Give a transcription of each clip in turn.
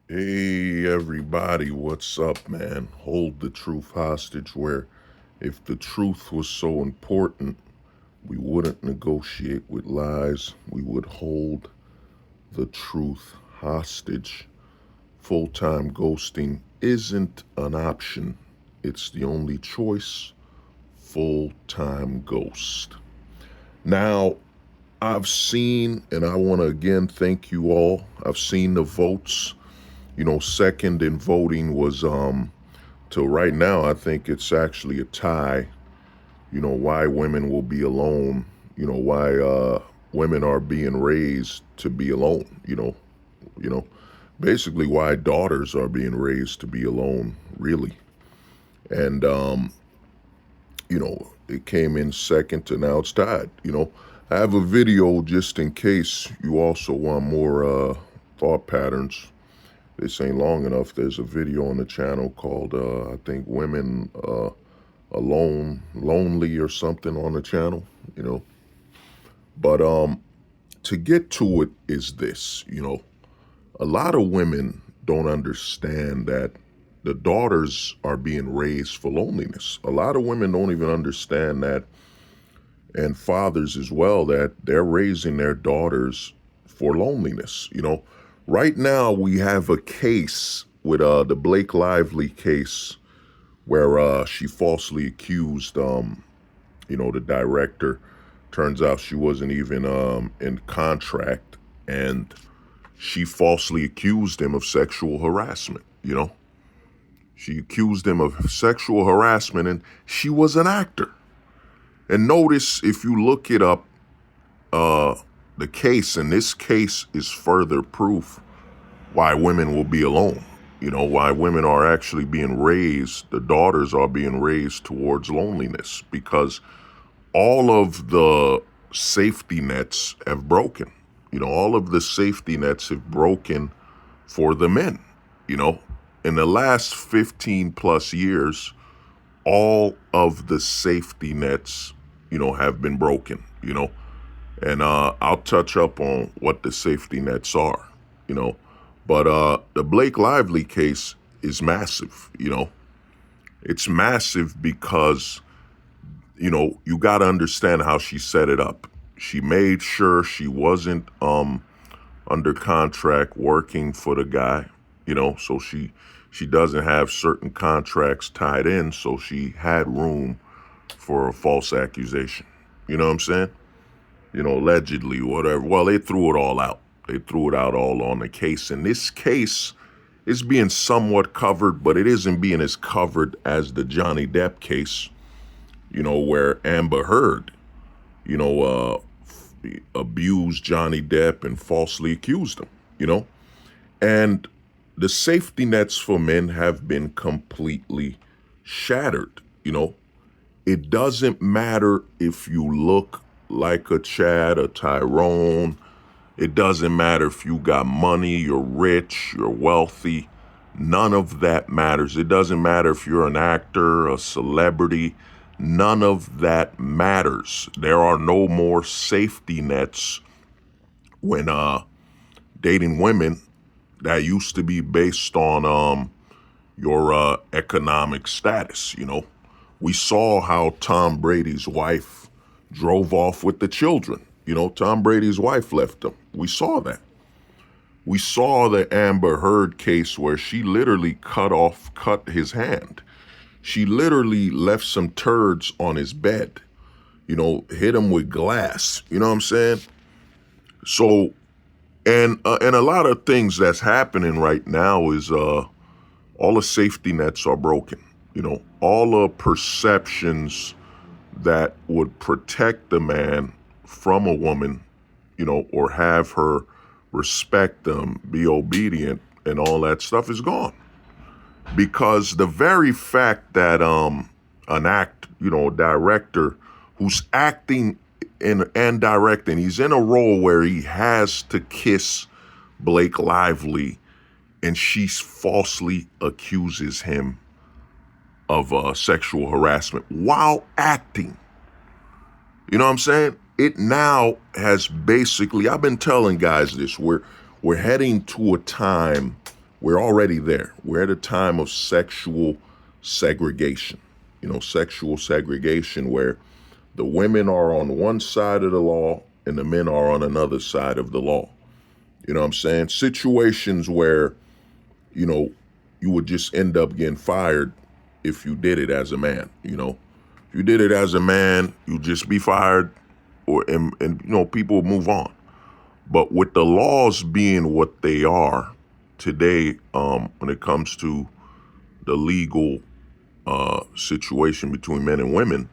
Hey everybody, what's up, man? Hold the truth hostage. Where if the truth was so important, we wouldn't negotiate with lies. We would hold the truth hostage. Full time ghosting isn't an option, it's the only choice. Full time ghost. Now, I've seen, and I want to again thank you all. I've seen the votes. Second in voting was till right now, I think it's actually a tie. Why women will be alone. Why women are being raised to be alone. You know, basically why daughters are being raised to be alone. Really, and it came in second, and now it's tied. I have a video just in case you also want more thought patterns. This ain't long enough. There's a video on the channel called I think Women Alone Lonely or something on the channel, you know. But to get to it is this, a lot of women don't understand that the daughters are being raised for loneliness. A lot of women don't even understand that, and fathers as well, that they're raising their daughters for loneliness. Right now we have a case with the Blake Lively case where she falsely accused the director. Turns out she wasn't even in contract, and she falsely accused him of sexual harassment. She accused him of sexual harassment, and she was an actor. And notice, if you look it up, the case, and this case is further proof why women will be alone. Why women are actually being raised, the daughters are being raised towards loneliness, because all of the safety nets have broken. All of the safety nets have broken for the men. In the last 15 plus years, all of the safety nets, have been broken, and I'll touch up on what the safety nets are, but the Blake Lively case is massive. It's massive because, you got to understand how she set it up. She made sure she wasn't under contract working for the guy, so she doesn't have certain contracts tied in, so she had room for a false accusation. You know what I'm saying? Allegedly, whatever. Well, they threw it all out. They threw it out all on the case. And this case is being somewhat covered, but it isn't being as covered as the Johnny Depp case, where Amber Heard, abused Johnny Depp and falsely accused him. And the safety nets for men have been completely shattered. It doesn't matter if you look like a Chad, a Tyrone. It doesn't matter if you got money, you're rich, you're wealthy. None of that matters. It doesn't matter if you're an actor, a celebrity. None of that matters. There are no more safety nets when dating women. That used to be based on your economic status. We saw how Tom Brady's wife drove off with the children. Tom Brady's wife left him. We saw that. We saw the Amber Heard case where she literally cut his hand. She literally left some turds on his bed, hit him with glass. You know what I'm saying? So, and a lot of things that's happening right now is all the safety nets are broken. All the perceptions that would protect the man from a woman, or have her respect them, be obedient, and all that stuff is gone. Because the very fact that a director who's acting and directing, he's in a role where he has to kiss Blake Lively, and she falsely accuses him of sexual harassment while acting. You know what I'm saying? It now has basically, I've been telling guys this, we're heading to a time we're already there. We're at a time of sexual segregation, sexual segregation where the women are on one side of the law and the men are on another side of the law. You know what I'm saying? Situations where, you would just end up getting fired if you did it as a man, If you did it as a man, you'd just be fired and people would move on. But with the laws being what they are today, when it comes to the legal situation between men and women,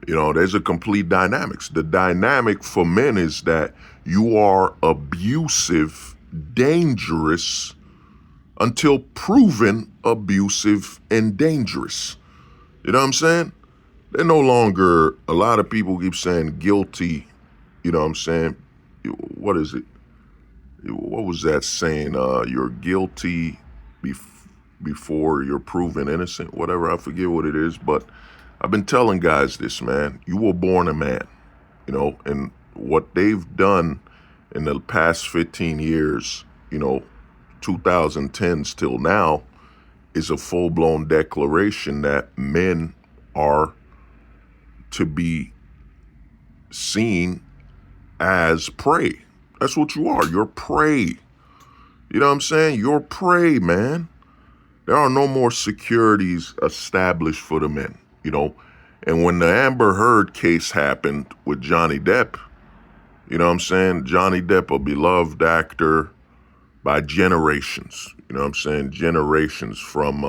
there's a complete dynamics. The dynamic for men is that you are abusive, dangerous, until proven abusive and dangerous. You know what I'm saying? They're no longer, a lot of people keep saying guilty. You know what I'm saying? What is it? What was that saying? You're guilty before you're proven innocent, whatever. I forget what it is, but I've been telling guys this, man. You were born a man, and what they've done in the past 15 years, 2010s till now, is a full-blown declaration that men are to be seen as prey. That's what you are. You're prey. You know what I'm saying? You're prey, man. There are no more securities established for the men, And when the Amber Heard case happened with Johnny Depp, you know what I'm saying? Johnny Depp, a beloved actor by generations, generations from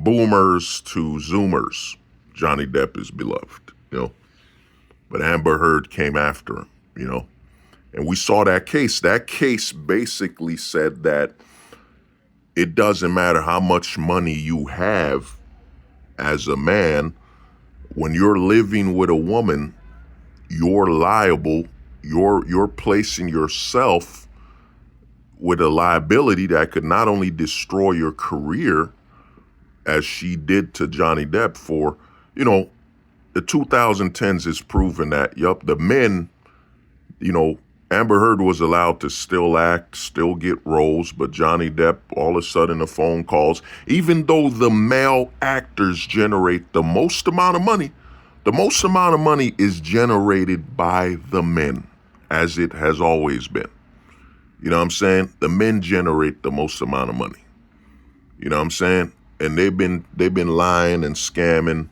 boomers to zoomers. Johnny Depp is beloved, But Amber Heard came after him, And we saw that case. That case basically said that it doesn't matter how much money you have as a man, when you're living with a woman, you're liable. You're placing yourself with a liability that could not only destroy your career, as she did to Johnny Depp for, the 2010s is proven that, the men, Amber Heard was allowed to still act, still get roles, but Johnny Depp, all of a sudden the phone calls, even though the male actors generate the most amount of money is generated by the men, as it has always been. You know what I'm saying? The men generate the most amount of money. You know what I'm saying? And they've been lying and scamming.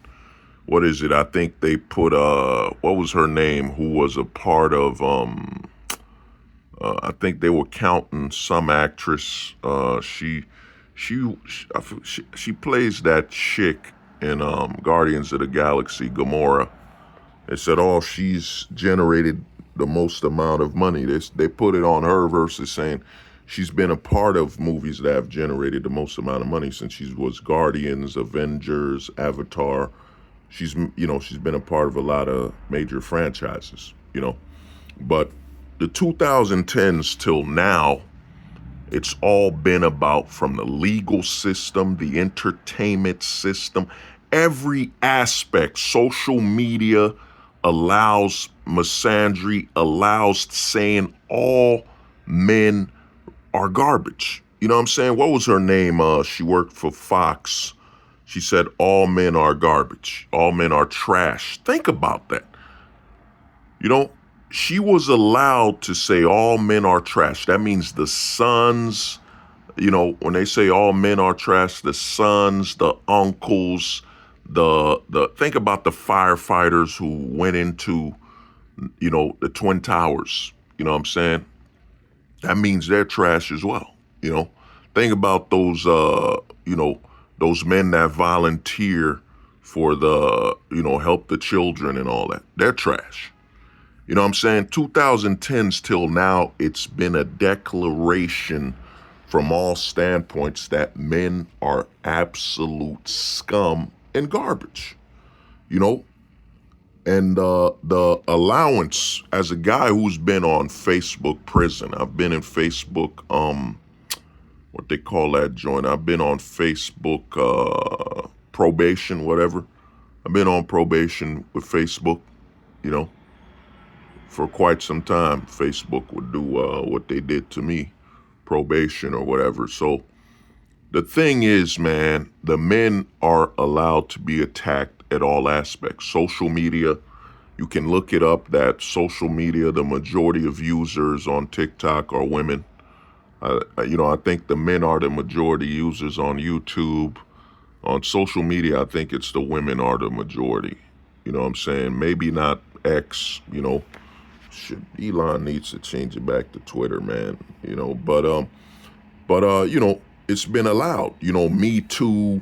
What is it? I think they put what was her name? Who was a part of I think they were counting some actress. She plays that chick in Guardians of the Galaxy, Gamora. They said, she's generated the most amount of money. They put it on her versus saying she's been a part of movies that have generated the most amount of money since she was Guardians, Avengers, Avatar. She's been a part of a lot of major franchises, But the 2010s till now, it's all been about, from the legal system, the entertainment system, every aspect. Social media allows misandry, allows saying all men are garbage. You know what I'm saying? What was her name? She worked for Fox. She said all men are garbage. All men are trash. Think about that. She was allowed to say all men are trash. That means the sons, when they say all men are trash, the sons, the uncles, think about the firefighters who went into, the Twin Towers. You know what I'm saying? That means they're trash as well. Think about those, those men that volunteer for the, help the children and all that. They're trash. You know what I'm saying? 2010s till now, it's been a declaration from all standpoints that men are absolute scum and garbage, And the allowance, as a guy who's been on Facebook prison, I've been in Facebook, what they call that joint. I've been on Facebook probation, whatever. I've been on probation with Facebook, for quite some time. Facebook would do what they did to me probation or whatever. So the thing is, man, the men are allowed to be attacked at all aspects. Social media, you can look it up that social media, the majority of users on TikTok are women. I think the men are the majority users on YouTube. On social media, I think it's the women are the majority. You know what I'm saying? Maybe not X, shit, Elon needs to change it back to Twitter, man. It's been allowed. Me Too,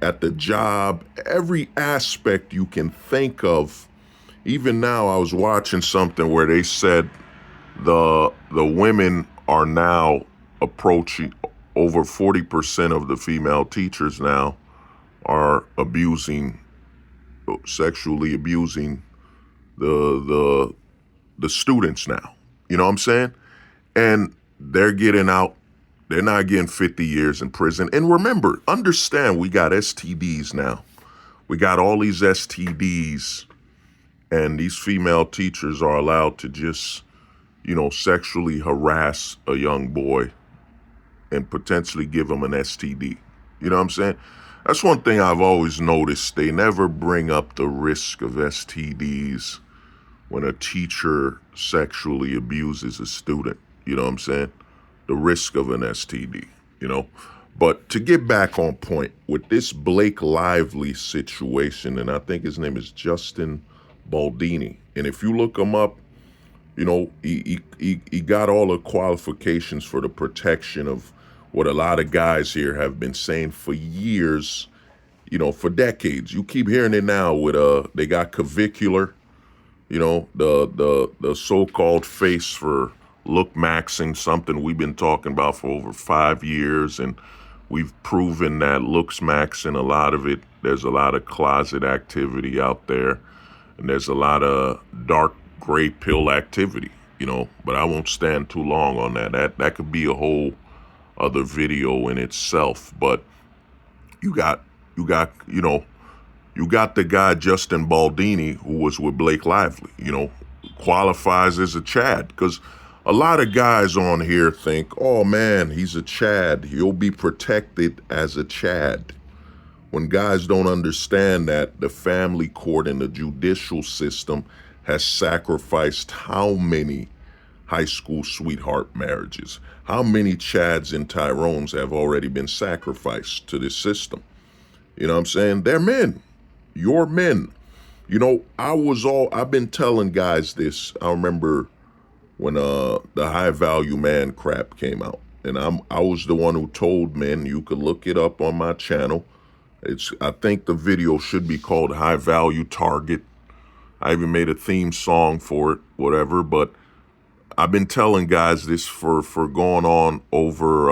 at the job, every aspect you can think of. Even now, I was watching something where they said the women are now approaching over 40% of the female teachers now are sexually abusing the students now. You know what I'm saying? And they're getting out. They're not getting 50 years in prison. And remember, understand, we got STDs now. We got all these STDs, and these female teachers are allowed to just, sexually harass a young boy and potentially give him an STD. You know what I'm saying? That's one thing I've always noticed. They never bring up the risk of STDs when a teacher sexually abuses a student. You know what I'm saying? The risk of an STD. But to get back on point with this Blake Lively situation, and I think his name is Justin Baldini. And if you look him up, he got all the qualifications for the protection of what a lot of guys here have been saying for years, for decades. You keep hearing it now with they got clavicular, the so-called face for look maxing, something we've been talking about for over 5 years, and we've proven that looks maxing, a lot of it, there's a lot of closet activity out there, and there's a lot of dark gray pill activity, but I won't stand too long on that. That could be a whole other video in itself. But you got the guy Justin Baldini, who was with Blake Lively, qualifies as a Chad, because a lot of guys on here think, oh man, he's a Chad, he'll be protected as a Chad. When guys don't understand that the family court and the judicial system has sacrificed how many high school sweetheart marriages, how many Chads and Tyrones have already been sacrificed to this system. You know what I'm saying? They're men. You're men. I've been telling guys this. I remember when the high value man crap came out, and I was the one who told men, you could look it up on my channel. I think the video should be called High Value Target. I even made a theme song for it, whatever, but I've been telling guys this for going on over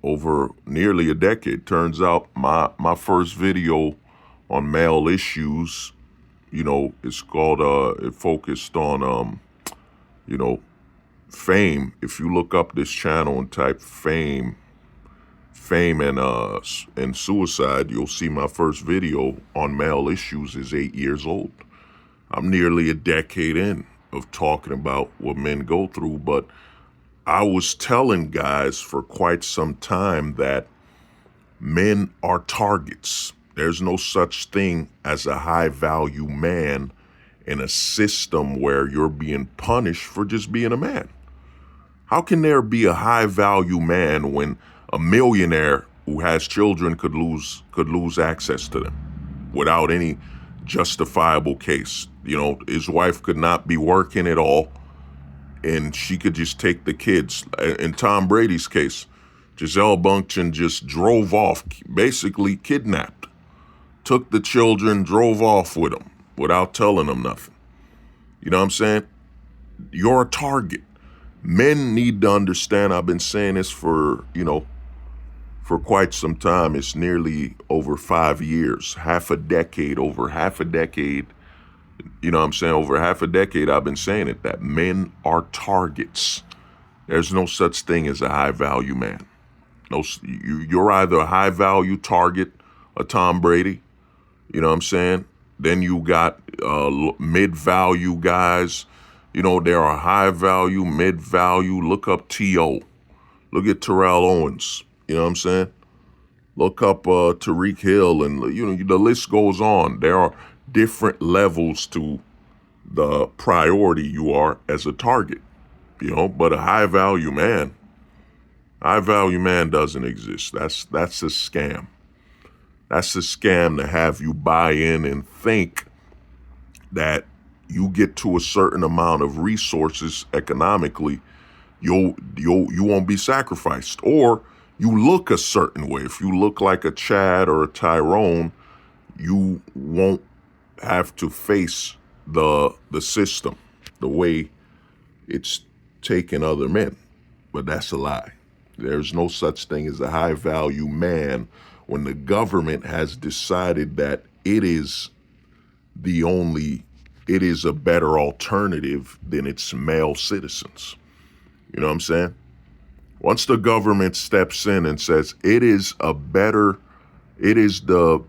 over nearly a decade. Turns out my first video on male issues, it's called it focused on fame. If you look up this channel and type fame and suicide, you'll see my first video on male issues is 8 years old. I'm nearly a decade in of talking about what men go through, but I was telling guys for quite some time that men are targets. There's no such thing as a high value man in a system where you're being punished for just being a man. How can there be a high value man when a millionaire who has children could lose access to them without any justifiable case? His wife could not be working at all, and she could just take the kids. In Tom Brady's case, Gisele Bündchen just drove off, basically kidnapped, took the children, drove off with them without telling them nothing. You know what I'm saying? You're a target. Men need to understand, I've been saying this for quite some time. It's nearly over 5 years, over half a decade. You know what I'm saying? Over half a decade, I've been saying it, that men are targets. There's no such thing as a high value man. You're either a high value target, a Tom Brady, you know what I'm saying? Then you got mid value guys, There are high value, mid value. Look up T.O. Look at Terrell Owens. You know what I'm saying? Look up Tariq Hill, and the list goes on. There are different levels to the priority you are as a target. But a high value man doesn't exist. That's a scam. That's a scam to have you buy in and think that you get to a certain amount of resources economically, you won't be sacrificed, or you look a certain way. If you look like a Chad or a Tyrone, you won't have to face the system the way it's taken other men. But that's a lie. There's no such thing as a high value man when the government has decided that it is a better alternative than its male citizens. You know what I'm saying? Once the government steps in and says it is the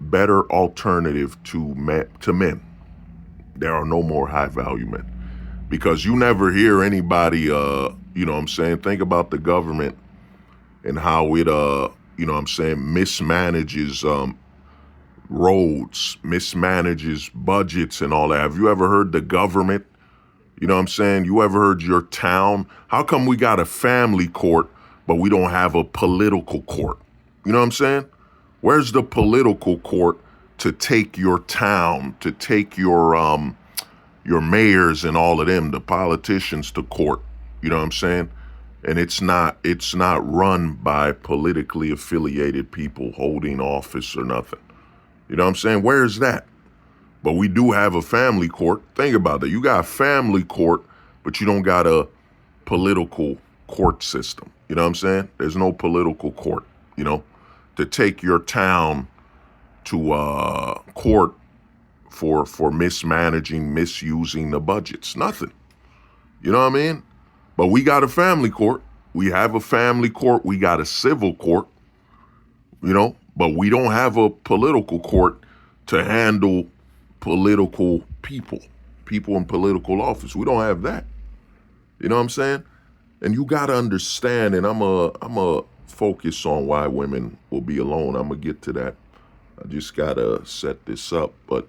better alternative to men, there are no more high value men. Because you never hear anybody, you know what I'm saying? Think about the government and how it, mismanages roads, mismanages budgets and all that. Have you ever heard the government? You know what I'm saying? You ever heard your town? How come we got a family court, but we don't have a political court? You know what I'm saying? Where's the political court to take your town, to take your mayors and all of them, the politicians, to court? You know what I'm saying? And it's not run by politically affiliated people holding office or nothing. You know what I'm saying? Where's that? But we do have a family court. Think about that. You got a family court, but you don't got a political court system. You know what I'm saying? There's no political court, to take your town to court for mismanaging, misusing the budgets. Nothing. You know what I mean? But we got a family court. We have a family court. We got a civil court, but we don't have a political court to handle political people in political office. We don't have that. You know what I'm saying? And you got to understand, and I'm a focus on why women will be alone. I'm going to get to that. I just got to set this up. But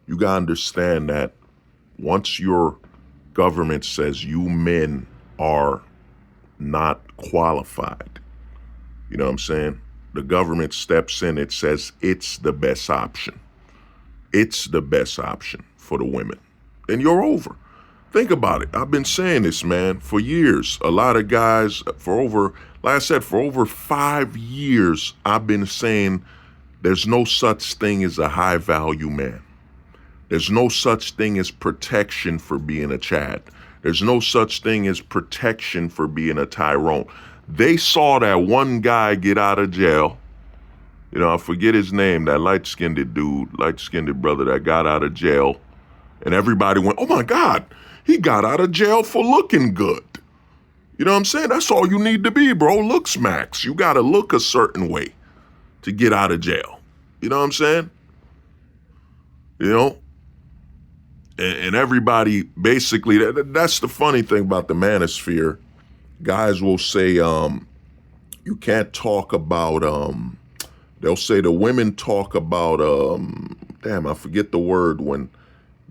you got to understand that once your government says you men are not qualified, you know what I'm saying? The government steps in, it says it's the best option. It's the best option for the women. Then you're over. Think about it. I've been saying this, man, for years. A lot of guys, like I said, for over 5 years, I've been saying there's no such thing as a high value man. There's no such thing as protection for being a Chad. There's no such thing as protection for being a Tyrone. They saw that one guy get out of jail. I forget his name, that light-skinned brother that got out of jail. And everybody went, oh my God, he got out of jail for looking good. You know what I'm saying? That's all you need to be, bro. Looks max. You got to look a certain way to get out of jail. You know what I'm saying? And everybody, basically, that's the funny thing about the manosphere. Guys will say, you can't talk about, they'll say the women talk about, I forget the word when,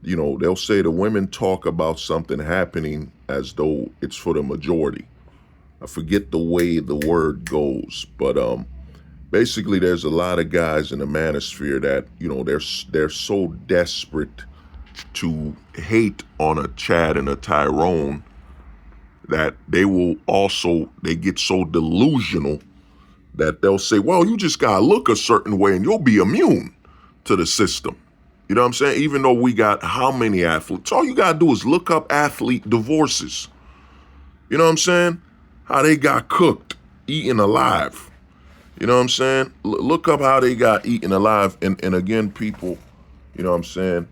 they'll say the women talk about something happening as though it's for the majority. I forget the way the word goes, but basically there's a lot of guys in the manosphere that, they're so desperate to hate on a Chad and a Tyrone that they get so delusional that they'll say, well, you just gotta look a certain way and you'll be immune to the system. You know what I'm saying? Even though we got how many athletes, all you gotta do is look up athlete divorces. You know what I'm saying? How they got cooked, eaten alive. You know what I'm saying? Look up how they got eaten alive. And again, people, you know what I'm saying?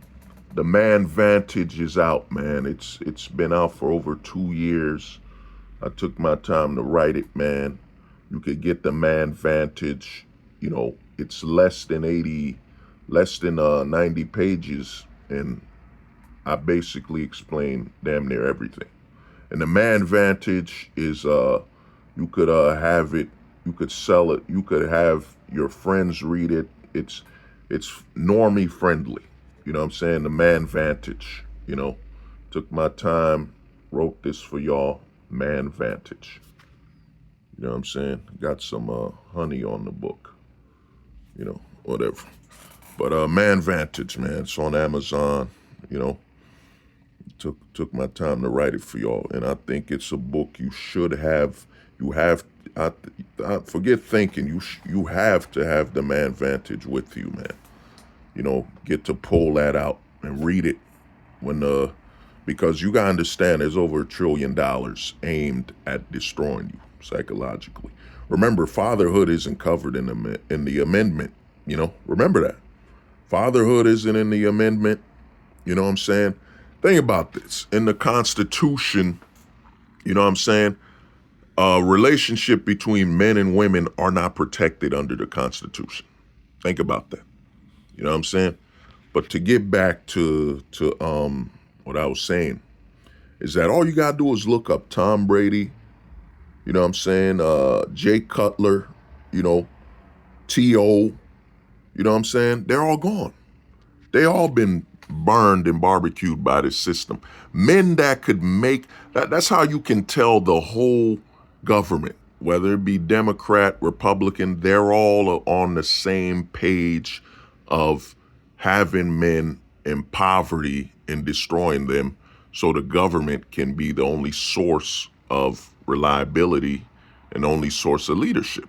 The Man Vantage is out, man. It's been out for over 2 years. I took my time to write it, man. You could get the Man Vantage. It's less than 90 pages, and I basically explain damn near everything. And the man vantage is you could have it, you could sell it, you could have your friends read it. It's normie friendly. You know what I'm saying? The man vantage, took my time, wrote this for y'all, man vantage. You know what I'm saying? Got some honey on the book, whatever. But man vantage, man, it's on Amazon, you know. Took my time to write it for y'all, and I think it's a book you should have. You have, I forget thinking. You have to have the man vantage with you, man. Get to pull that out and read it because you gotta understand there's over $1 trillion aimed at destroying you psychologically. Remember, fatherhood isn't covered in the amendment. Remember that fatherhood isn't in the amendment. You know what I'm saying? Think about this. In the Constitution, you know what I'm saying? Relationship between men and women are not protected under the Constitution. Think about that. You know what I'm saying? But to get back to what I was saying is that all you gotta do is look up Tom Brady, you know what I'm saying? Jay Cutler, T.O., you know what I'm saying? They're all gone. They all been burned and barbecued by this system. Men that could that's how you can tell the whole government, whether it be Democrat, Republican, they're all on the same page of having men in poverty and destroying them so the government can be the only source of reliability and only source of leadership.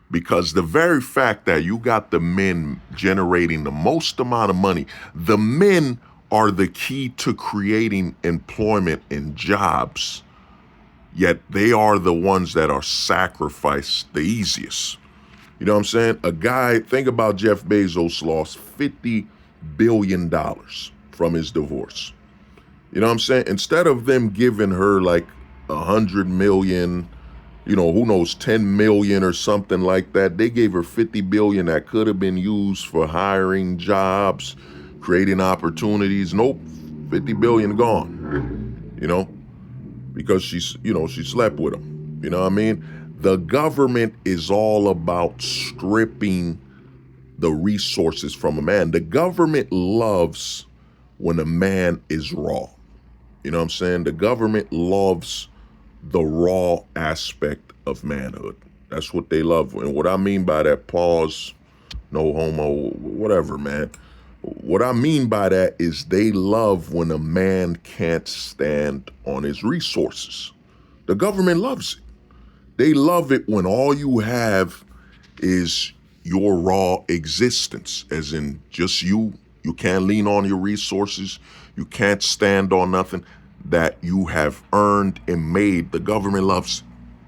Because the very fact that you got the men generating the most amount of money, the men are the key to creating employment and jobs, yet they are the ones that are sacrificed the easiest. You know what I'm saying? Think about Jeff Bezos lost $50 billion from his divorce. You know what I'm saying? Instead of them giving her like 100 million, who knows, 10 million or something like that. They gave her 50 billion that could have been used for hiring jobs, creating opportunities. Nope, 50 billion gone, because she slept with him. You know what I mean? The government is all about stripping the resources from a man. The government loves when a man is raw. You know what I'm saying? The government loves the raw aspect of manhood. That's what they love. And what I mean by that, pause, no homo, whatever, man. What I mean by that is they love when a man can't stand on his resources. The government loves it. They love it when all you have is your raw existence, as in just you. You can't lean on your resources. You can't stand on nothing that you have earned and made. The government loves it.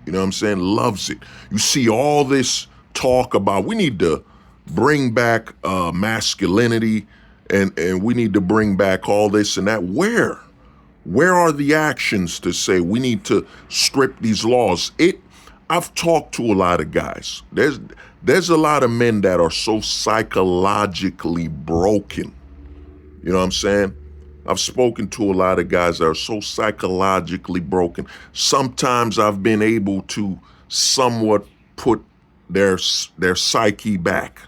You know what I'm saying? Loves it. You see all this talk about we need to bring back masculinity and we need to bring back all this and that. Where are the actions to say we need to strip these laws? I've talked to a lot of guys. There's a lot of men that are so psychologically broken. You know what I'm saying? I've spoken to a lot of guys that are so psychologically broken. Sometimes I've been able to somewhat put their psyche back.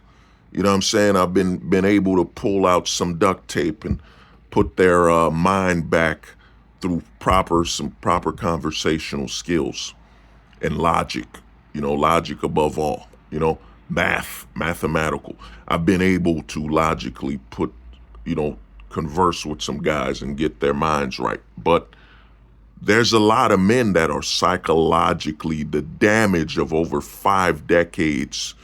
You know what I'm saying? I've been able to pull out some duct tape and put their mind back through some proper conversational skills and logic. Logic above all. Mathematical. I've been able to logically converse with some guys and get their minds right. But there's a lot of men that are psychologically the damage of over 5 decades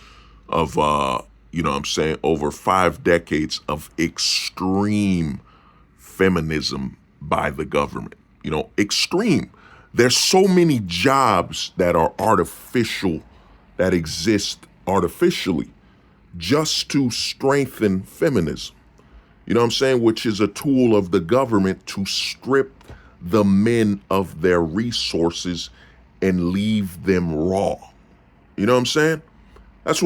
of, over 5 decades of extreme feminism by the government. Extreme. There's so many jobs that are artificial, that exist artificially just to strengthen feminism. You know what I'm saying? Which is a tool of the government to strip the men of their resources and leave them raw. You know what I'm saying? That's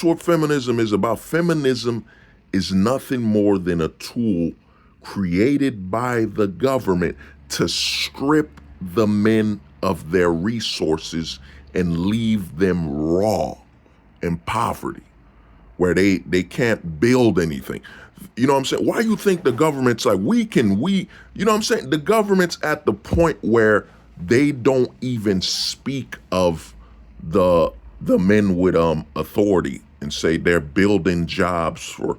what feminism is about. Feminism is nothing more than a tool created by the government to strip the men of their resources and leave them raw in poverty, where they can't build anything. You know what I'm saying? Why you think the government's like, you know what I'm saying? The government's at the point where they don't even speak of the men with authority and say they're building jobs for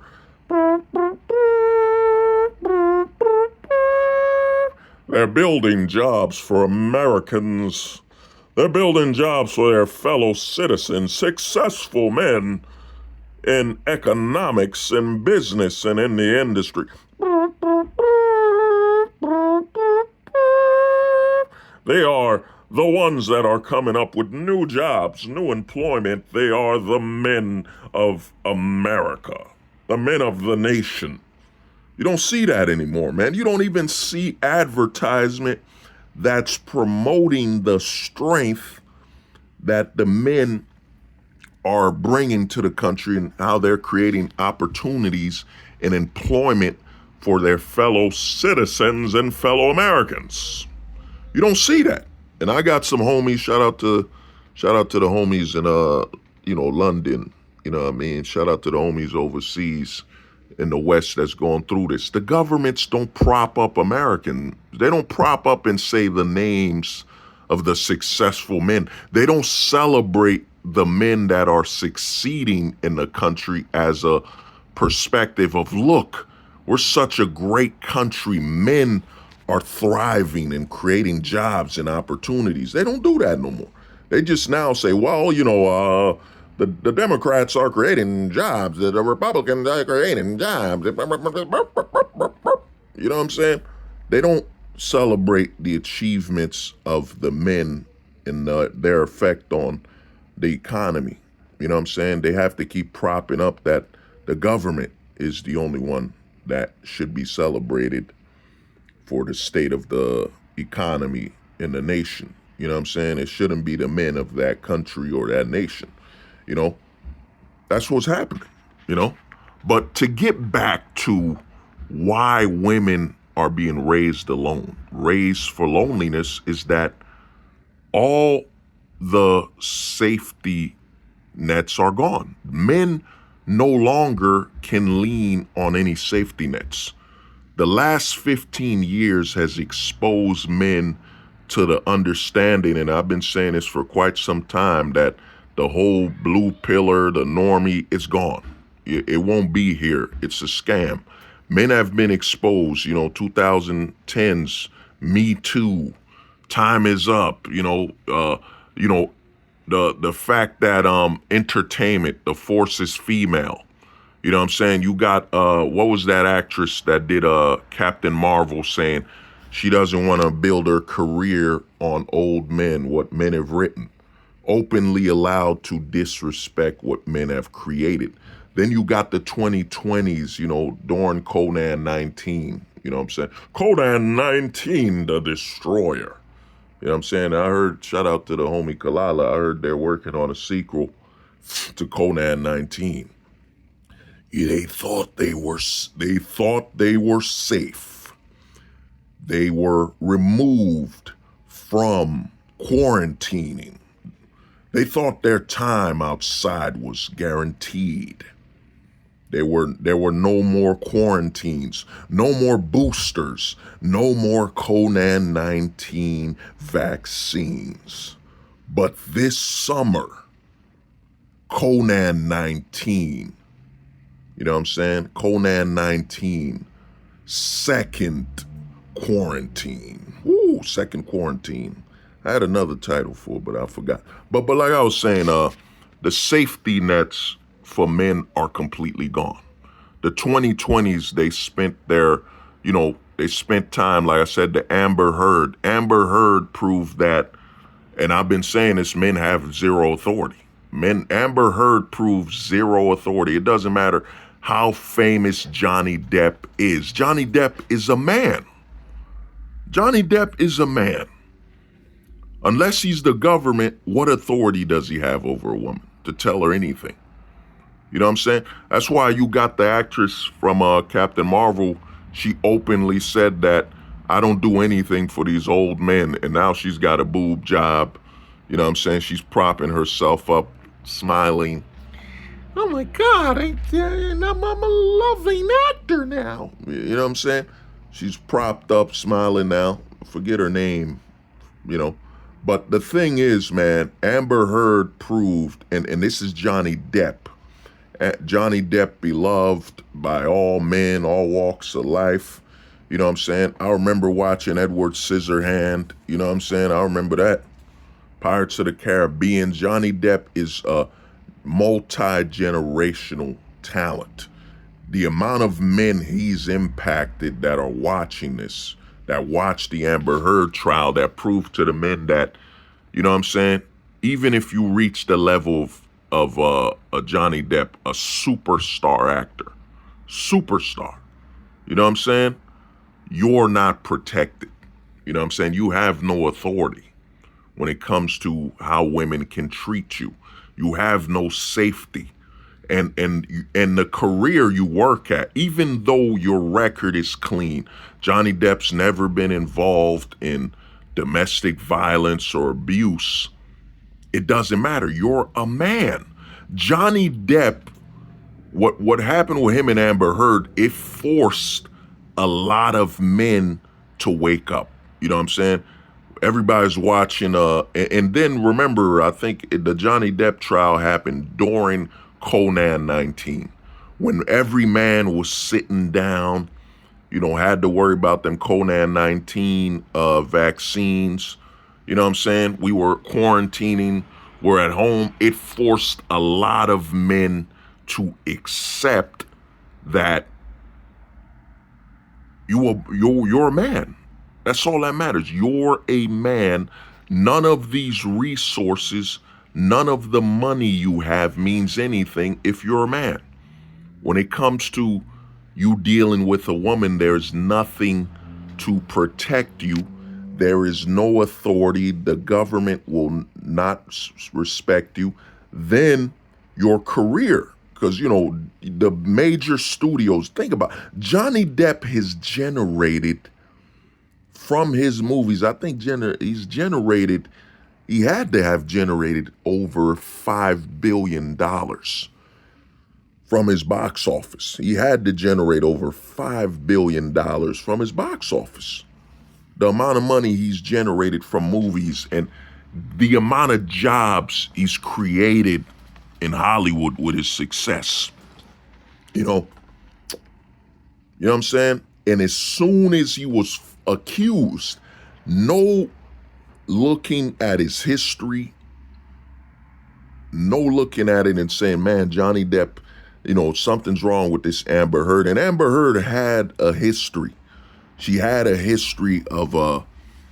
Americans. They're building jobs for their fellow citizens, successful men in economics and business and in the industry. They are the ones that are coming up with new jobs, new employment. They are the men of America, the men of the nation. You don't see that anymore, man. You don't even see advertisement that's promoting the strength that the men are bringing to the country and how they're creating opportunities and employment for their fellow citizens and fellow Americans. You don't see that. And I got some homies, shout out to the homies in London, you know what I mean? Shout out to the homies overseas in the West that's going through this. The governments don't prop up American. They don't prop up and say the names of the successful men. They don't celebrate the men that are succeeding in the country as a perspective of, look, we're such a great country. Men are thriving and creating jobs and opportunities. They don't do that no more. They just now say, well, the Democrats are creating jobs. The Republicans are creating jobs. You know what I'm saying? They don't celebrate the achievements of the men and their effect on the economy. You know what I'm saying? They have to keep propping up that the government is the only one that should be celebrated for the state of the economy in the nation. You know what I'm saying? It shouldn't be the men of that country or that nation. You know, that's what's happening, you know. But to get back to why women are being raised alone, raised for loneliness, is that all the safety nets are gone. Men no longer can lean on any safety nets. The last 15 years has exposed men to the understanding, and I've been saying this for quite some time, that the whole blue pillar, the normie, it's gone. It won't be here. It's a scam. Men have been exposed, 2010s, Me Too, time is up, the fact that entertainment, the force is female. You know what I'm saying? You got, what was that actress that did Captain Marvel saying she doesn't want to build her career on old men, what men have written, openly allowed to disrespect what men have created. Then you got the 2020s, during Conan 19, you know what I'm saying? Conan 19, the Destroyer. You know what I'm saying? I heard, shout out to the homie Kalala, I heard they're working on a sequel to Conan 19. They thought they were safe. They were removed from quarantining. They thought their time outside was guaranteed. There were no more quarantines, no more boosters, no more Conan 19 vaccines. But this summer, Conan 19, you know what I'm saying? Conan 19, second quarantine. Woo, second quarantine. I had another title for it, but I forgot. But like I was saying, the safety nets for men are completely gone. The 2020s, they spent they spent time, like I said, the Amber Heard. Amber Heard proved that, and I've been saying this, men have zero authority. Amber Heard proves zero authority. It doesn't matter how famous Johnny Depp is. Johnny Depp is a man. Johnny Depp is a man. Unless he's the government, what authority does he have over a woman to tell her anything? You know what I'm saying? That's why you got the actress from Captain Marvel She openly said that I don't do anything for these old men, and now she's got a boob job. You know what I'm saying? She's propping herself up, smiling. Oh my God, I'm a loving actor now. You know what I'm saying? She's propped up, smiling now. Forget her name, you know. But the thing is, man, Amber Heard proved, and this is Johnny Depp. Johnny Depp beloved by all men, all walks of life. You know what I'm saying? I remember watching Edward Scissorhand. You know what I'm saying? I remember that. Pirates of the Caribbean. Johnny Depp is a multi-generational talent. The amount of men he's impacted that are watching this, that watch the Amber Heard trial, that prove to the men that, you know what I'm saying? Even if you reach the level of a Johnny Depp, a superstar actor, superstar, you know what I'm saying? You're not protected. You know what I'm saying? You have no authority when it comes to how women can treat you. You have no safety. And the career you work at, even though your record is clean, Johnny Depp's never been involved in domestic violence or abuse. It doesn't matter. You're a man. Johnny Depp, what happened with him and Amber Heard, it forced a lot of men to wake up. You know what I'm saying? Everybody's watching, and then remember, I think the Johnny Depp trial happened during Conan 19, when every man was sitting down, you know, had to worry about them Conan 19 vaccines. You know what I'm saying? We were quarantining, we're at home. It forced a lot of men to accept that you're a man. That's all that matters. You're a man. None of these resources, none of the money you have means anything if you're a man. When it comes to you dealing with a woman, there's nothing to protect you. There is no authority. The government will not respect you. Then your career, because, you know, the major studios, think about it. Johnny Depp has generated from his movies, I think he had to have generated over $5 billion from his box office. He had to generate over $5 billion from his box office. The amount of money he's generated from movies and the amount of jobs he's created in Hollywood with his success. You know what I'm saying? And as soon as he was accused, no looking at his history, no looking at it and saying, man, Johnny Depp, you know, something's wrong with this Amber Heard. And Amber Heard had a history. She had a history of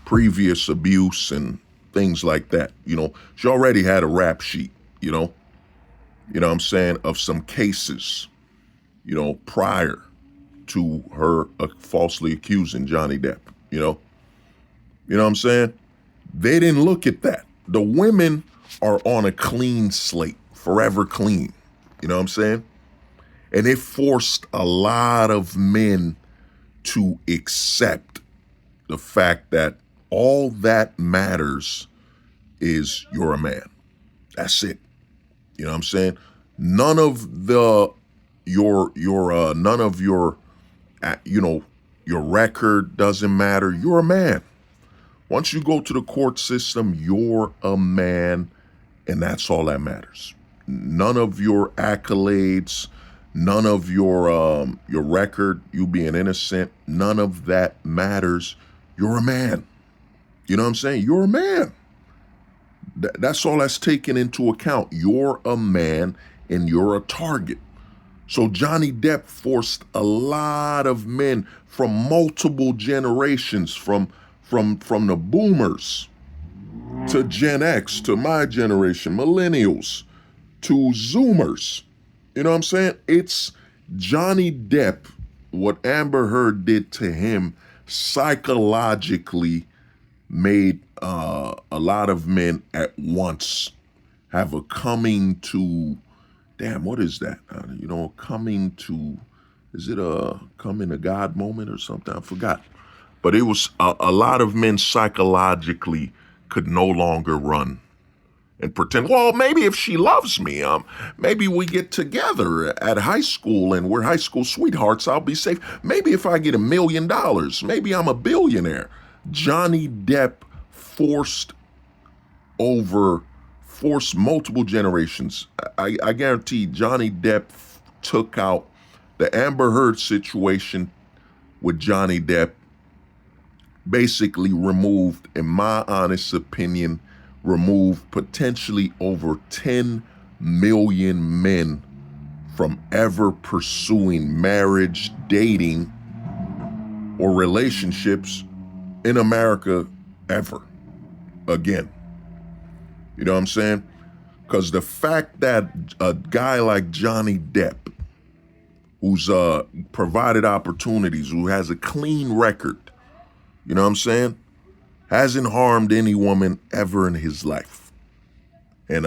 previous abuse and things like that. You know, she already had a rap sheet, you know what I'm saying, of some cases, you know, prior to her falsely accusing Johnny Depp, you know what I'm saying? They didn't look at that. The women are on a clean slate, forever clean, you know what I'm saying? And it forced a lot of men to accept the fact that all that matters is you're a man. That's it. You know what I'm saying? None of the none of your your record doesn't matter. You're a man. Once you go to the court system, you're a man, and that's all that matters. None of your accolades, none of your record, you being innocent, none of that matters. You're a man. You know what I'm saying? You're a man. That's all that's taken into account. You're a man and you're a target. So Johnny Depp forced a lot of men from multiple generations, from the boomers to Gen X, to my generation, millennials, to Zoomers. You know what I'm saying? It's Johnny Depp, what Amber Heard did to him psychologically made a lot of men at once have a coming to, damn, what is that? Coming to is it a coming to God moment or something? I forgot. But it was a lot of men psychologically could no longer run and pretend, well, maybe if she loves me, maybe we get together at high school and we're high school sweethearts, I'll be safe. Maybe if I get $1 million, maybe I'm a billionaire. Johnny Depp forced over, forced multiple generations. I guarantee Johnny Depp took out the Amber Heard situation with Johnny Depp, basically removed, in my honest opinion, removed potentially over 10 million men from ever pursuing marriage, dating, or relationships in America ever again. You know what I'm saying? Because the fact that a guy like Johnny Depp, who's provided opportunities, who has a clean record, you know what I'm saying, hasn't harmed any woman ever in his life. And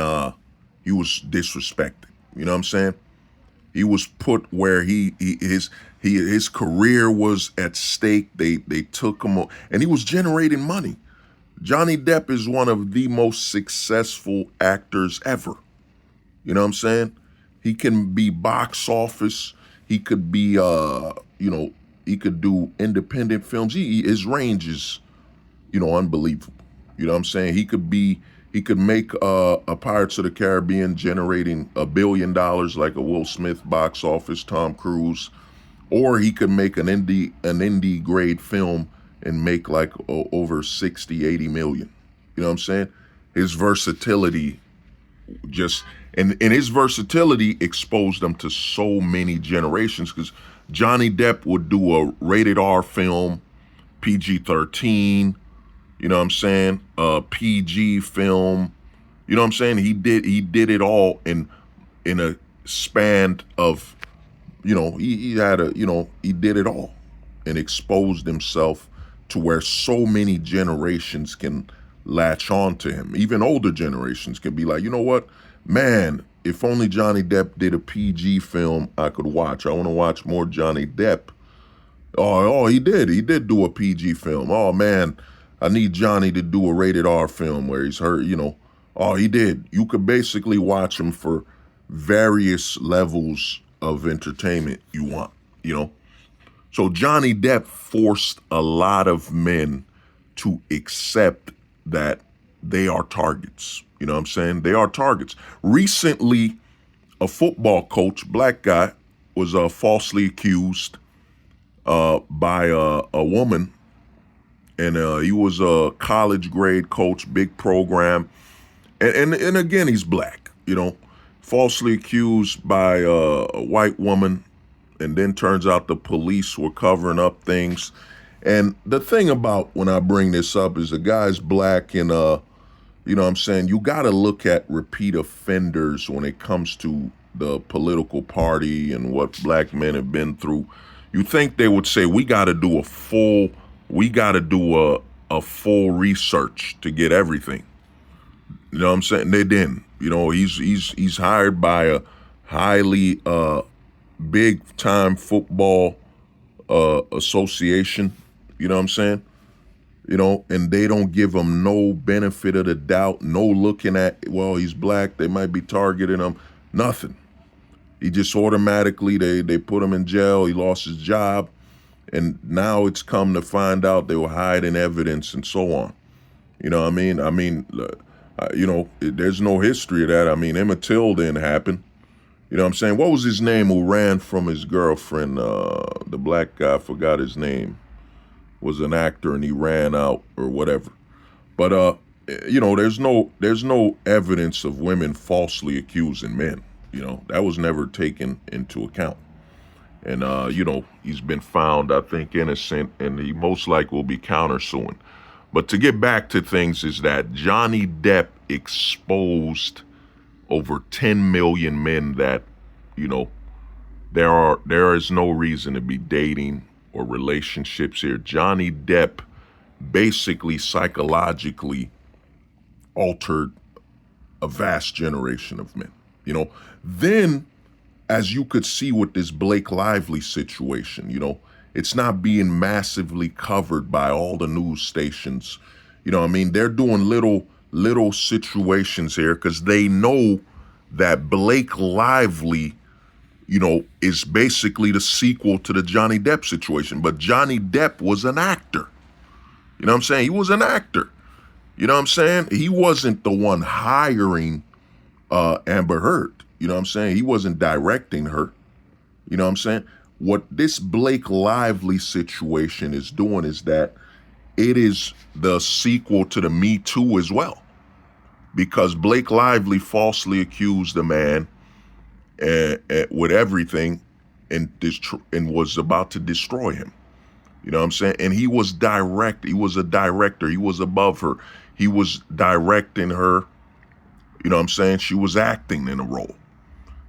he was disrespected. You know what I'm saying? He was put where his career was at stake. They took him, and he was generating money. Johnny Depp is one of the most successful actors ever. You know what I'm saying? He can be box office. He could be, he could do independent films. His range is, unbelievable. You know what I'm saying? He could make a Pirates of the Caribbean generating $1 billion like a Will Smith box office, Tom Cruise, or he could make an indie grade film and make like over 60, 80 million. You know what I'm saying? His versatility and his versatility exposed him to so many generations, because Johnny Depp would do a rated R film, PG-13, you know what I'm saying? PG film. You know what I'm saying? He did it all in a span of, he had he did it all and exposed himself to where so many generations can latch on to him. Even older generations can be like, you know what? Man, if only Johnny Depp did a PG film I could watch. I want to watch more Johnny Depp. Oh, he did. He did do a PG film. Oh, man, I need Johnny to do a rated R film where he's hurt, Oh, he did. You could basically watch him for various levels of entertainment you want. So Johnny Depp forced a lot of men to accept that they are targets. You know what I'm saying? They are targets. Recently, a football coach, black guy, was falsely accused by a woman, and he was a college grade coach, big program, and again, he's black, falsely accused by a white woman, and then turns out the police were covering up things. And the thing about when I bring this up is the guy's black, and you know what I'm saying, you got to look at repeat offenders when it comes to the political party and what black men have been through. You think they would say, we got to do a full research to get everything. You know what I'm saying? They didn't. He's hired by a highly big time football association. You know what I'm saying? And they don't give him no benefit of the doubt, no looking at, well, he's black, they might be targeting him, nothing. He just automatically, they put him in jail, he lost his job, and now it's come to find out they were hiding evidence and so on. You know what I mean? There's no history of that. Emmett Till didn't happen. You know what I'm saying? What was his name who ran from his girlfriend? The black guy, I forgot his name, was an actor and he ran out or whatever. But, there's no evidence of women falsely accusing men. That was never taken into account. And, he's been found, I think, innocent, and he most likely will be countersuing. But to get back to things is that Johnny Depp exposed over 10 million men that, there is no reason to be dating or relationships here. Johnny Depp basically psychologically altered a vast generation of men. Then as you could see with this Blake Lively situation, it's not being massively covered by all the news stations. I mean, they're doing little situations here because they know that Blake Lively, is basically the sequel to the Johnny Depp situation. But Johnny Depp was an actor. You know what I'm saying? He was an actor. You know what I'm saying? He wasn't the one hiring Amber Heard. You know what I'm saying? He wasn't directing her. You know what I'm saying? What this Blake Lively situation is doing is that it is the sequel to the Me Too as well. Because Blake Lively falsely accused a man with everything and was about to destroy him. You know what I'm saying? And he was a director. He was above her. He was directing her. You know what I'm saying? She was acting in a role.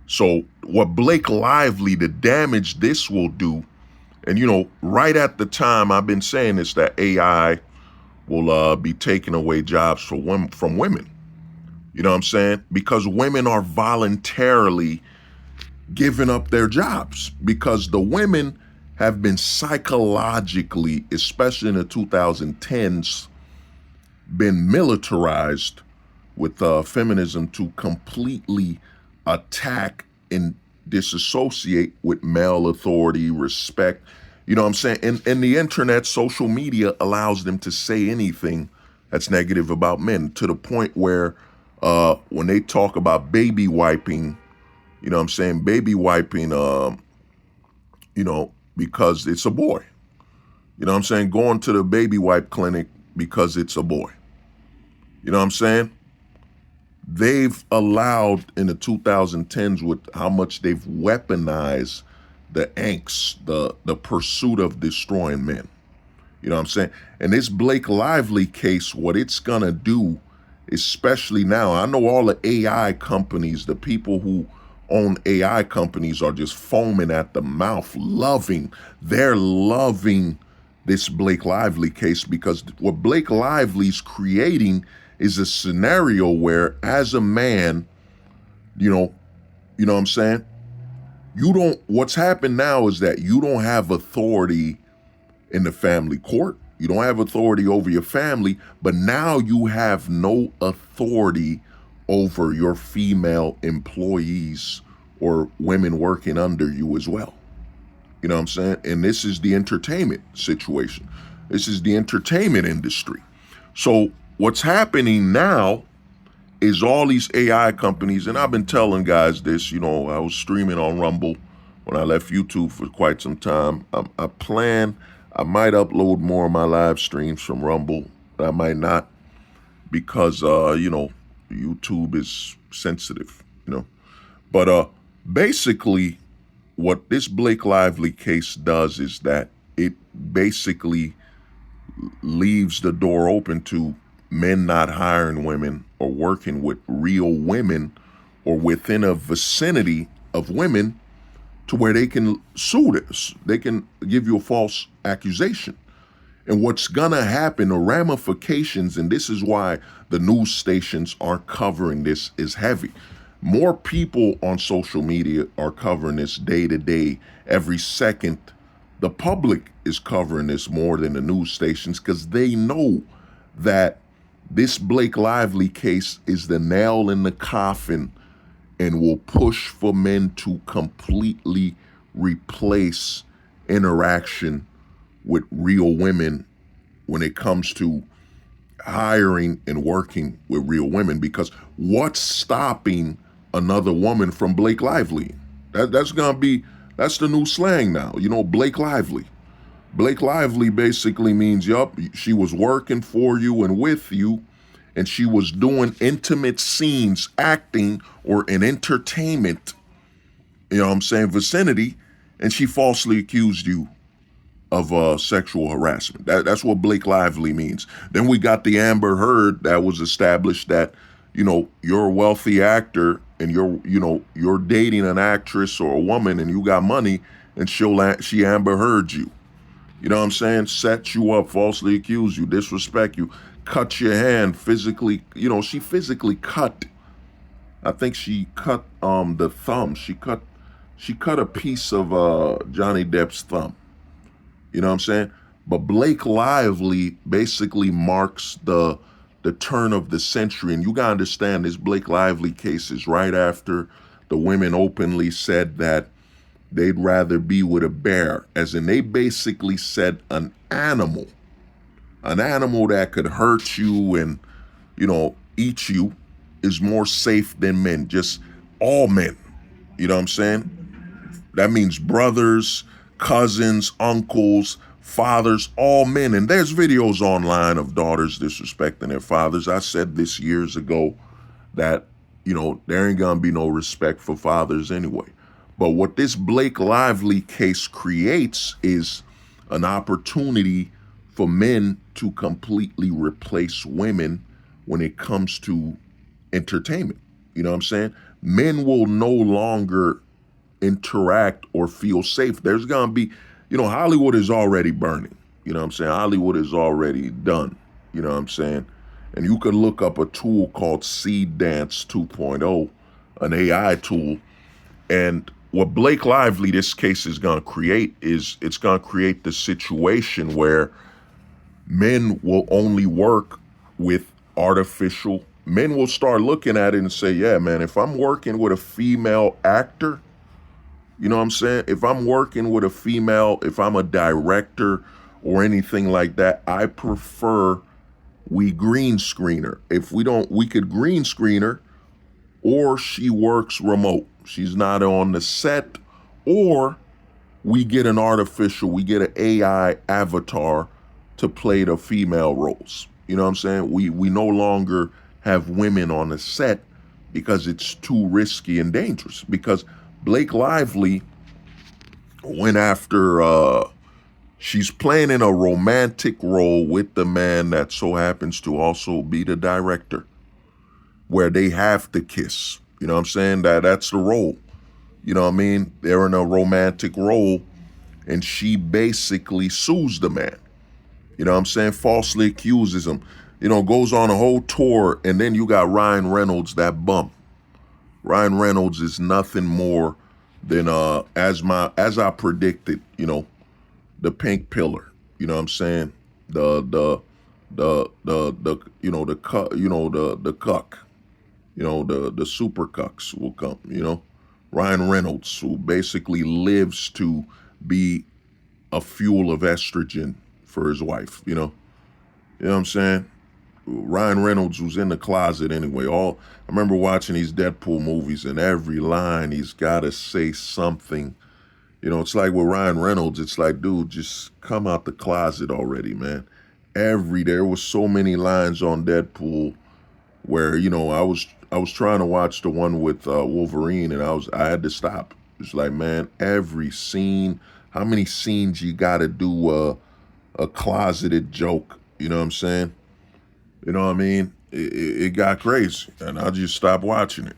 So what Blake Lively, the damage this will do, and right at the time I've been saying this, that AI will be taking away jobs from women. You know what I'm saying? Because women are voluntarily giving up their jobs because the women have been psychologically, especially in the 2010s, been militarized with feminism to completely attack and disassociate with male authority, respect. You know what I'm saying? And the internet, social media allows them to say anything that's negative about men, to the point where when they talk about baby wiping, you know what I'm saying? Baby wiping, because it's a boy. You know what I'm saying? Going to the baby wipe clinic because it's a boy. You know what I'm saying? They've allowed in the 2010s with how much they've weaponized the angst, the pursuit of destroying men. You know what I'm saying? And this Blake Lively case, what it's gonna do, especially now, I know all the AI companies, the people who own AI companies are just foaming at the mouth, they're loving this Blake Lively case, because what Blake Lively's creating is a scenario where, as a man, you know what I'm saying? What's happened now is that you don't have authority in the family court. You don't have authority over your family, but now you have no authority over your female employees or women working under you as well. You know what I'm saying? And this is the entertainment situation. This is the entertainment industry. So what's happening now is all these AI companies, and I've been telling guys this, I was streaming on Rumble when I left YouTube for quite some time. I might upload more of my live streams from Rumble, but I might not, because, YouTube is sensitive, But basically, what this Blake Lively case does is that it basically leaves the door open to men not hiring women or working with real women or within a vicinity of women, to where they can sue this. They can give you a false accusation. And what's gonna happen, the ramifications, and this is why the news stations aren't covering this as heavy. More people on social media are covering this day to day, every second. The public is covering this more than the news stations, because they know that this Blake Lively case is the nail in the coffin and will push for men to completely replace interaction with real women when it comes to hiring and working with real women. Because what's stopping another woman from Blake Lively? That's the new slang now, Blake Lively. Blake Lively basically means, she was working for you and with you, and she was doing intimate scenes, acting, or in entertainment, vicinity, and she falsely accused you of sexual harassment. That's what Blake Lively means. Then we got the Amber Heard that was established that, you're a wealthy actor and you're dating an actress or a woman and you got money, and she Amber Heard you. You know what I'm saying? Set you up, falsely accuse you, disrespect you, cut your hand physically. She physically cut, I think she cut the thumb. She cut She cut a piece of Johnny Depp's thumb. You know what I'm saying? But Blake Lively basically marks the turn of the century. And you gotta understand this Blake Lively case is right after the women openly said that they'd rather be with a bear, as in they basically said an animal that could hurt you and, eat you is more safe than men, just all men. You know what I'm saying? That means brothers, cousins, uncles, fathers, all men. And there's videos online of daughters disrespecting their fathers. I said this years ago that, there ain't gonna be no respect for fathers anyway. But what this Blake Lively case creates is an opportunity for men to completely replace women when it comes to entertainment. You know what I'm saying? Men will no longer interact or feel safe. There's gonna be, Hollywood is already burning. You know what I'm saying? Hollywood is already done. You know what I'm saying? And you can look up a tool called Seed Dance 2.0, an AI tool. And what Blake Lively, this case is gonna create is it's gonna create the situation where men will only work with artificial. Men will start looking at it and say, yeah, man, if I'm working with a female actor, you know what I'm saying? If I'm working with a female, if I'm a director or anything like that, I prefer we green screen her. If we don't, we could green screen her, or she works remote. She's not on the set, or we get we get an AI avatar to play the female roles. You know what I'm saying? We no longer have women on the set because it's too risky and dangerous. Because Blake Lively went after, she's playing in a romantic role with the man that so happens to also be the director, where they have to kiss. You know what I'm saying? That's the role. You know what I mean? They're in a romantic role, and she basically sues the man. You know what I'm saying? Falsely accuses him. Goes on a whole tour, and then you got Ryan Reynolds, that bum. Ryan Reynolds is nothing more than as I predicted, the pink pillar. You know what I'm saying? The cuck. The super cucks will come, Ryan Reynolds, who basically lives to be a fuel of estrogen for his wife, You know what I'm saying? Ryan Reynolds was in the closet anyway. I remember watching these Deadpool movies, and every line he's gotta say something. It's like with Ryan Reynolds, it's like, dude, just come out the closet already, man. There was so many lines on Deadpool where, I was trying to watch the one with Wolverine, and I had to stop. It's like, man, every scene, how many scenes you gotta do a closeted joke? You know what I'm saying? You know what I mean? It got crazy, and I just stopped watching it.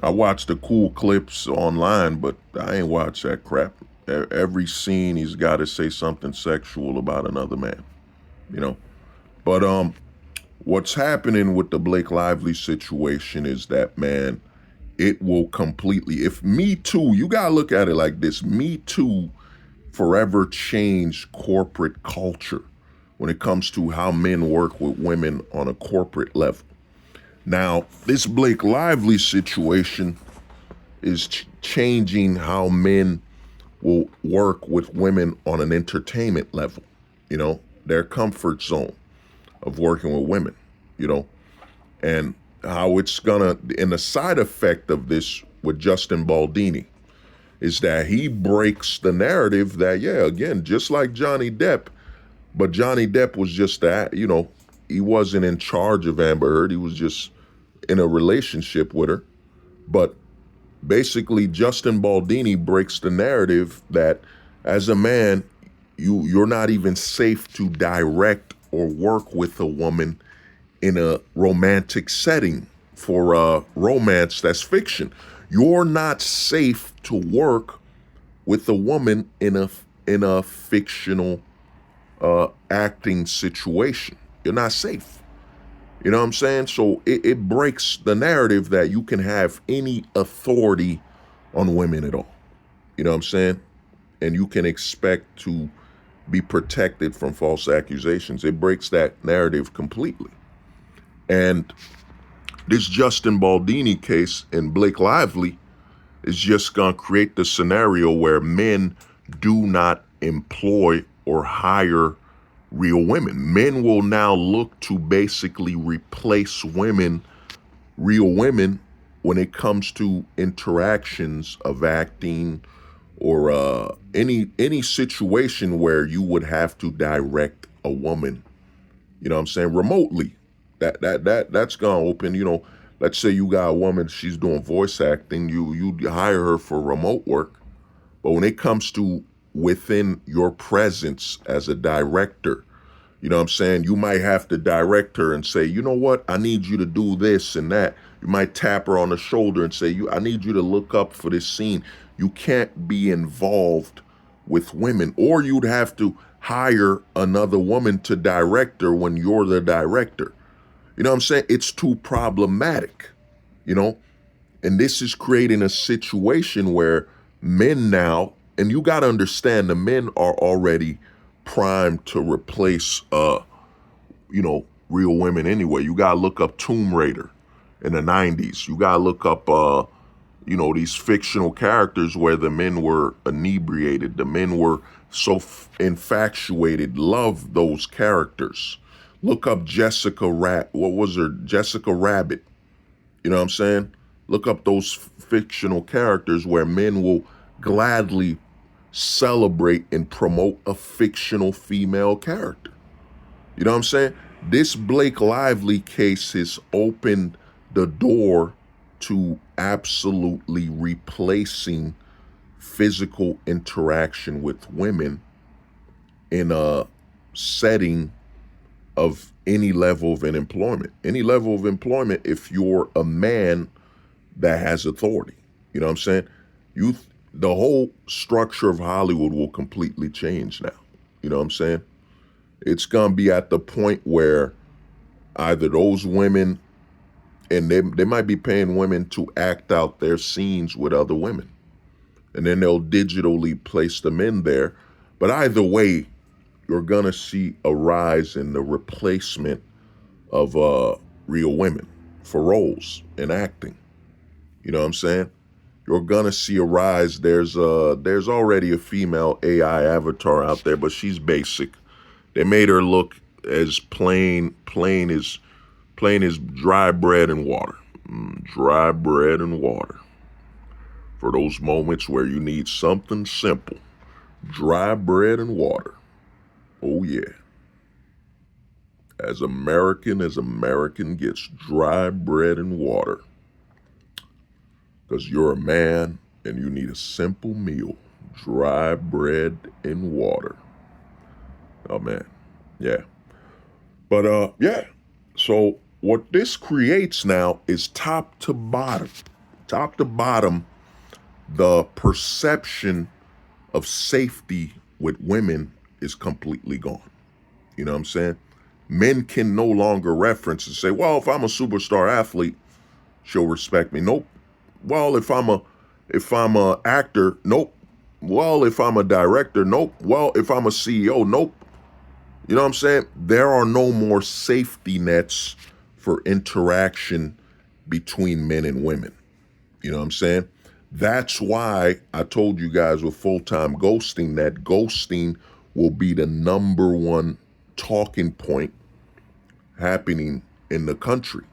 I watched the cool clips online, but I ain't watched that crap. Every scene, he's got to say something sexual about another man. You know, but what's happening with the Blake Lively situation is that, man, it will completely. If Me Too, you gotta look at it like this: Me Too forever changed corporate culture when it comes to how men work with women on a corporate level. Now, this Blake Lively situation is changing how men will work with women on an entertainment level, their comfort zone of working with women, and how it's gonna, and the side effect of this with Justin Baldini is that he breaks the narrative that, yeah, again, just like Johnny Depp, but Johnny Depp was just that, he wasn't in charge of Amber Heard. He was just in a relationship with her. But basically, Justin Baldini breaks the narrative that as a man, you're not even safe to direct or work with a woman in a romantic setting for romance that's fiction. You're not safe to work with a woman in a fictional acting situation. You're not safe. You know what I'm saying? So it breaks the narrative that you can have any authority on women at all. You know what I'm saying? And you can expect to be protected from false accusations. It breaks that narrative completely. And this Justin Baldini case and Blake Lively is just going to create the scenario where men do not employ or hire real women. Men will now look to basically replace women, real women, when it comes to interactions of acting or any situation where you would have to direct a woman, you know what I'm saying, remotely. That's gonna open, let's say you got a woman, she's doing voice acting, you hire her for remote work, but when it comes to within your presence as a director, you know what I'm saying, you might have to direct her and say, you know what, I need you to do this and that. You might tap her on the shoulder and say, I need you to look up for this scene. You can't be involved with women, or you'd have to hire another woman to direct her when you're the director. You know what I'm saying? It's too problematic, you know? And this is creating a situation where men now, and you got to understand, the men are already primed to replace, real women anyway. You got to look up Tomb Raider in the 90s. You got to look up, these fictional characters where the men were inebriated. The men were so infatuated, loved those characters. Look up Jessica Jessica Rabbit. You know what I'm saying? Look up those fictional characters where men will gladly celebrate and promote a fictional female character. You know what I'm saying? This Blake Lively case has opened the door to absolutely replacing physical interaction with women in a setting of any level of employment. Any level of employment if you're a man that has authority. You know what I'm saying? The whole structure of Hollywood will completely change now. You know what I'm saying? It's going to be at the point where either those women, and they might be paying women to act out their scenes with other women. And then they'll digitally place them in there. But either way, you're going to see a rise in the replacement of real women for roles in acting. You know what I'm saying? You're going to see a rise. There's already a female AI avatar out there, but she's basic. They made her look as plain as dry bread and water. Dry bread and water. For those moments where you need something simple. Dry bread and water. Oh yeah. As American gets, dry bread and water. Because you're a man and you need a simple meal. Dry bread and water. Oh man. Yeah. But yeah. So what this creates now is top to bottom, the perception of safety with women is completely gone. You know what I'm saying? Men can no longer reference and say, well, if I'm a superstar athlete, she'll respect me. Nope. Well, if I'm a actor, nope. Well, if I'm a director, nope. Well, if I'm a CEO, nope. You know what I'm saying? There are no more safety nets for interaction between men and women. You know what I'm saying? That's why I told you guys with full-time ghosting that ghosting will be the number one talking point happening in the country.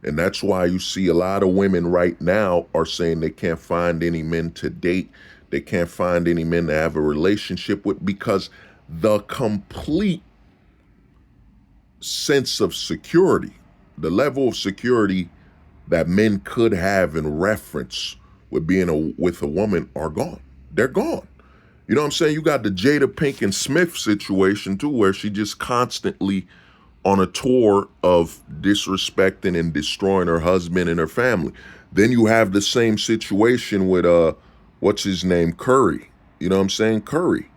And that's why you see a lot of women right now are saying they can't find any men to date. They can't find any men to have a relationship with because the complete sense of security, the level of security that men could have in reference with being with a woman are gone. They're gone. You know what I'm saying? You got the Jada Pinkett Smith situation too, where she just constantly on a tour of disrespecting and destroying her husband and her family. Then you have the same situation with what's his name, Curry. You know what I'm saying? Curry.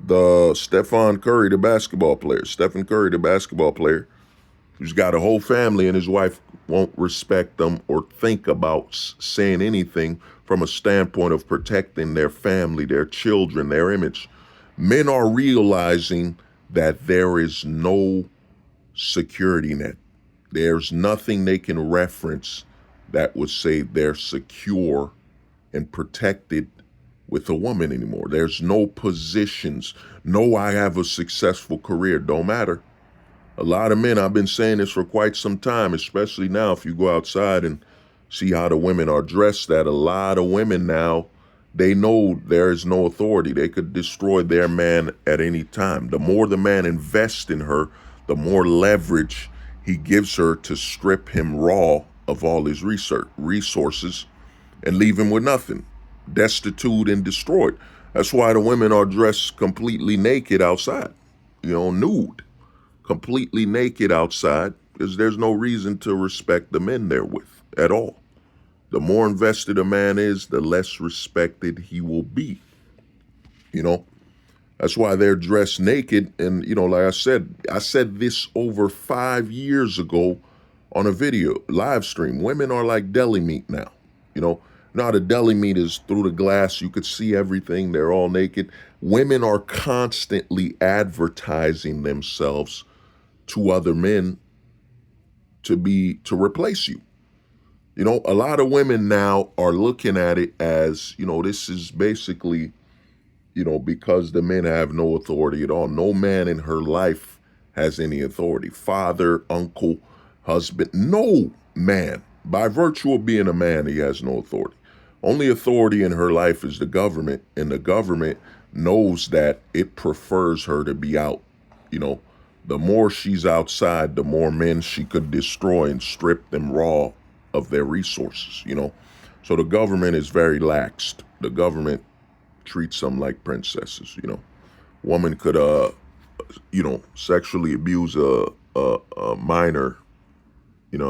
The Stephen Curry, the basketball player, who's got a whole family and his wife won't respect them or think about saying anything from a standpoint of protecting their family, their children, their image. Men are realizing that there is no security net. There's nothing they can reference that would say they're secure and protected with a woman anymore. There's no positions. No, I have a successful career. Don't matter. A lot of men, I've been saying this for quite some time, especially now if you go outside and see how the women are dressed, that a lot of women now, they know there is no authority. They could destroy their man at any time. The more the man invests in her, the more leverage he gives her to strip him raw of all his resources and leave him with nothing, destitute and destroyed. That's why the women are dressed completely naked outside, nude, completely naked outside, because there's no reason to respect the men they're with at all. The more invested a man is, the less respected he will be. That's why they're dressed naked. And, like I said this over 5 years ago on a video live stream. Women are like deli meat now. Now the deli meat is through the glass. You could see everything. They're all naked. Women are constantly advertising themselves to other men to replace you. A lot of women now are looking at it as, this is basically, because the men have no authority at all. No man in her life has any authority. Father, uncle, husband, no man. By virtue of being a man, he has no authority. Only authority in her life is the government, and the government knows that it prefers her to be out. The more she's outside, the more men she could destroy and strip them raw of their resources, So the government is very laxed. The government treats them like princesses, Woman could, sexually abuse a minor, in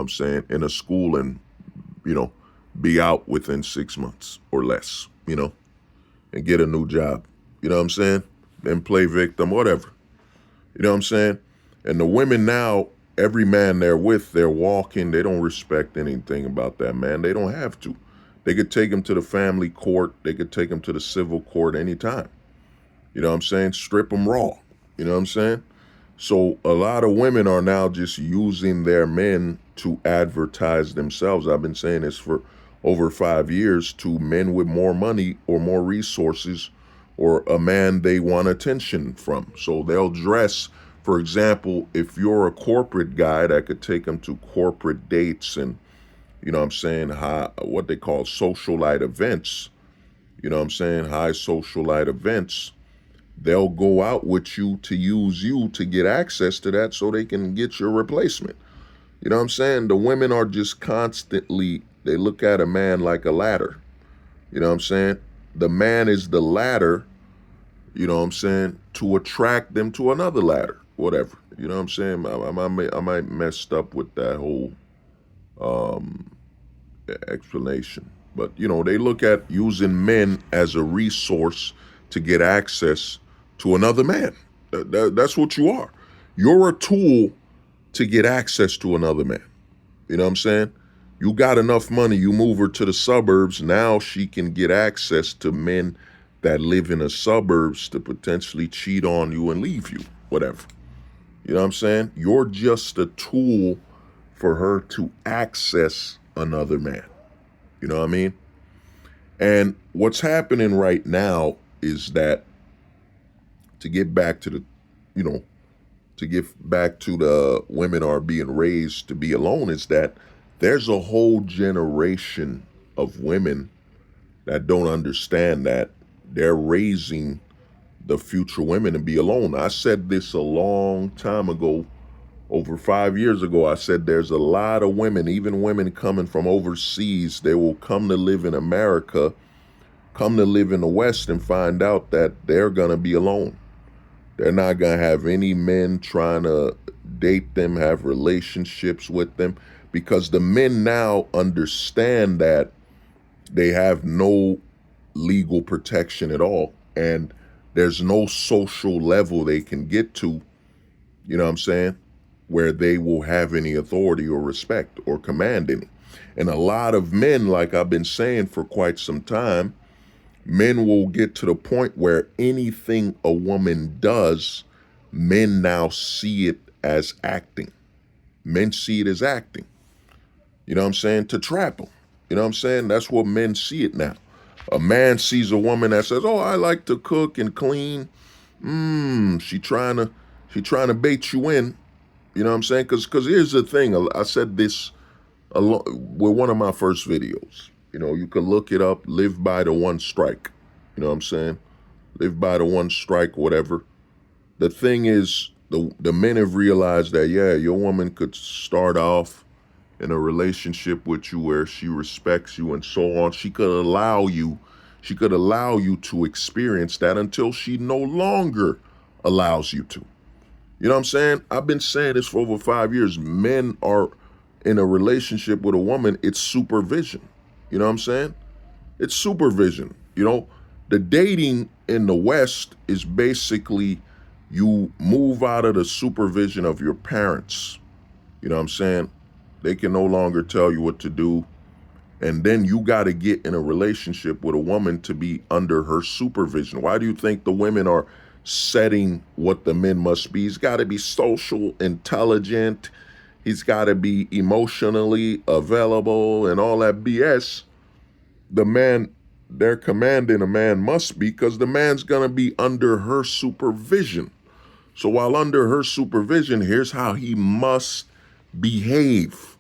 a school and, be out within 6 months or less, and get a new job, then play victim, whatever, and the women now, every man they're with, they're walking, they don't respect anything about that man. They don't have to. They could take him to the family court. They could take him to the civil court anytime. Strip him raw. So a lot of women are now just using their men to advertise themselves. I've been saying this for over 5 years, to men with more money or more resources or a man they want attention from. So they'll dress, for example, if you're a corporate guy that could take them to corporate dates and, what they call socialite events, high socialite events, they'll go out with you to use you to get access to that so they can get your replacement. The women are just constantly, they look at a man like a ladder. The man is the ladder, to attract them to another ladder, whatever. I might messed up with that whole explanation. But, they look at using men as a resource to get access to another man. That's what you are. You're a tool to get access to another man. You got enough money, you move her to the suburbs. Now she can get access to men that live in the suburbs to potentially cheat on you and leave you, whatever. You're just a tool for her to access another man. You know what I mean? And what's happening right now is that, to get back to the women are being raised to be alone, is that there's a whole generation of women that don't understand that they're raising the future women to be alone. I said this a long time ago, over 5 years ago. I said there's a lot of women, even women coming from overseas, they will come to live in America, come to live in the West, and find out that they're going to be alone. They're not going to have any men trying to date them, have relationships with them, because the men now understand that they have no legal protection at all, and there's no social level they can get to, where they will have any authority or respect or command any. And a lot of men, like I've been saying for quite some time, men will get to the point where anything a woman does, men now see it as acting. Men see it as acting. You know what I'm saying? To trap them. You know what I'm saying? That's what men see it now. A man sees a woman that says, "Oh, I like to cook and clean." She trying to bait you in. You know what I'm saying? Because here's the thing. I said this with one of my first videos. You know, you can look it up. Live by the one strike. You know what I'm saying? Live by the one strike, whatever. The thing is, the men have realized that, yeah, your woman could start off in a relationship with you where she respects you and so on. She could allow you to experience that until she no longer allows you to. You know what I'm saying? I've been saying this for over 5 years. Men are in a relationship with a woman, it's supervision. You know what I'm saying? It's supervision. You know, the dating in the West is basically you move out of the supervision of your parents. You know what I'm saying? They can no longer tell you what to do. And then you got to get in a relationship with a woman to be under her supervision. Why do you think the women are setting what the men must be? He's got to be social, intelligent. He's got to be emotionally available and all that BS. The man, they're commanding a man must be, because the man's going to be under her supervision. So while under her supervision, here's how he must behave.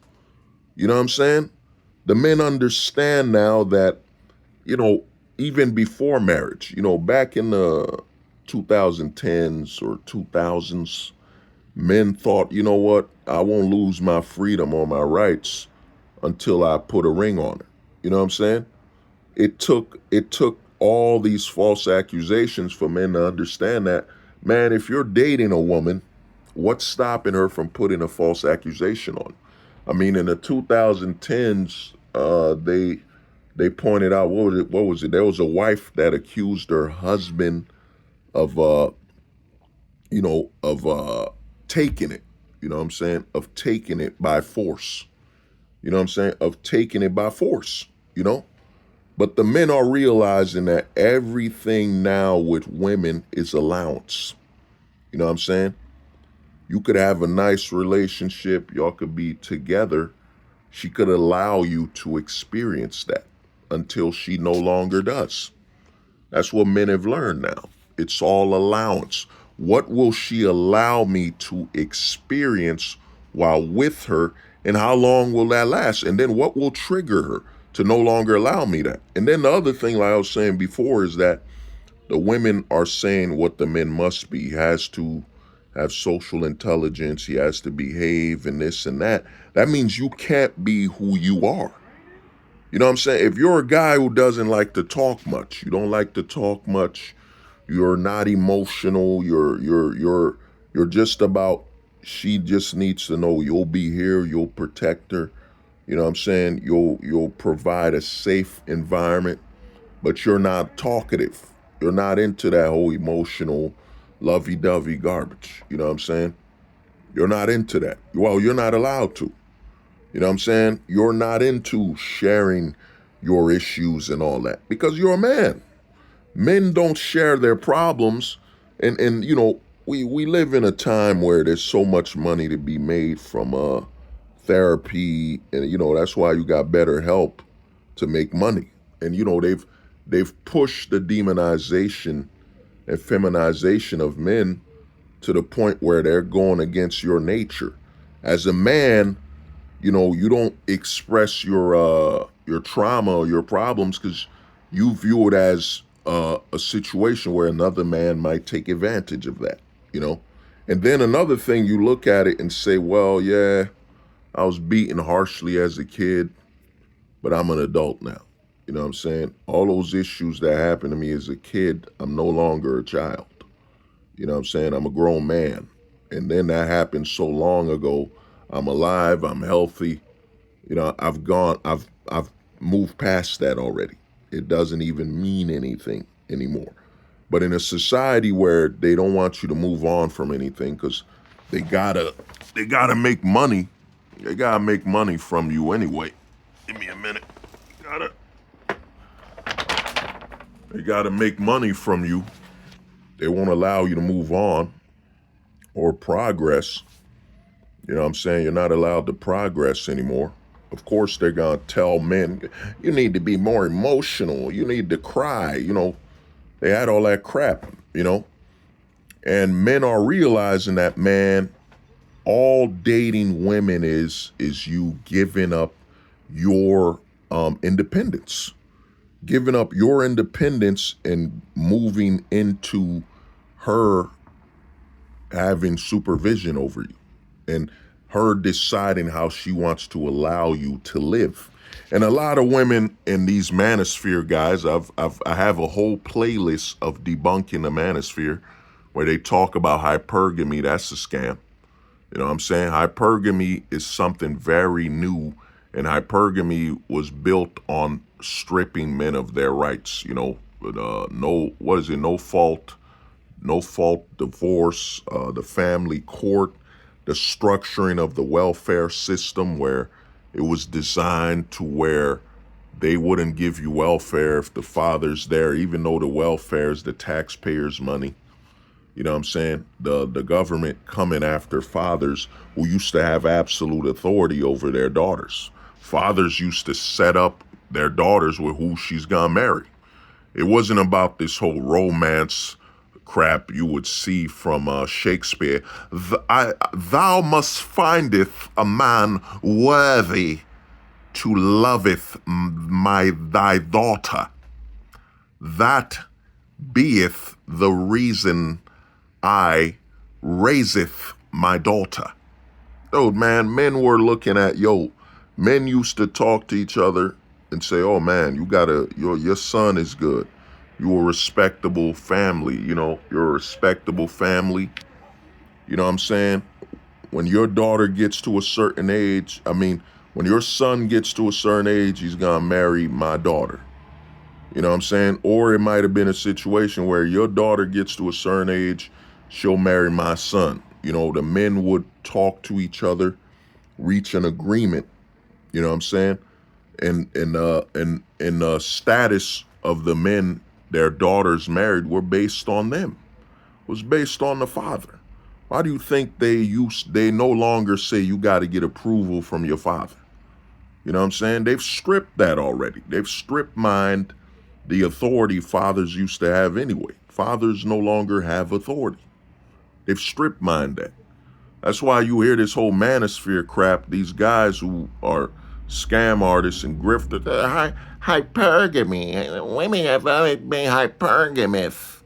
You know what I'm saying? The men understand now that, even before marriage, back in the 2010s or 2000s, men thought, you know what, I won't lose my freedom or my rights until I put a ring on her. You know what I'm saying? It took all these false accusations for men to understand that, man, if you're dating a woman, what's stopping her from putting a false accusation on? I mean, in the 2010s, they pointed out, what was it? There was a wife that accused her husband of taking it. You know what I'm saying? Of taking it by force. You know what I'm saying? Of taking it by force. You know. But the men are realizing that everything now with women is allowance. You know what I'm saying? You could have a nice relationship. Y'all could be together. She could allow you to experience that until she no longer does. That's what men have learned now. It's all allowance. What will she allow me to experience while with her, and how long will that last? And then what will trigger her to no longer allow me that? And then the other thing, like I was saying before, is that the women are saying what the men must be. He has to have social intelligence. He has to behave and this and that. That means you can't be who you are. You know what I'm saying? If you're a guy who doesn't like to talk much, you don't like to talk much, you're not emotional, you're just about, she just needs to know you'll be here, you'll protect her. You know what I'm saying? You'll provide a safe environment, but you're not talkative. You're not into that whole emotional lovey-dovey garbage. You know what I'm saying? You're not into that. Well, you're not allowed to. You know what I'm saying? You're not into sharing your issues and all that because you're a man. Men don't share their problems. And we live in a time where there's so much money to be made from therapy. And, that's why you got BetterHelp to make money. And, they've pushed the demonization and feminization of men to the point where they're going against your nature. As a man, you don't express your trauma or your problems because you view it as a situation where another man might take advantage of that. And then another thing, you look at it and say, well, yeah, I was beaten harshly as a kid, but I'm an adult now. You know what I'm saying? All those issues that happened to me as a kid, I'm no longer a child. You know what I'm saying? I'm a grown man. And then that happened so long ago. I'm alive, I'm healthy. I've moved past that already. It doesn't even mean anything anymore. But in a society where they don't want you to move on from anything because they gotta make money. They gotta make money from you anyway. Give me a minute. They gotta make money from you. They won't allow you to move on or progress. You know what I'm saying? You're not allowed to progress anymore. Of course, they're gonna tell men, you need to be more emotional. You need to cry. They had all that crap. And men are realizing that, man, all dating women is you giving up your independence, giving up your independence and moving into her having supervision over you and her deciding how she wants to allow you to live. And a lot of women in these manosphere guys, I have a whole playlist of debunking the manosphere where they talk about hypergamy. That's a scam. You know what I'm saying? Hypergamy is something very new, and hypergamy was built on stripping men of their rights. No fault divorce, the family court, the structuring of the welfare system where it was designed to where they wouldn't give you welfare if the father's there, even though the welfare is the taxpayers' money. You know what I'm saying? The government coming after fathers who used to have absolute authority over their daughters. Fathers used to set up their daughters with who she's gonna marry. It wasn't about this whole romance crap you would see from Shakespeare. Thou must findeth a man worthy to loveth thy daughter. That beeth the reason I raiseth my daughter. Oh man, men were looking at, men used to talk to each other and say, oh man, your son is good. You're a respectable family, you're a respectable family. You know what I'm saying? When your daughter gets to a certain age, when your son gets to a certain age, he's gonna marry my daughter. You know what I'm saying? Or it might have been a situation where your daughter gets to a certain age, she'll marry my son. The men would talk to each other, reach an agreement. You know what I'm saying? And the status of the men their daughters married were based on them. Was based on the father. Why do you think they no longer say you got to get approval from your father? You know what I'm saying? They've stripped that already. They've stripped mined the authority fathers used to have anyway. Fathers no longer have authority. They've stripped mined that. That's why you hear this whole manosphere crap. These guys who are scam artists and grifters, hypergamy. Women have always been hypergamous.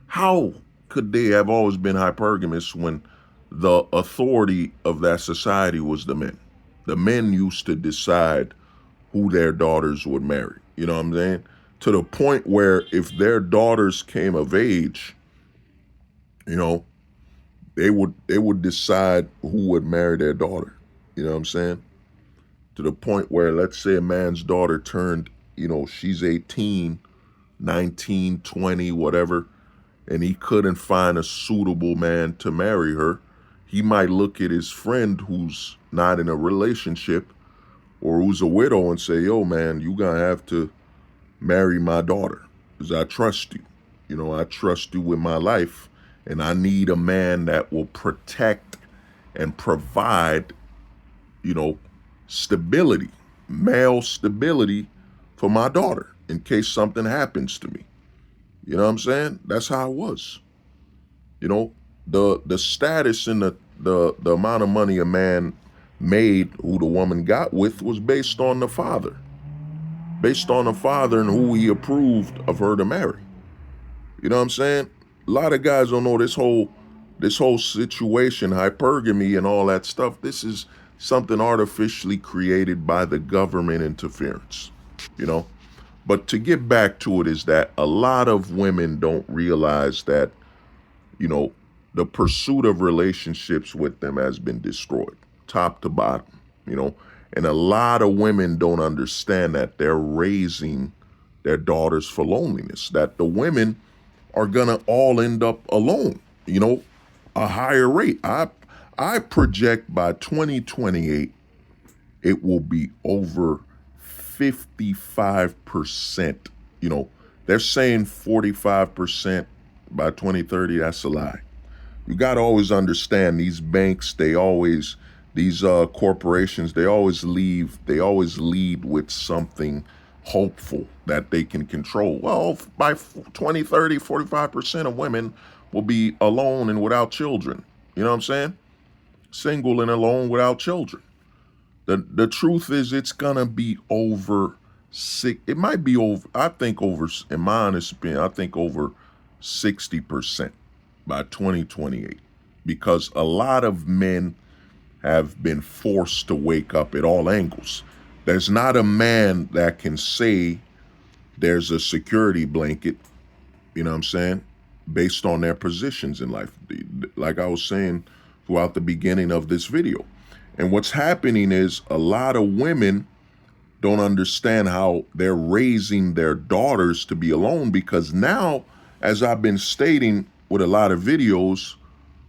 How could they have always been hypergamous when the authority of that society was the men? The men used to decide who their daughters would marry. You know what I'm saying? To the point where if their daughters came of age, they would decide who would marry their daughter. You know what I'm saying? To the point where, let's say a man's daughter turned, she's 18, 19, 20, whatever, and he couldn't find a suitable man to marry her. He might look at his friend who's not in a relationship or who's a widow and say, yo, man, you gonna have to marry my daughter because I trust you. I trust you with my life, and I need a man that will protect and provide, stability, male stability for my daughter in case something happens to me. You know what I'm saying? That's how it was. The status and the amount of money a man made who the woman got with was based on the father. Based on the father and who he approved of her to marry. You know what I'm saying? A lot of guys don't know this whole situation, hypergamy and all that stuff. This is something artificially created by the government interference, But to get back to it is that a lot of women don't realize that, the pursuit of relationships with them has been destroyed, top to bottom, And a lot of women don't understand that they're raising their daughters for loneliness, that the women are gonna all end up alone, a higher rate. I project by 2028, it will be over 55%. You know, they're saying 45% by 2030. That's a lie. You got to always understand these banks, these corporations, they always lead with something hopeful that they can control. Well, by 2030, 45% of women will be alone and without children. You know what I'm saying? Single and alone without children. The truth is it's gonna be over six. It might be over. I think over. In my honest opinion, I think over 60% by 2028, because a lot of men have been forced to wake up at all angles. There's not a man that can say there's a security blanket, you know what I'm saying, based on their positions in life. Like I was saying throughout the beginning of this video. And what's happening is a lot of women don't understand how they're raising their daughters to be alone, because now, as I've been stating with a lot of videos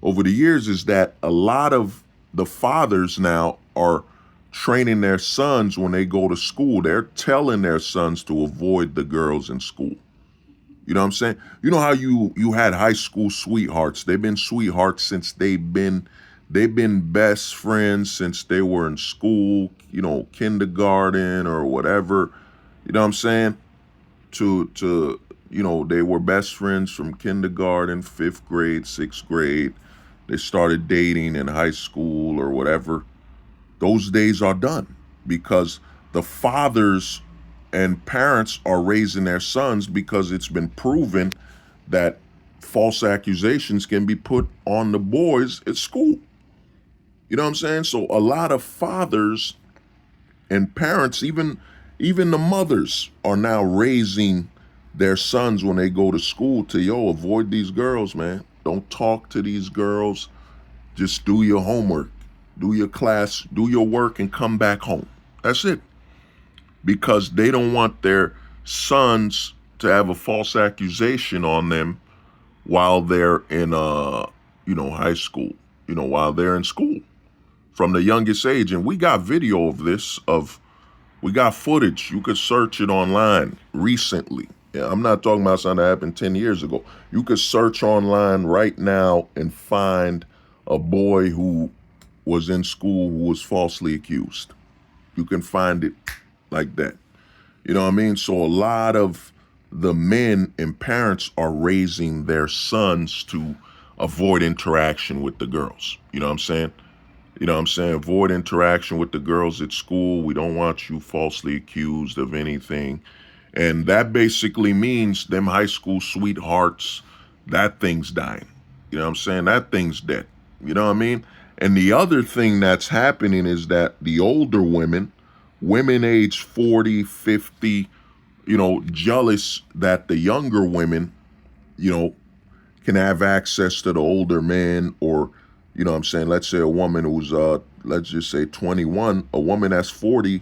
over the years, is that a lot of the fathers now are training their sons when they go to school. They're telling their sons to avoid the girls in school. You know what I'm saying? You know how you had high school sweethearts. They've been sweethearts since they've been best friends since they were in school, you know, kindergarten or whatever. You know what I'm saying? To you know, they were best friends from kindergarten, 5th grade, 6th grade. They started dating in high school or whatever. Those days are done, because the fathers and parents are raising their sons, because it's been proven that false accusations can be put on the boys at school. You know what I'm saying? So a lot of fathers and parents, even the mothers, are now raising their sons when they go to school to, avoid these girls, man. Don't talk to these girls. Just do your homework, do your class, do your work, and come back home. That's it. Because they don't want their sons to have a false accusation on them while they're in high school, while they're in school from the youngest age. And we got video of this, we got footage. You could search it online recently. Yeah, I'm not talking about something that happened 10 years ago. You could search online right now and find a boy who was in school who was falsely accused. You can find it like that. You know what I mean? So a lot of the men and parents are raising their sons to avoid interaction with the girls. You know what I'm saying? Avoid interaction with the girls at school. We don't want you falsely accused of anything. And that basically means them high school sweethearts, that thing's dying. You know what I'm saying? That thing's dead. You know what I mean? And the other thing that's happening is that the older women age 40, 50, jealous that the younger women, can have access to the older men. Or, let's say a woman who's, let's just say 21, a woman that's 40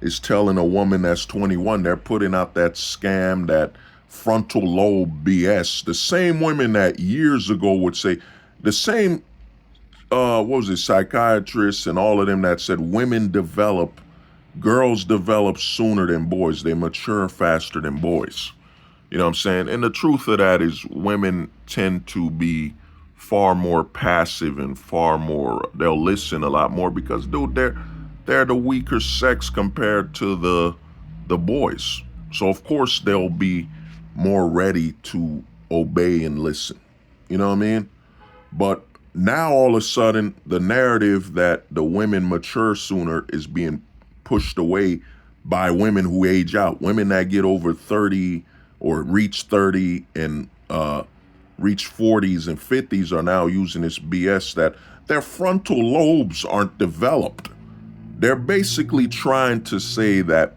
is telling a woman that's 21, they're putting out that scam, that frontal lobe BS. The same women that years ago would say, the same, psychiatrists and all of them that said girls develop sooner than boys. They mature faster than boys. You know what I'm saying? And the truth of that is women tend to be far more passive and they'll listen a lot more, because, dude, they're the weaker sex compared to the boys. So of course they'll be more ready to obey and listen. You know what I mean? But now all of a sudden the narrative that the women mature sooner is being pushed away by women who age out. Women that get over 30 or reach 30 and reach 40s and 50s are now using this BS that their frontal lobes aren't developed. They're basically trying to say that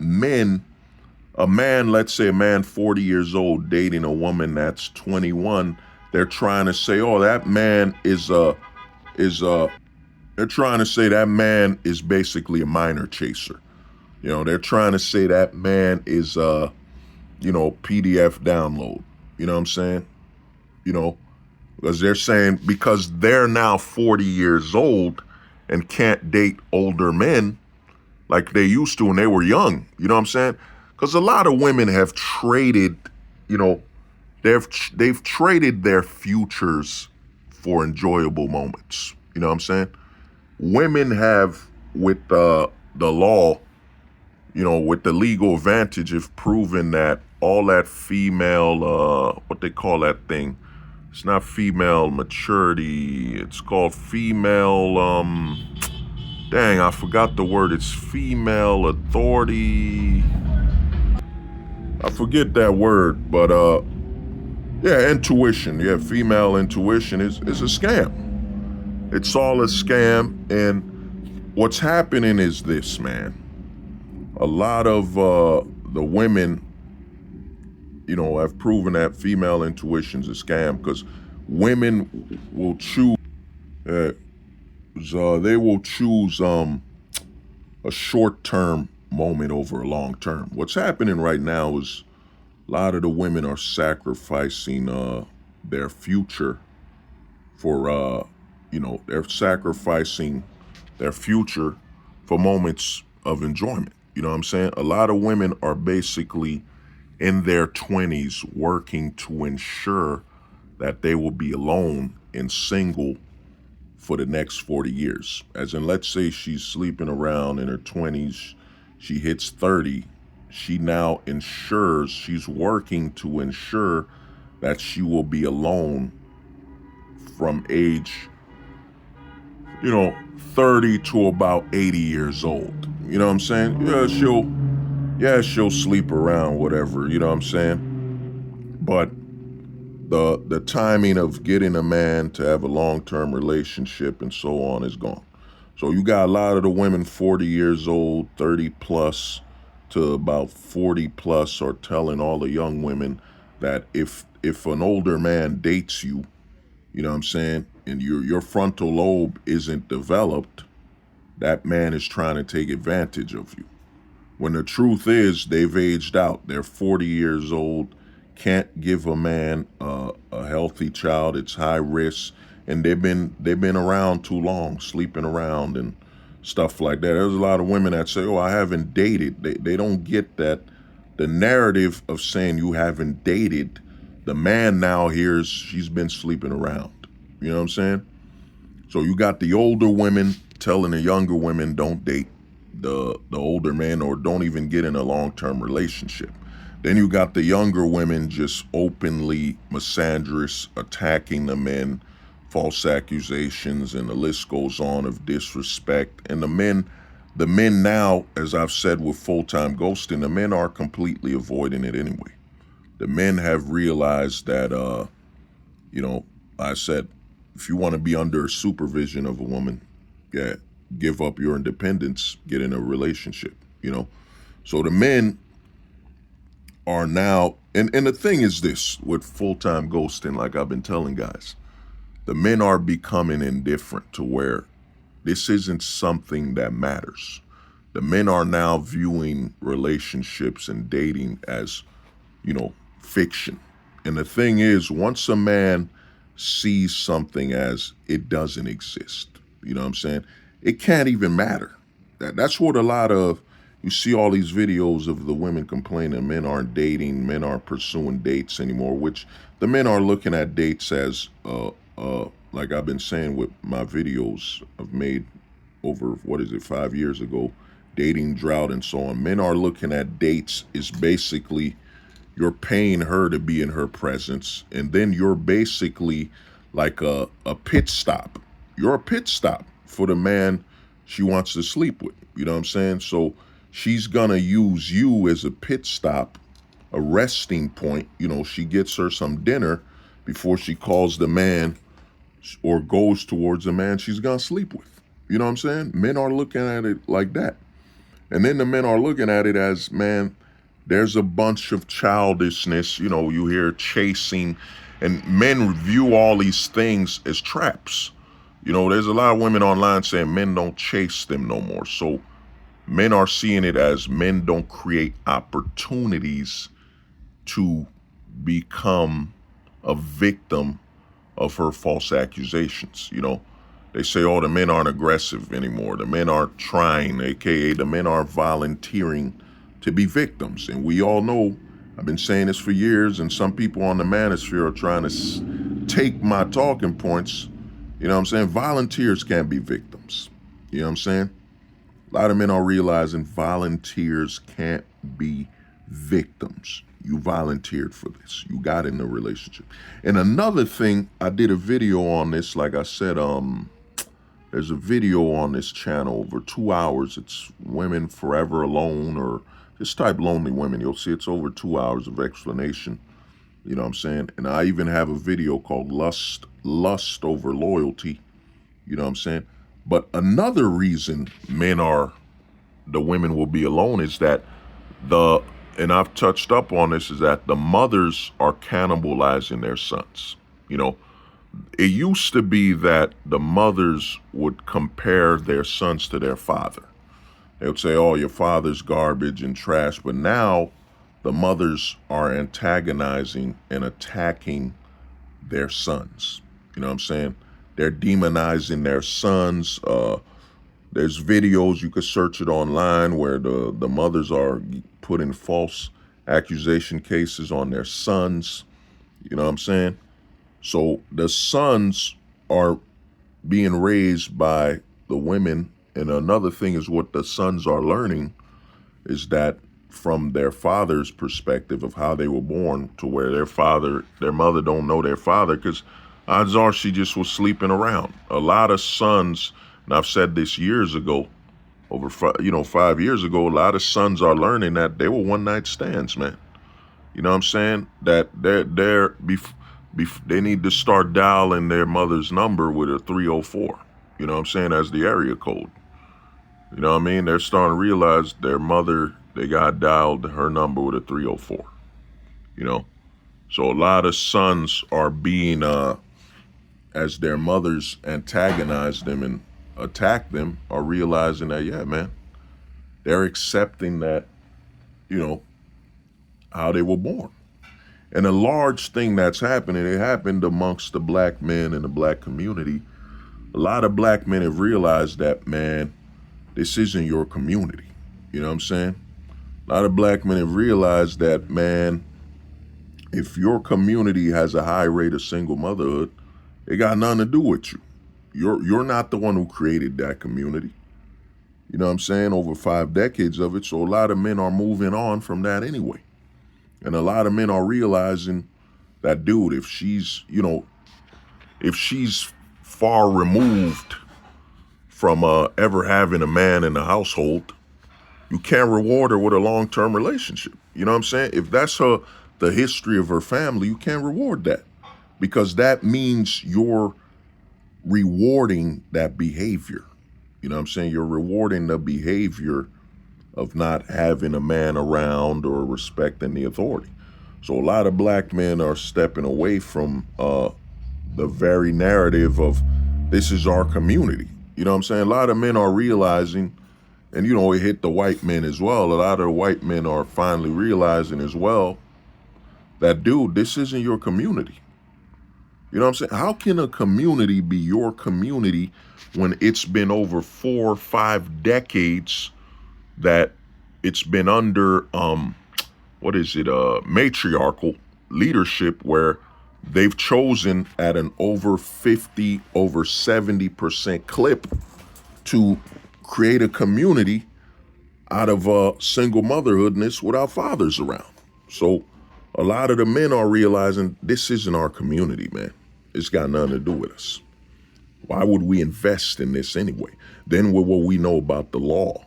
let's say a man 40 years old dating a woman that's 21, they're trying to say, that man they're trying to say that man is basically a minor chaser. They're trying to say that man is PDF download. You know what I'm saying? Because they're saying, because they're now 40 years old and can't date older men, like they used to when they were young. You know what I'm saying? Because a lot of women have traded, you know, they've traded their futures for enjoyable moments. You know what I'm saying? Women have, with the law, you know, with the legal advantage of proving that all that female, what they call that thing, it's not female maturity, it's called female, dang, I forgot the word, it's female authority, I forget that word, but yeah, intuition, yeah, female intuition is a scam. It's all a scam, and what's happening is this, man. A lot of the women, you know, have proven that female intuition's a scam because women will choose, they will choose a short-term moment over a long-term. What's happening right now is a lot of the women are sacrificing their future for, you know, they're sacrificing their future for moments of enjoyment. You know what I'm saying? A lot of women are basically in their 20s working to ensure that they will be alone and single for the next 40 years. As in, let's say she's sleeping around in her 20s, she hits 30, she now ensures, she's working to ensure that she will be alone from age, you know, 30 to about 80 years old. You know what I'm saying? She'll sleep around, whatever, you know what I'm saying? But the timing of getting a man to have a long-term relationship and so on is gone. So you got a lot of the women 40 years old, 30 plus to about 40 plus are telling all the young women that if an older man dates you, you know what I'm saying, and your frontal lobe isn't developed, that man is trying to take advantage of you. When the truth is, they've aged out. They're 40 years old, can't give a man a healthy child. It's high risk, and they've been around too long, sleeping around and stuff like that. There's a lot of women that say, "Oh, I haven't dated." They don't get that the narrative of saying you haven't dated. The man now hears she's been sleeping around. You know what I'm saying? So you got the older women telling the younger women don't date the older men or don't even get in a long-term relationship. Then you got the younger women just openly misandrous, attacking the men, false accusations, and the list goes on of disrespect. And the men now, as I've said with full-time ghosting, the men are completely avoiding it anyway. The men have realized that, you know, I said, if you want to be under supervision of a woman, yeah, give up your independence, get in a relationship, you know. So the men are now, and the thing is this, with full-time ghosting, like I've been telling guys, the men are becoming indifferent to where this isn't something that matters. The men are now viewing relationships and dating as, you know, fiction. And the thing is, once a man sees something as it doesn't exist, you know what I'm saying? It can't even matter. That's what a lot of, you see all these videos of the women complaining men aren't dating, men aren't pursuing dates anymore, which the men are looking at dates as, like I've been saying with my videos I've made over, what is it, 5 years ago, dating drought and so on. Men are looking at dates is basically you're paying her to be in her presence, and then you're basically like a pit stop. You're a pit stop for the man she wants to sleep with. You know what I'm saying? So she's gonna use you as a pit stop, a resting point. You know, she gets her some dinner before she calls the man or goes towards the man she's gonna sleep with. You know what I'm saying? Men are looking at it like that. And then the men are looking at it as, man, there's a bunch of childishness, you know, you hear chasing, and men view all these things as traps. You know, there's a lot of women online saying men don't chase them no more. So men are seeing it as men don't create opportunities to become a victim of her false accusations, you know. They say, oh, the men aren't aggressive anymore. The men aren't trying, aka the men aren't volunteering to be victims. And we all know, I've been saying this for years, and some people on the manosphere are trying to take my talking points. You know what I'm saying? Volunteers can't be victims. You know what I'm saying? A lot of men are realizing volunteers can't be victims. You volunteered for this. You got in the relationship. And another thing, I did a video on this. Like I said, there's a video on this channel over 2 hours. It's Women Forever Alone, or just type Lonely Women. You'll see it's over 2 hours of explanation. You know what I'm saying? And I even have a video called Lust Over Loyalty. You know what I'm saying? But another reason the women will be alone is that and I've touched up on this, is that the mothers are cannibalizing their sons. You know, it used to be that the mothers would compare their sons to their father. They would say, oh, your father's garbage and trash. But now the mothers are antagonizing and attacking their sons. You know what I'm saying? They're demonizing their sons. There's videos, you could search it online, where the mothers are putting false accusation cases on their sons. You know what I'm saying? So the sons are being raised by the women. And another thing is, what the sons are learning is that from their father's perspective of how they were born, to where their mother don't know their father, because odds are she just was sleeping around. A lot of sons, and I've said this years ago, over 5 years ago, a lot of sons are learning that they were one night stands, man. You know what I'm saying? That they need to start dialing their mother's number with a 304. You know what I'm saying? As the area code. You know what I mean? They're starting to realize their mother, they got dialed her number with a 304. You know? So a lot of sons are being, as their mothers antagonize them and attack them, are realizing that, yeah, man, they're accepting that, you know, how they were born. And a large thing that's happening, it happened amongst the black men in the black community. A lot of black men have realized that, man, this isn't your community. You know what I'm saying? A lot of black men have realized that, man, if your community has a high rate of single motherhood, it got nothing to do with you. You're not the one who created that community. You know what I'm saying? Over 5 decades of it. So a lot of men are moving on from that anyway. And a lot of men are realizing that, dude, if she's far removed from ever having a man in the household, you can't reward her with a long-term relationship. You know what I'm saying? If that's the history of her family, you can't reward that, because that means you're rewarding that behavior. You know what I'm saying? You're rewarding the behavior of not having a man around or respecting the authority. So a lot of black men are stepping away from the very narrative of this is our community. You know what I'm saying? A lot of men are realizing, and you know, it hit the white men as well. A lot of the white men are finally realizing as well that, dude, this isn't your community. You know what I'm saying? How can a community be your community when it's been over 4 or 5 decades that it's been under, matriarchal leadership, where they've chosen at an over 50, over 70% clip to create a community out of single motherhoodness without fathers around. So a lot of the men are realizing this isn't our community, man. It's got nothing to do with us. Why would we invest in this anyway? Then with what we know about the law,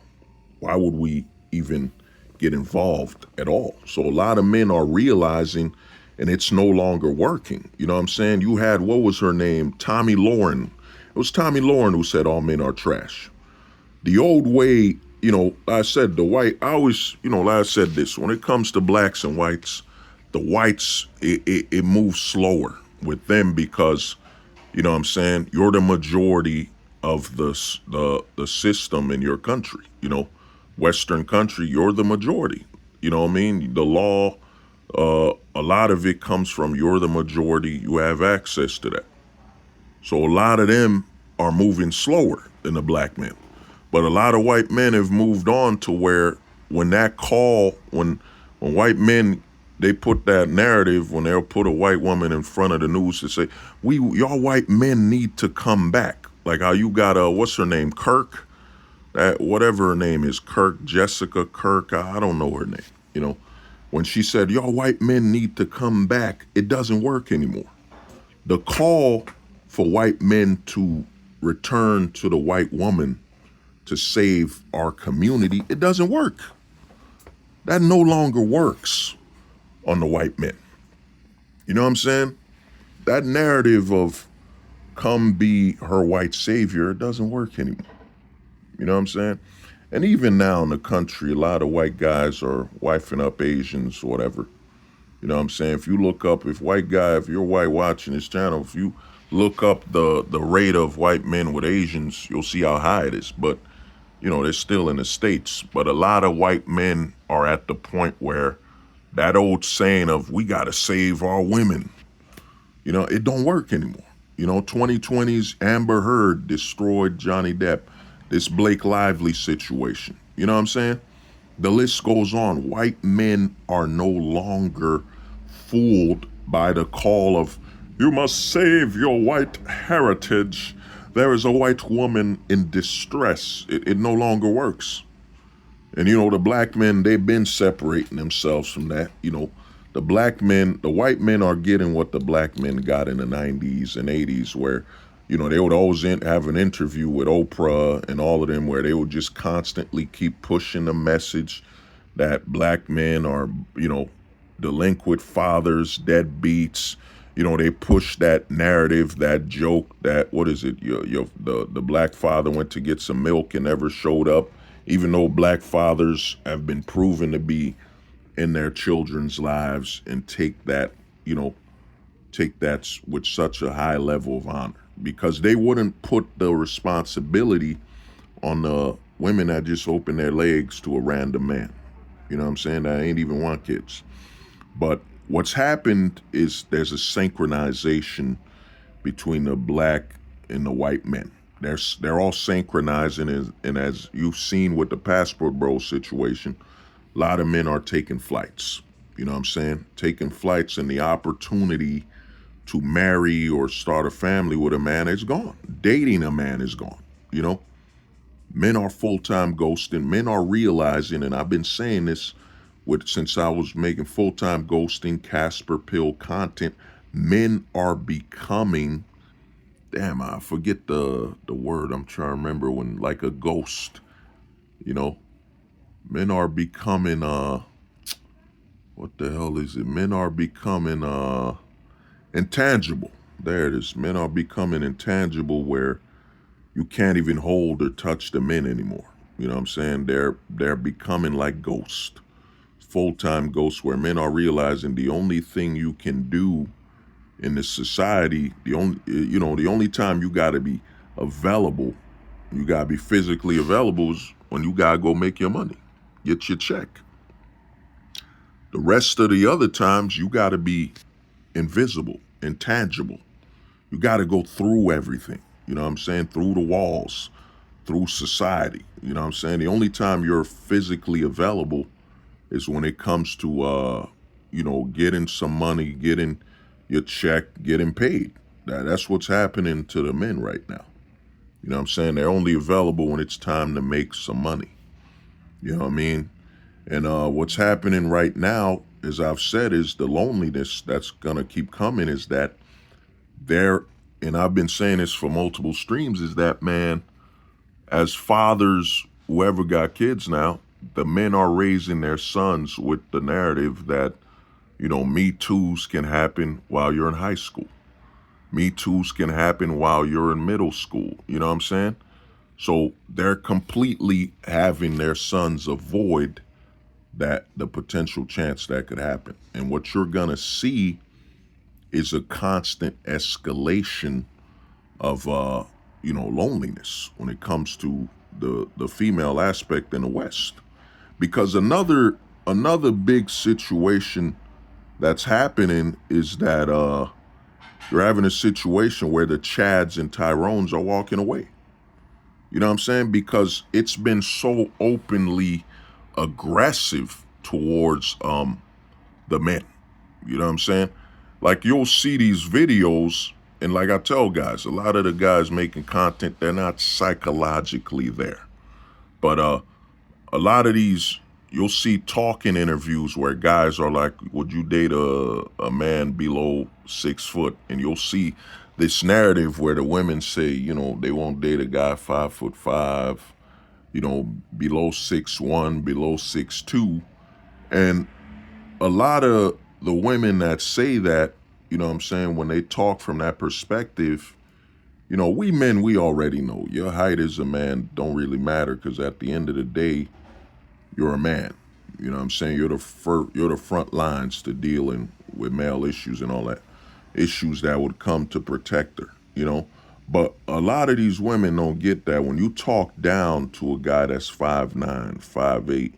why would we even get involved at all? So a lot of men are realizing, and it's no longer working. You know what I'm saying? You had, what was her name? Tommy Lauren. It was Tommy Lauren who said all men are trash. The old way, you know, I said I always, you know, I said this, when it comes to blacks and whites, the whites, it moves slower with them, because, you know what I'm saying, you're the majority of the system in your country. You know, Western country, you're the majority. You know what I mean? The law, a lot of it comes from you're the majority, you have access to that. So a lot of them are moving slower than the black men. But a lot of white men have moved on to where when that call, when white men, they put that narrative, when they'll put a white woman in front of the news to say, y'all white men need to come back. Like how you got what's her name, Kirk? That whatever her name is, Kirk, Jessica Kirk, I don't know her name. You know, when she said, y'all white men need to come back, it doesn't work anymore. The call for white men to return to the white woman to save our community, it doesn't work. That no longer works on the white men. You know what I'm saying? That narrative of come be her white savior, it doesn't work anymore. You know what I'm saying? And even now in the country, a lot of white guys are wifing up Asians or whatever. You know what I'm saying? If you look up, if you're white watching this channel, if you look up the rate of white men with Asians, you'll see how high it is. But, you know, they're still in the States. But a lot of white men are at the point where that old saying of we got to save our women, you know, it don't work anymore. You know, 2020's Amber Heard destroyed Johnny Depp. This Blake Lively situation. You know what I'm saying? The list goes on. White men are no longer fooled by the call of, you must save your white heritage. There is a white woman in distress. It no longer works. And, you know, the black men, they've been separating themselves from that. You know, the white men are getting what the black men got in the 90s and 80s where, you know, they would always have an interview with Oprah and all of them where they would just constantly keep pushing the message that black men are, you know, delinquent fathers, deadbeats. You know, they push that narrative, that joke, that, what is it? The black father went to get some milk and never showed up, even though black fathers have been proven to be in their children's lives and take that with such a high level of honor. Because they wouldn't put the responsibility on the women that just open their legs to a random man. You know what I'm saying? That ain't even want kids. But what's happened is there's a synchronization between the black and the white men. They're all synchronizing, and as you've seen with the Passport Bro situation, a lot of men are taking flights. You know what I'm saying? Taking flights, and the opportunity to marry or start a family with a man is gone. Dating a man is gone. You know, men are full-time ghosting. Men are realizing, and I've been saying this since I was making full-time ghosting, Casper Pill content. Men are becoming, damn, I forget the word I'm trying to remember, when like a ghost. You know, men are becoming what the hell is it? Men are becoming intangible. There it is. Men are becoming intangible where you can't even hold or touch the men anymore. You know what I'm saying? They're becoming like ghosts. Full-time ghosts, where men are realizing the only thing you can do in this society, the only time you gotta be available, you gotta be physically available, is when you gotta go make your money, get your check. The rest of the other times you gotta be invisible, intangible. You got to go through everything, you know what I'm saying? Through the walls, through society, you know what I'm saying? The only time you're physically available is when it comes to, getting some money, getting your check, getting paid. That's what's happening to the men right now. You know what I'm saying? They're only available when it's time to make some money. You know what I mean? And what's happening right now, as I've said, is the loneliness that's going to keep coming, is that and I've been saying this for multiple streams, is that, man, as fathers, whoever got kids now, the men are raising their sons with the narrative that, you know, Me Too's can happen while you're in high school. Me Too's can happen while you're in middle school. You know what I'm saying? So they're completely having their sons avoid the potential chance that could happen. And what you're gonna see is a constant escalation of loneliness when it comes to the female aspect in the West. Because another big situation that's happening is that You're having a situation where the Chads and Tyrones are walking away. You know what I'm saying? Because it's been so openly aggressive towards the men. You know what I'm saying? Like you'll see these videos, and like I tell guys, a lot of the guys making content, they're not psychologically there. But a lot of these, you'll see talking interviews where guys are like, would you date a man below 6 foot? And you'll see this narrative where the women say, you know, they won't date a guy 5'5", you know, below 6'1", below 6'2". And a lot of the women that say that, you know what I'm saying, when they talk from that perspective, you know, we men, we already know your height as a man don't really matter, because at the end of the day, you're a man. You know what I'm saying? You're the front lines to dealing with male issues and all that, issues that would come to protect her, you know? But a lot of these women don't get that. When you talk down to a guy that's 5'9", 5'8",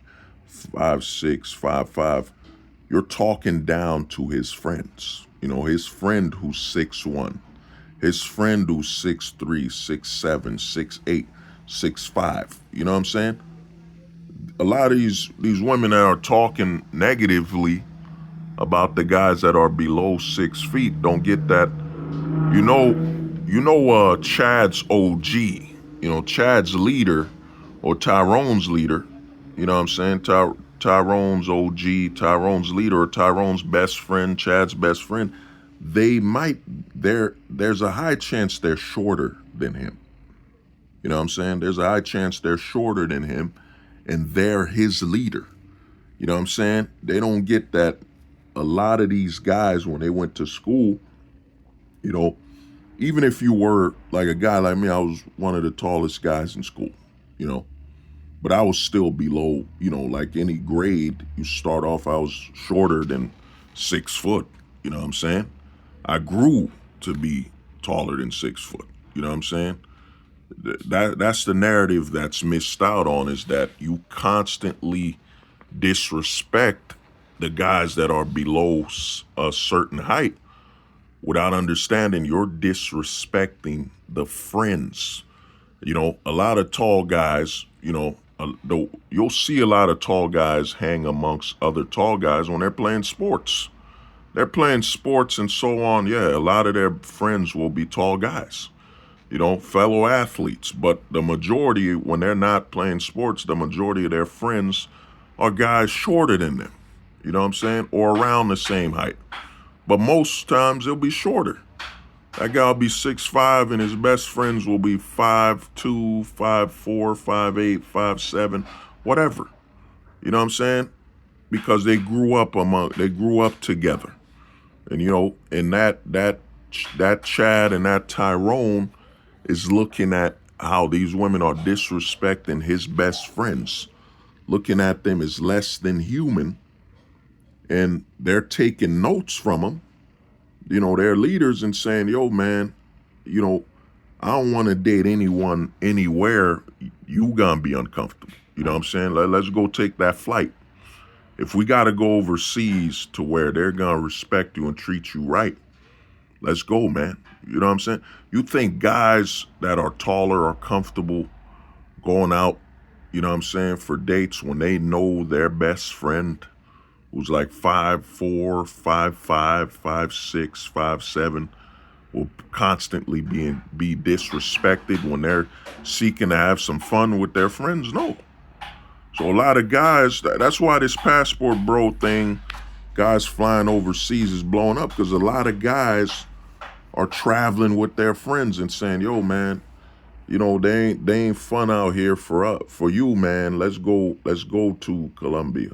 5'6", 5'5", you're talking down to his friends. You know, his friend who's 6'1", his friend who's 6'3", 6'7", 6'8", 6'5". You know what I'm saying? A lot of these women that are talking negatively about the guys that are below 6 feet don't get that. Chad's OG, Chad's leader, or Tyrone's leader, you know what I'm saying? Tyrone's OG, Tyrone's leader, or Tyrone's best friend, Chad's best friend, there's a high chance they're shorter than him. You know what I'm saying? There's a high chance they're shorter than him, and they're his leader. You know what I'm saying? They don't get that. A lot of these guys, when they went to school, you know, even if you were like a guy like me, I was one of the tallest guys in school, you know, but I was still below, like any grade. You start off, I was shorter than 6 foot. You know what I'm saying? I grew to be taller than 6 foot. You know what I'm saying? That's the narrative that's missed out on, is that you constantly disrespect the guys that are below a certain height without understanding you're disrespecting the friends. You know, a lot of tall guys, you'll see a lot of tall guys hang amongst other tall guys when they're playing sports. They're playing sports and so on. Yeah, a lot of their friends will be tall guys, fellow athletes. But the majority, when they're not playing sports, the majority of their friends are guys shorter than them. You know what I'm saying? Or around the same height. But most times they'll be shorter. That guy will be 6'5", and his best friends will be 5'2", 5'4", 5'8", 5'7", whatever. You know what I'm saying? Because they grew up together. And and that Chad and that Tyrone is looking at how these women are disrespecting his best friends, looking at them as less than human, and they're taking notes from them, their leaders, and saying, yo, man, I don't want to date anyone anywhere. You gonna be uncomfortable. You know what I'm saying? Let's go take that flight. If we got to go overseas to where they're gonna respect you and treat you right, let's go, man. You know what I'm saying? You think guys that are taller are comfortable going out, you know what I'm saying, for dates when they know their best friend who's like 5'4", 5'5", 5'6", 5'7", will constantly be disrespected when they're seeking to have some fun with their friends? No. So a lot of guys, that's why this passport bro thing, guys flying overseas, is blowing up, because a lot of guys are traveling with their friends and saying, yo, man, they ain't fun out here for you, man. Let's go to Colombia.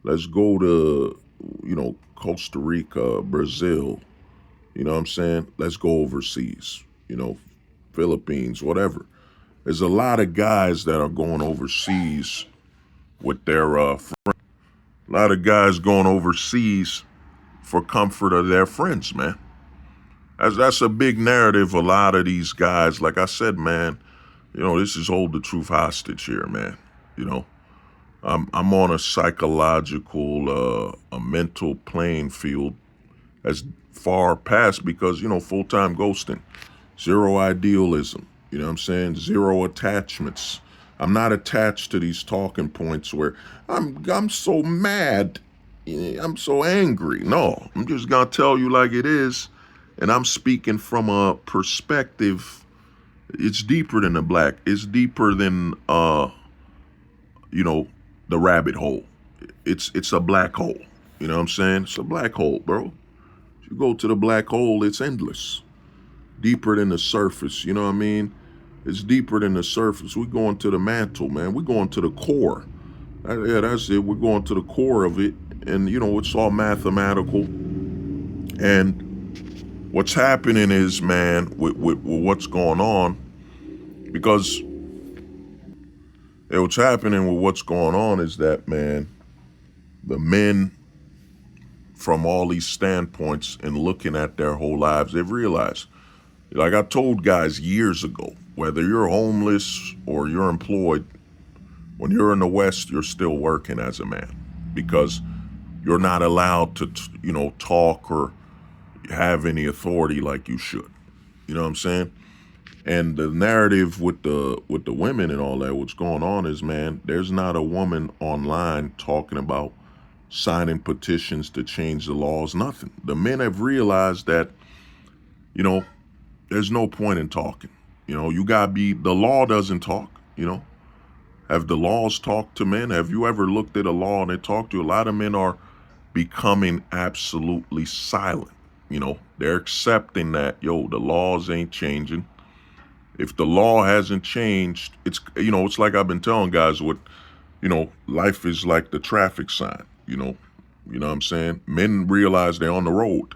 Let's go to, Costa Rica, Brazil. You know what I'm saying? Let's go overseas, Philippines, whatever. There's a lot of guys that are going overseas with their friends. A lot of guys going overseas for comfort of their friends, man. That's a big narrative. A lot of these guys, like I said, man, this is hold the truth hostage here, man. I'm on a psychological, a mental playing field has far passed because, full-time ghosting, zero idealism, you know what I'm saying? Zero attachments. I'm not attached to these talking points where I'm so mad, I'm so angry. No, I'm just gonna tell you like it is, and I'm speaking from a perspective. It's deeper than the black. It's deeper than you know, the rabbit hole. It's a black hole. You know what I'm saying? It's a black hole, bro. If you go to the black hole, it's endless. Deeper than the surface, you know what I mean? It's deeper than the surface. We're going to the mantle, man. We're going to the core. Yeah, that's it. We're going to the core of it. And, it's all mathematical. And what's happening is, man, with what's going on, because what's happening with what's going on is that, man, the men from all these standpoints and looking at their whole lives, they've realized, like I told guys years ago, whether you're homeless or you're employed, when you're in the West, you're still working as a man because you're not allowed to, talk or have any authority like you should. You know what I'm saying? And the narrative with the women and all that, what's going on is, man, there's not a woman online talking about signing petitions to change the laws, nothing. The men have realized that, there's no point in talking. The law doesn't talk, Have the laws talked to men? Have you ever looked at a law and they talk to? A lot of men are becoming absolutely silent. They're accepting that, the laws ain't changing. If the law hasn't changed, it's like I've been telling guys life is like the traffic sign, you know what I'm saying? Men realize they're on the road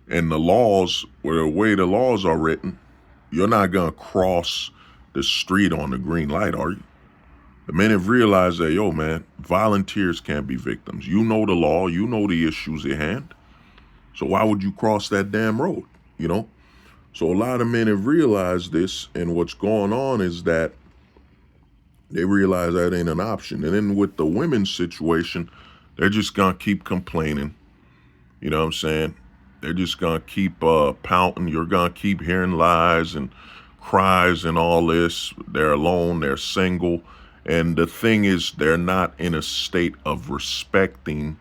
and the laws, the way the laws are written, you're not going to cross the street on the green light, are you? The men have realized that, man, volunteers can't be victims. You know the law, you know the issues at hand. So why would you cross that damn road, So a lot of men have realized this, and what's going on is that they realize that ain't an option. And then with the women's situation, they're just going to keep complaining. You know what I'm saying? They're just going to keep pouting. You're going to keep hearing lies and cries and all this. They're alone. They're single. And the thing is, they're not in a state of respecting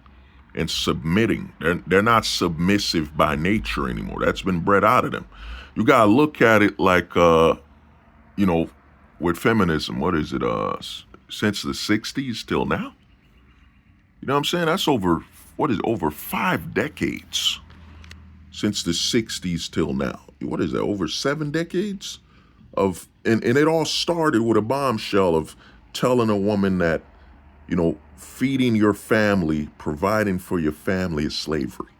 and submitting. They're not submissive by nature anymore. That's been bred out of them. You got to look at it like, with feminism, what is it, since the 60s till now? You know what I'm saying? That's over 5 decades since the 60s till now. What is that, over 7 decades? And it all started with a bombshell of telling a woman that, feeding your family, providing for your family is slavery.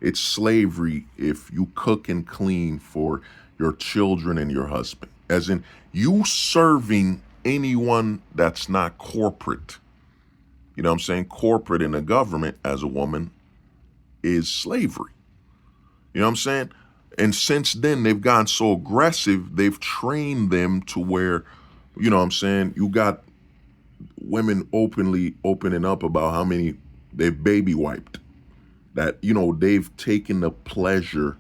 It's slavery if you cook and clean for your children and your husband. As in, you serving anyone that's not corporate. You know what I'm saying? Corporate in the government as a woman is slavery. You know what I'm saying? And since then, they've gotten so aggressive, they've trained them to where, you know what I'm saying, you got women opening up about how many they've baby wiped. That, they've taken the pleasure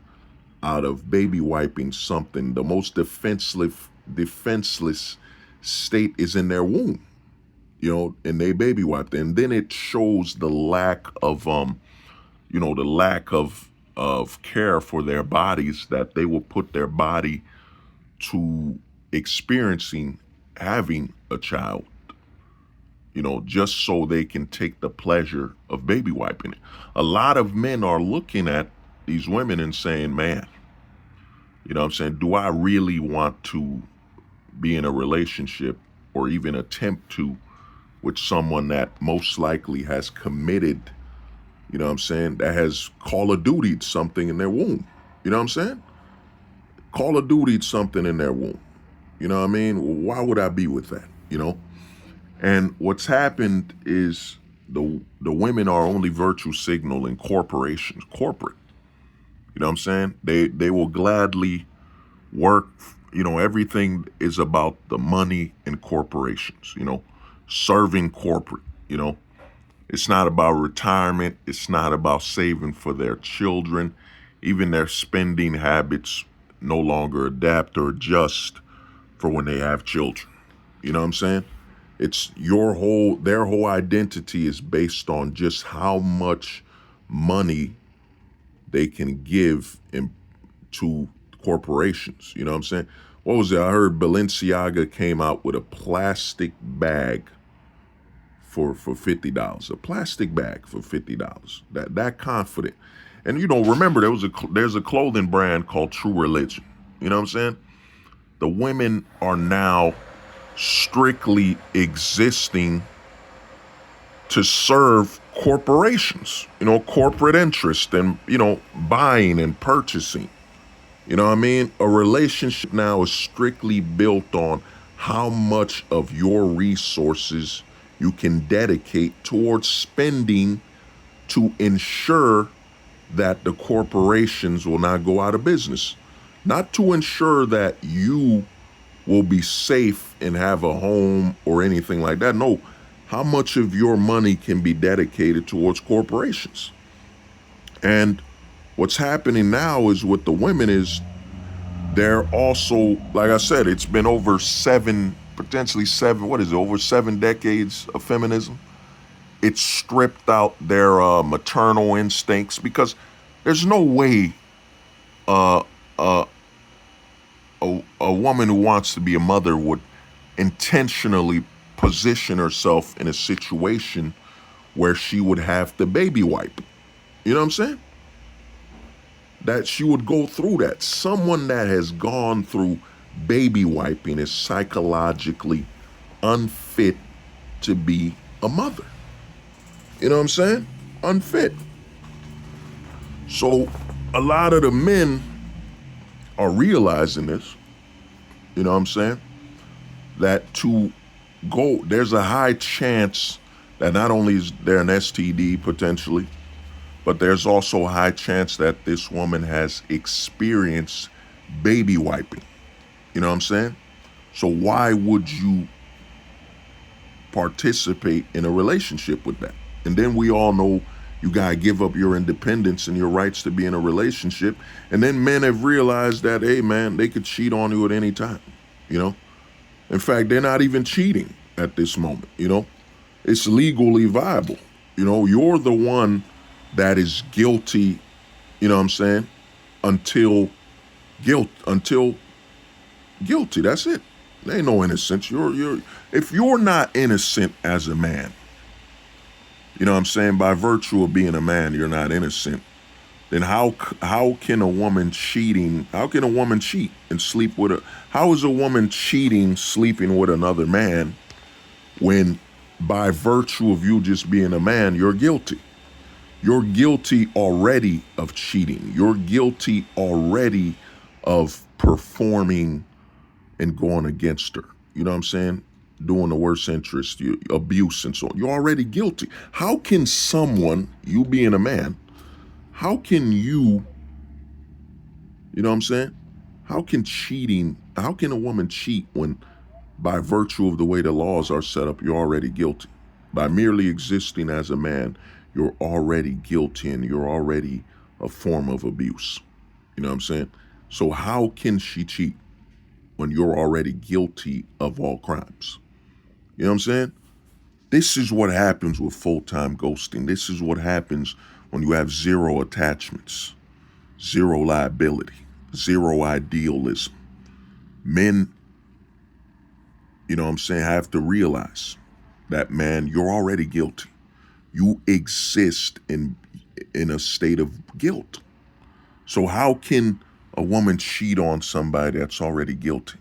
out of baby wiping something. The most defenseless state is in their womb, and they baby wiped. And then it shows the lack of, of care for their bodies, that they will put their body to experiencing having a child, just so they can take the pleasure of baby wiping it. A lot of men are looking at these women and saying, man, you know what I'm saying, do I really want to be in a relationship or even attempt to with someone that most likely has committed, you know what I'm saying, that has Call of Duty'd something in their womb. You know what I'm saying? Call of Duty'd something in their womb. You know what I mean? Why would I be with that? And what's happened is the women are only virtue signaling corporations, corporate. You know what I'm saying? They will gladly work. Everything is about the money and corporations, serving corporate, It's not about retirement. It's not about saving for their children. Even their spending habits no longer adapt or adjust for when they have children. You know what I'm saying? It's their whole identity is based on just how much money they can give to corporations. You know what I'm saying? What was it? I heard Balenciaga came out with a plastic bag for $50. A plastic bag for $50. That confident. And remember there's a clothing brand called True Religion. You know what I'm saying? The women are now strictly existing to serve corporations, corporate interest and, buying and purchasing. You know what I mean? A relationship now is strictly built on how much of your resources you can dedicate towards spending to ensure that the corporations will not go out of business. Not to ensure that you will be safe and have a home or anything like that. No, how much of your money can be dedicated towards corporations? And what's happening now is with the women is they're also, like I said, it's been over potentially seven, over 7 decades of feminism. It's stripped out their maternal instincts because there's no way uh, uh, a woman who wants to be a mother would intentionally position herself in a situation where she would have to baby wipe. You know what I'm saying? That she would go through that. Someone that has gone through baby wiping is psychologically unfit to be a mother. You know what I'm saying? Unfit. So a lot of the men are realizing this. You know what I'm saying? That there's a high chance that not only is there an STD potentially, but there's also a high chance that this woman has experienced baby wiping. You know what I'm saying? So why would you participate in a relationship with that? And then we all know you gotta give up your independence and your rights to be in a relationship. And then men have realized that, hey man, they could cheat on you at any time. In fact, they're not even cheating at this moment. It's legally viable. You're the one that is guilty. You know what I'm saying? Until guilty. That's it. There ain't no innocence. If you're not innocent as a man, you know what I'm saying? By virtue of being a man, you're not innocent. Then how can a woman cheat and sleep with how is a woman cheating, sleeping with another man when by virtue of you just being a man, you're guilty? You're guilty already of cheating. You're guilty already of performing and going against her. You know what I'm saying? Doing the worst interest, abuse and so on. You're already guilty. How can someone, you being a man, how can you know what I'm saying? How can a woman cheat when by virtue of the way the laws are set up, you're already guilty? By merely existing as a man, you're already guilty and you're already a form of abuse. You know what I'm saying? So how can she cheat when you're already guilty of all crimes? You know what I'm saying? This is what happens with full-time ghosting. This is what happens when you have zero attachments, zero liability, zero idealism. Men, you know what I'm saying, have to realize that, man, you're already guilty. You exist in a state of guilt. So how can a woman cheat on somebody that's already guilty?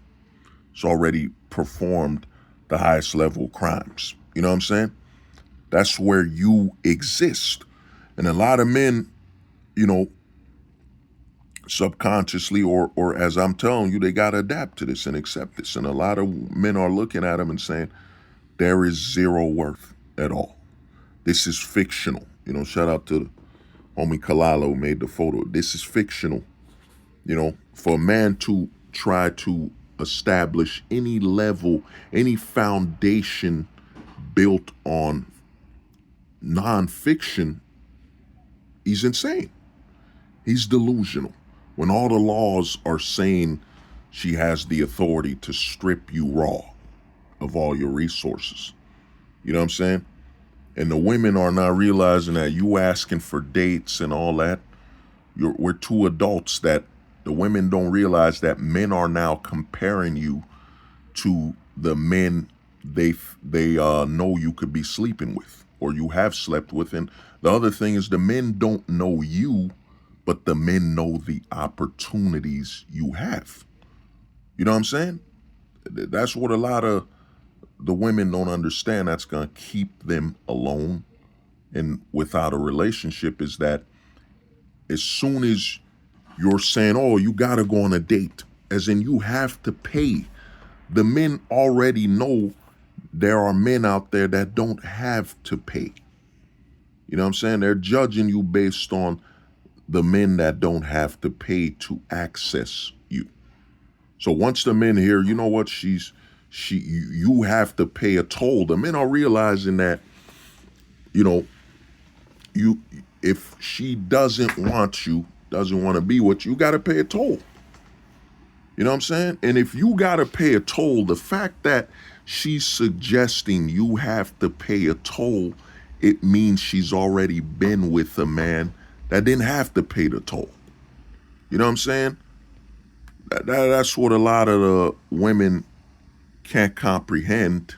It's already performed the highest level crimes. You know what I'm saying? That's where you exist. And a lot of men, subconsciously or as I'm telling you, they got to adapt to this and accept this. And a lot of men are looking at them and saying, there is zero worth at all. This is fictional. Shout out to the homie Kalala who made the photo. This is fictional. For a man to try to establish any level, any foundation built on nonfiction, he's insane. He's delusional. When all the laws are saying she has the authority to strip you raw of all your resources. You know what I'm saying? And the women are not realizing that you asking for dates and all that. We're two adults that the women don't realize that men are now comparing you to the men they know you could be sleeping with or you have slept with. And the other thing is the men don't know you, but the men know the opportunities you have. You know what I'm saying? That's what a lot of the women don't understand. That's going to keep them alone and without a relationship is that as soon as you're saying, oh, you got to go on a date, as in you have to pay, the men already know there are men out there that don't have to pay. You know what I'm saying? They're judging you based on the men that don't have to pay to access you. So once the men hear, you know what, you have to pay a toll, the men are realizing that, you know, if she doesn't want you, doesn't want to be with you, got to pay a toll. You know what I'm saying? And if you got to pay a toll, the fact that she's suggesting you have to pay a toll, it means she's already been with a man that didn't have to pay the toll. You know what I'm saying? That's what a lot of the women can't comprehend,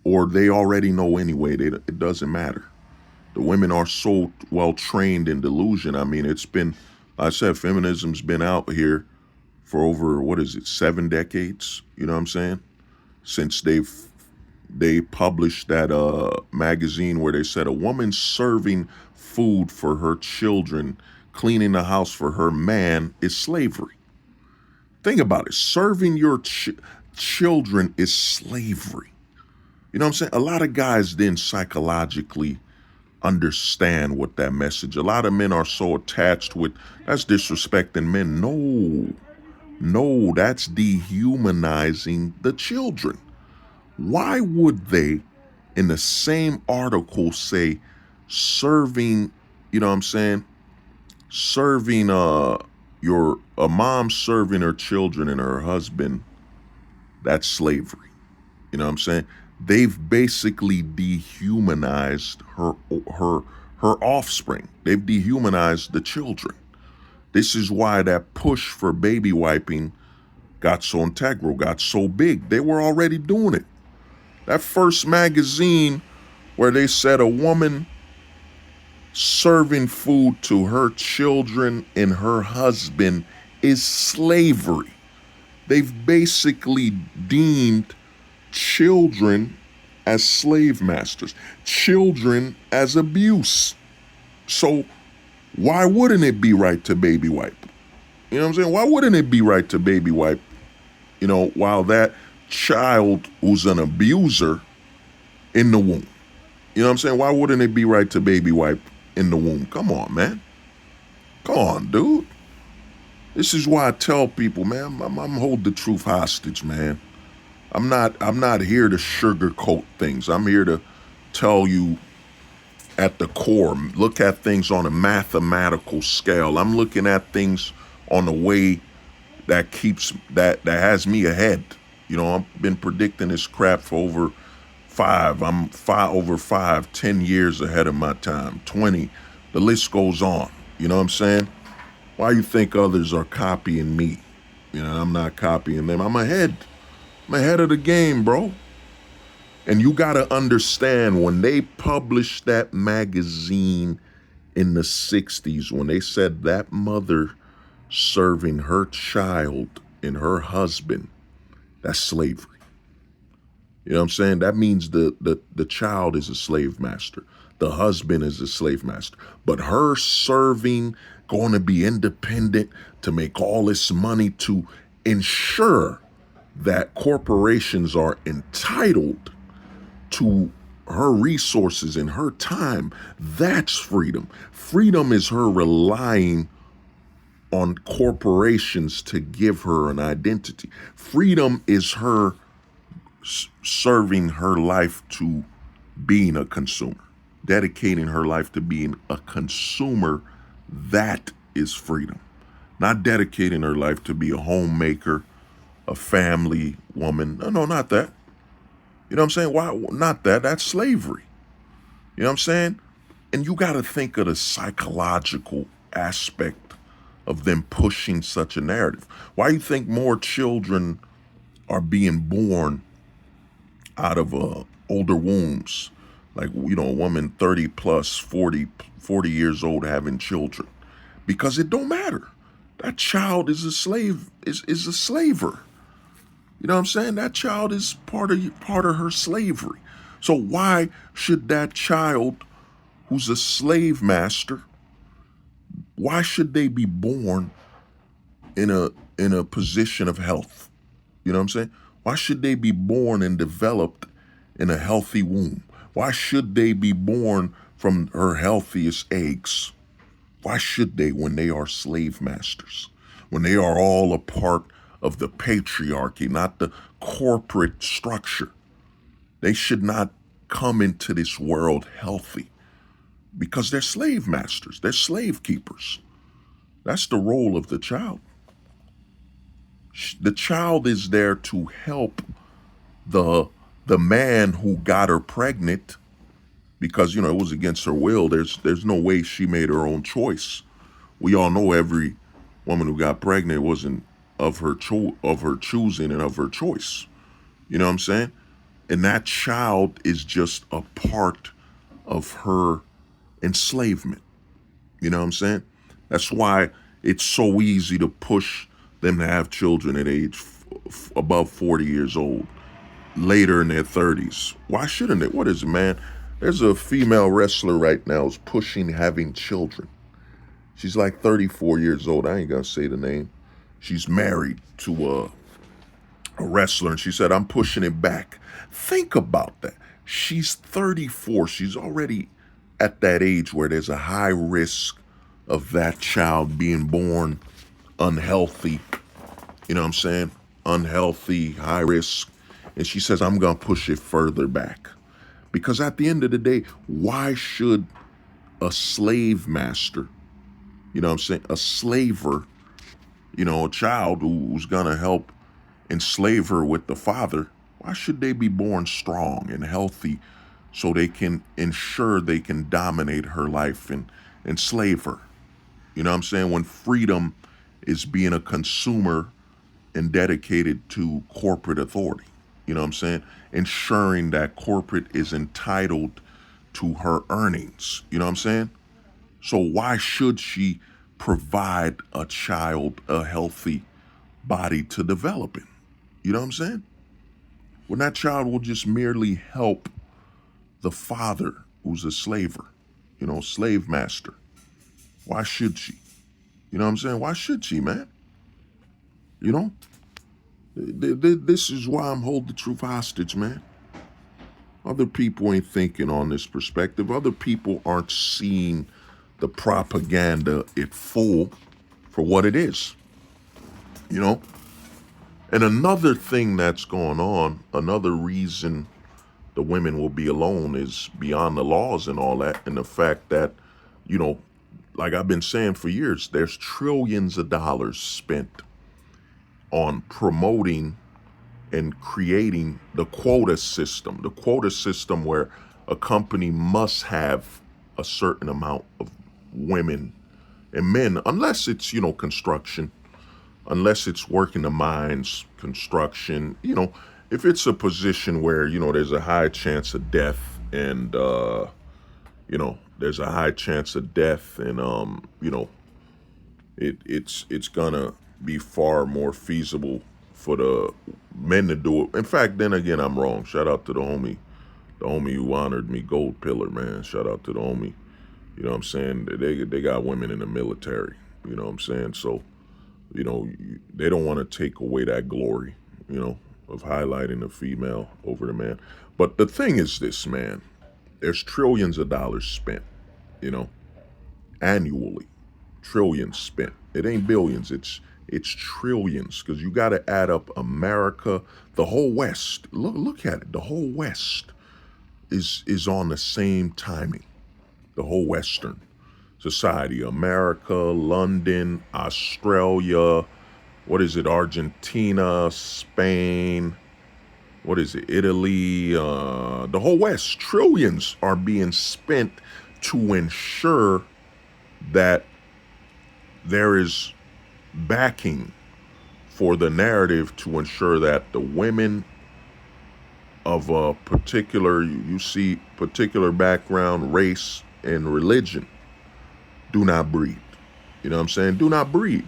or they already know anyway. It doesn't matter. The women are so well trained in delusion. I mean, it's been, like I said, feminism's been out here for over, 7 decades? You know what I'm saying? Since they published that magazine where they said a woman serving food for her children, cleaning the house for her man is slavery. Think about it. Serving your children is slavery. You know what I'm saying? A lot of guys then psychologically understand what that message. A lot of men are so attached with, that's disrespecting men. No, that's dehumanizing the children. Why would they, in the same article, say serving, you know what I'm saying? Serving a mom serving her children and her husband, that's slavery. You know what I'm saying? They've basically dehumanized her offspring. They've dehumanized the children. This is why that push for baby wiping got so integral, got so big. They were already doing it. That first magazine where they said a woman serving food to her children and her husband is slavery. They've basically deemed children as slave masters, children as abuse. So why wouldn't it be right to baby wipe? You know what I'm saying? Why wouldn't it be right to baby wipe, while that child who's an abuser in the womb? You know what I'm saying? Why wouldn't it be right to baby wipe in the womb? Come on, man. Come on, dude. This is why I tell people, man, I'm hold the truth hostage, man. I'm not here to sugarcoat things. I'm here to tell you at the core, look at things on a mathematical scale. I'm looking at things on a way that has me ahead. I've been predicting this crap for over 10 years ahead of my time, 20. The list goes on. You know what I'm saying? Why you think others are copying me? I'm not copying them. I'm ahead of the game, bro. And you got to understand, when they published that magazine in the 60s, when they said that mother serving her child and her husband, that's slavery. You know what I'm saying? That means the child is a slave master. The husband is a slave master. But her serving, going to be independent, to make all this money, to ensure that corporations are entitled to her resources and her time, that's freedom. Freedom is her relying on corporations to give her an identity. Freedom is her serving her life to being a consumer. dedicating her life to being a consumer, that is freedom. Not dedicating her life to be a homemaker, a family woman. No, no, not that. You know what I'm saying? Why not that? That's slavery. You know what I'm saying? And you got to think of the psychological aspect of them pushing such a narrative. Why do you think more children are being born out of older wombs? Like, a woman 30 plus, 40 years old having children. Because it don't matter. That child is a slave, is a slaver. You know what I'm saying? That child is part of her slavery. So why should that child who's a slave master, why should they be born in a position of health? You know what I'm saying? Why should they be born and developed in a healthy womb? Why should they be born from her healthiest eggs? Why should they when they are slave masters? When they are all a part of the patriarchy, not the corporate structure? They should not come into this world healthy because they're slave masters. They're slave keepers. That's the role of the child. The child is there to help the the man who got her pregnant because it was against her will. There's no way she made her own choice. We all know every woman who got pregnant wasn't of her choosing and of her choice. You know what I'm saying? And that child is just a part of her enslavement. You know what I'm saying? That's why it's so easy to push them to have children at age above 40 years old, later in their 30s. Why shouldn't it? What is it, man? There's a female wrestler right now who's pushing having children. She's like 34 years old. I ain't gonna say the name. She's married to a wrestler, and she said, I'm pushing it back. Think about that. She's 34. She's already at that age where there's a high risk of that child being born unhealthy. You know what I'm saying? Unhealthy, high risk. And she says, I'm going to push it further back. Because at the end of the day, why should a slave master, you know what I'm saying, a slaver, a child who's going to help enslave her with the father, why should they be born strong and healthy so they can ensure they can dominate her life and enslave her? You know what I'm saying? When freedom is being a consumer and dedicated to corporate authority. You know what I'm saying? Ensuring that corporate is entitled to her earnings. You know what I'm saying? So why should she provide a child a healthy body to develop in? You know what I'm saying? When that child will just merely help the father who's a slaver, slave master. Why should she? You know what I'm saying? Why should she, man? You know? This is why I'm holding the truth hostage, man. Other people ain't thinking on this perspective. Other people aren't seeing the propaganda at full for what it is. And another thing that's going on, another reason the women will be alone is beyond the laws and all that, and the fact that, like I've been saying for years, there's trillions of dollars spent on promoting and creating the quota system where a company must have a certain amount of women and men, unless it's, construction, unless it's working the mines, construction, if it's a position where, there's a high chance of death and, there's a high chance of death and, it's gonna be far more feasible for the men to do it. In fact, then again, I'm wrong. Shout out to the homie who honored me, Gold Pillar, man. Shout out to the homie. You know what I'm saying? They got women in the military. You know what I'm saying? So, they don't want to take away that glory, of highlighting the female over the man. But the thing is this, man, there's trillions of dollars spent, annually. Trillions spent. It ain't billions, it's trillions, because you got to add up America, the whole West. Look at it. The whole West is on the same timing. the whole Western society, America, London, Australia, what is it, Argentina, Spain, what is it, Italy, the whole West. Trillions are being spent to ensure that there is backing for the narrative to ensure that the women of a particular, you see, particular background, race, and religion do not breed. You know what I'm saying? Do not breed.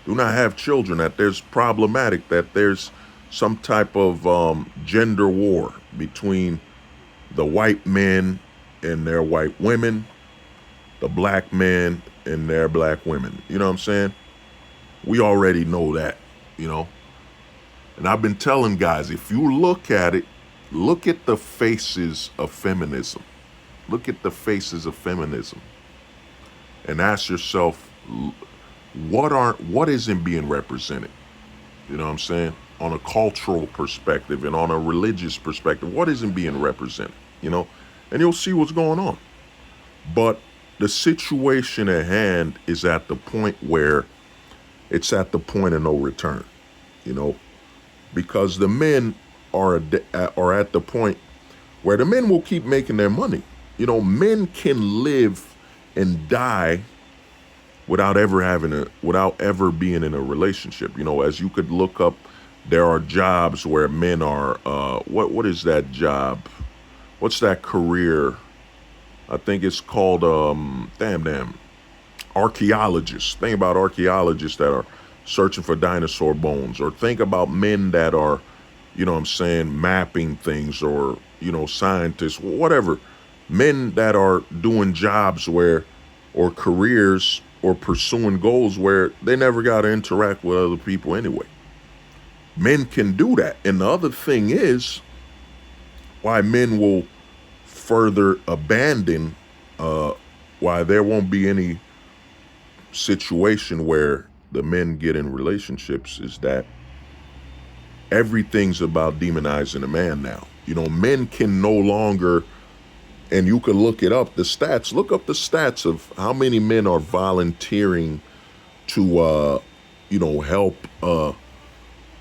Do not have children. That there's problematic. That there's some type of gender war between the white men and their white women, the black men and their black women. You know what I'm saying? We already know that, you know. And I've been telling guys, if you look at it, look at the faces of feminism. Look at the faces of feminism and ask yourself, what isn't being represented? You know what I'm saying? On a cultural perspective and on a religious perspective, what isn't being represented? You know, and you'll see what's going on. But the situation at hand is at the point where it's at the point of no return. You know, because the men are at the point where the men will keep making their money. You know, men can live and die without ever being in a relationship. You know, as you could look up, there are jobs where men are what is that job? What's that career? I think it's called archaeologists. Think about archaeologists that are searching for dinosaur bones, or think about men that are, you know what I'm saying, mapping things, or, you know, scientists, whatever. Men that are doing jobs where, or careers, or pursuing goals where they never got to interact with other people anyway. Men can do that. And the other thing is why men will further abandon, why there won't be any situation where the men get in relationships, is that everything's about demonizing a man now. You know, men can no longer, and you can look it up, the stats, look up the stats of how many men are volunteering to, you know, help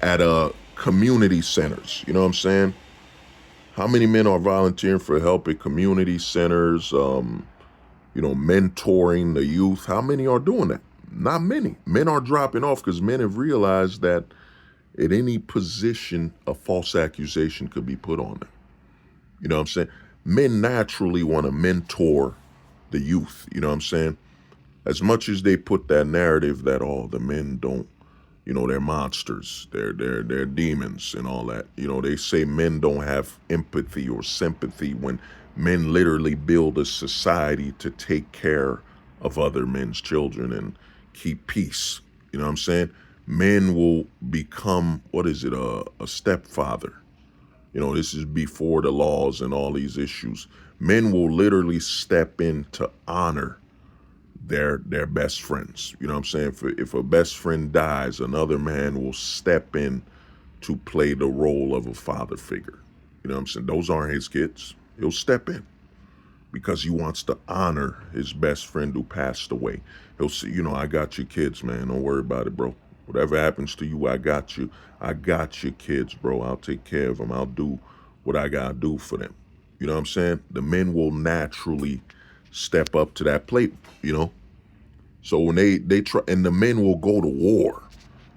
at community centers. You know what I'm saying? How many men are volunteering for help at community centers, you know, mentoring the youth? How many are doing that? Not many. Men are dropping off because men have realized that at any position, a false accusation could be put on them. You know what I'm saying? Men naturally want to mentor the youth. You know what I'm saying? As much as they put that narrative that, oh, the men don't, you know, they're monsters, they're demons and all that. You know, they say men don't have empathy or sympathy, when men literally build a society to take care of other men's children and keep peace. You know what I'm saying? Men will become, what is it, a stepfather. You know, this is before the laws and all these issues. Men will literally step in to honor their best friends. You know what I'm saying? If a best friend dies, another man will step in to play the role of a father figure. You know what I'm saying? Those aren't his kids. He'll step in because he wants to honor his best friend who passed away. He'll say, you know, I got your kids, man. Don't worry about it, bro. Whatever happens to you, I got you. I got your kids, bro. I'll take care of them. I'll do what I gotta do for them. You know what I'm saying? The men will naturally step up to that plate, you know? So when they try, and the men will go to war.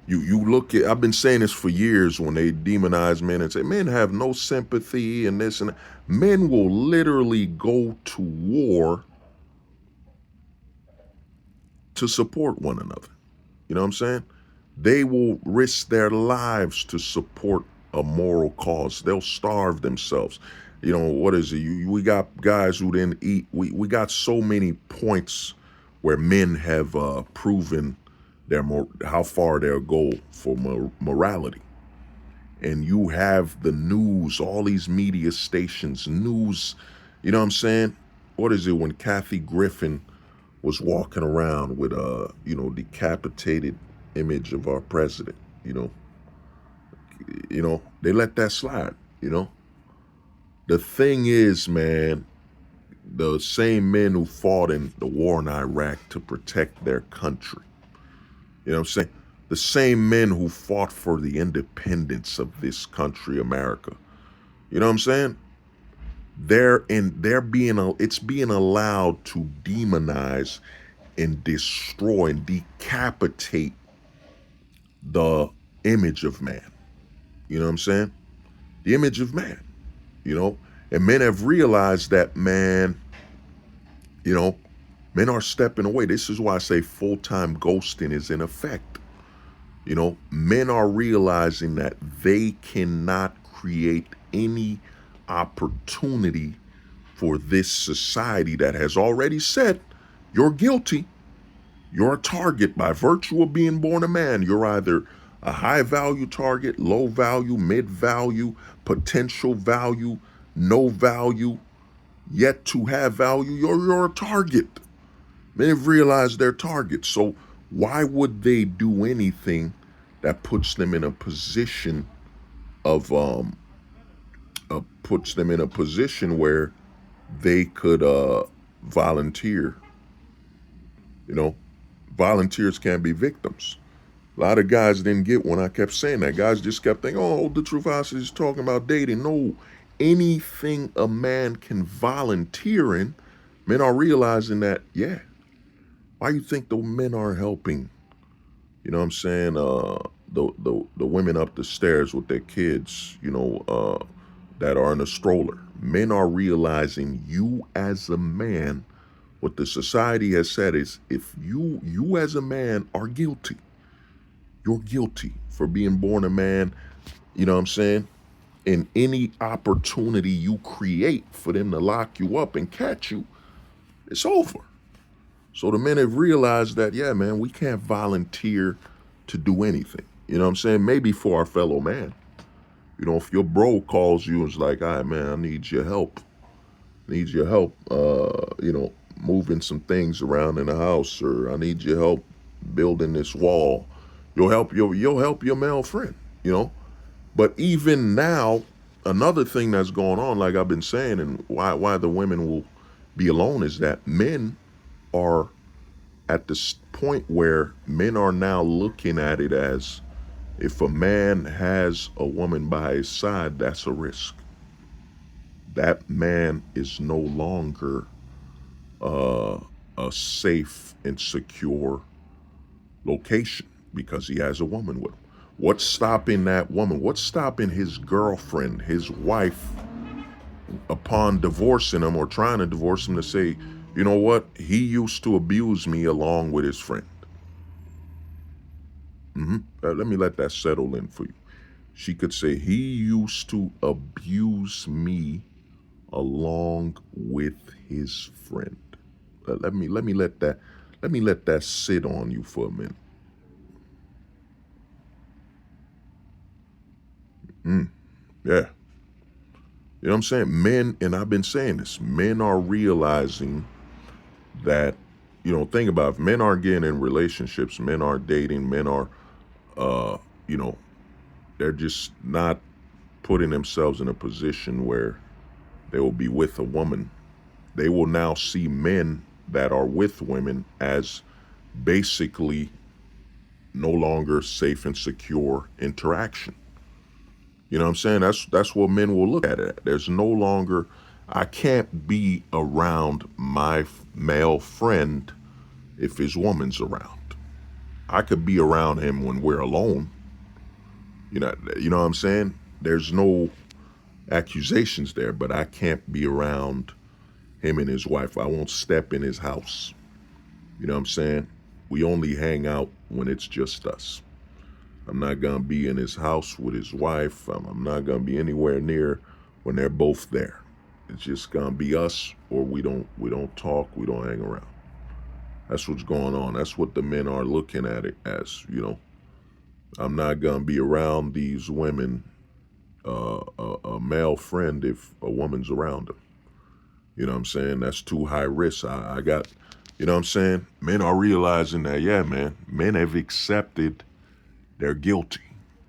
You look at, I've been saying this for years, when they demonize men and say men have no sympathy and this and that. Men will literally go to war to support one another. You know what I'm saying? They will risk their lives to support a moral cause. They'll starve themselves. You know, what is it? We got guys who didn't eat. We got so many points where men have proven how far they'll go for morality. And you have the news, all these media stations, news, you know what I'm saying? What is it, when Kathy Griffin was walking around with a, you know, decapitated image of our president, you know, they let that slide, you know? The thing is, man, The same men who fought in the war in Iraq to protect their country. You know what I'm saying? The same men who fought for the independence of this country, America. You know what I'm saying? It's being allowed to demonize and destroy and decapitate the image of man. You know what I'm saying? The image of man, you know? And men have realized that, man, you know, men are stepping away. This is why I say full-time ghosting is in effect. You know, men are realizing that they cannot create any opportunity for this society that has already said you're guilty. You're a target by virtue of being born a man. You're either a high value target, low value, mid value, potential value, no value, yet to have value. You're a target. Men have realized they're targets. So why would they do anything that puts them in a position of where they could volunteer? You know, volunteers can't be victims. A lot of guys didn't get when I kept saying that. Guys just kept thinking, oh, the truth house is talking about dating. No, anything a man can volunteer in, men are realizing that, yeah. Why you think the men are helping? You know what I'm saying? The women up the stairs with their kids, that are in a stroller. Men are realizing you as a man, what the society has said is if you as a man are guilty. You're guilty for being born a man, you know what I'm saying? And any opportunity you create for them to lock you up and catch you, it's over. So the men have realized that, yeah, man, we can't volunteer to do anything. You know what I'm saying? Maybe for our fellow man. You know, if your bro calls you and is like, all right, man, I need your help. Need your help, moving some things around in the house, or I need your help building this wall. You'll help your male friend, you know. But even now, another thing that's going on, like I've been saying, and why the women will be alone is that men are at this point where men are now looking at it as if a man has a woman by his side, that's a risk. That man is no longer a safe and secure location because he has a woman with him. What's stopping that woman? What's stopping his girlfriend, his wife, upon divorcing him or trying to divorce him to say, you know what? He used to abuse me along with his friend. Let me let that settle in for you. She could say, he used to abuse me along with his friend. Let me let that sit on you for a minute. Yeah. You know what I'm saying? Men, and I've been saying this, men are realizing that, think about it, if men aren't getting in relationships, men aren't dating, men are, you know, they're just not putting themselves in a position where they will be with a woman. They will now see men that are with women as basically no longer safe and secure interaction. You know what I'm saying? That's what men will look at it. There's no longer, I can't be around my male friend if his woman's around. I could be around him when we're alone. You know what I'm saying? There's no accusations there, but I can't be around him and his wife. I won't step in his house. You know what I'm saying? We only hang out when it's just us. I'm not gonna be in his house with his wife. I'm not gonna be anywhere near when they're both there. It's just gonna be us, or we don't talk, we don't hang around. That's what's going on. That's what the men are looking at it as. I'm not gonna be around these women, a male friend, if a woman's around them. You know what I'm saying? That's too high risk. I got, you know what I'm saying? Men are realizing that, yeah, man, men have accepted they're guilty.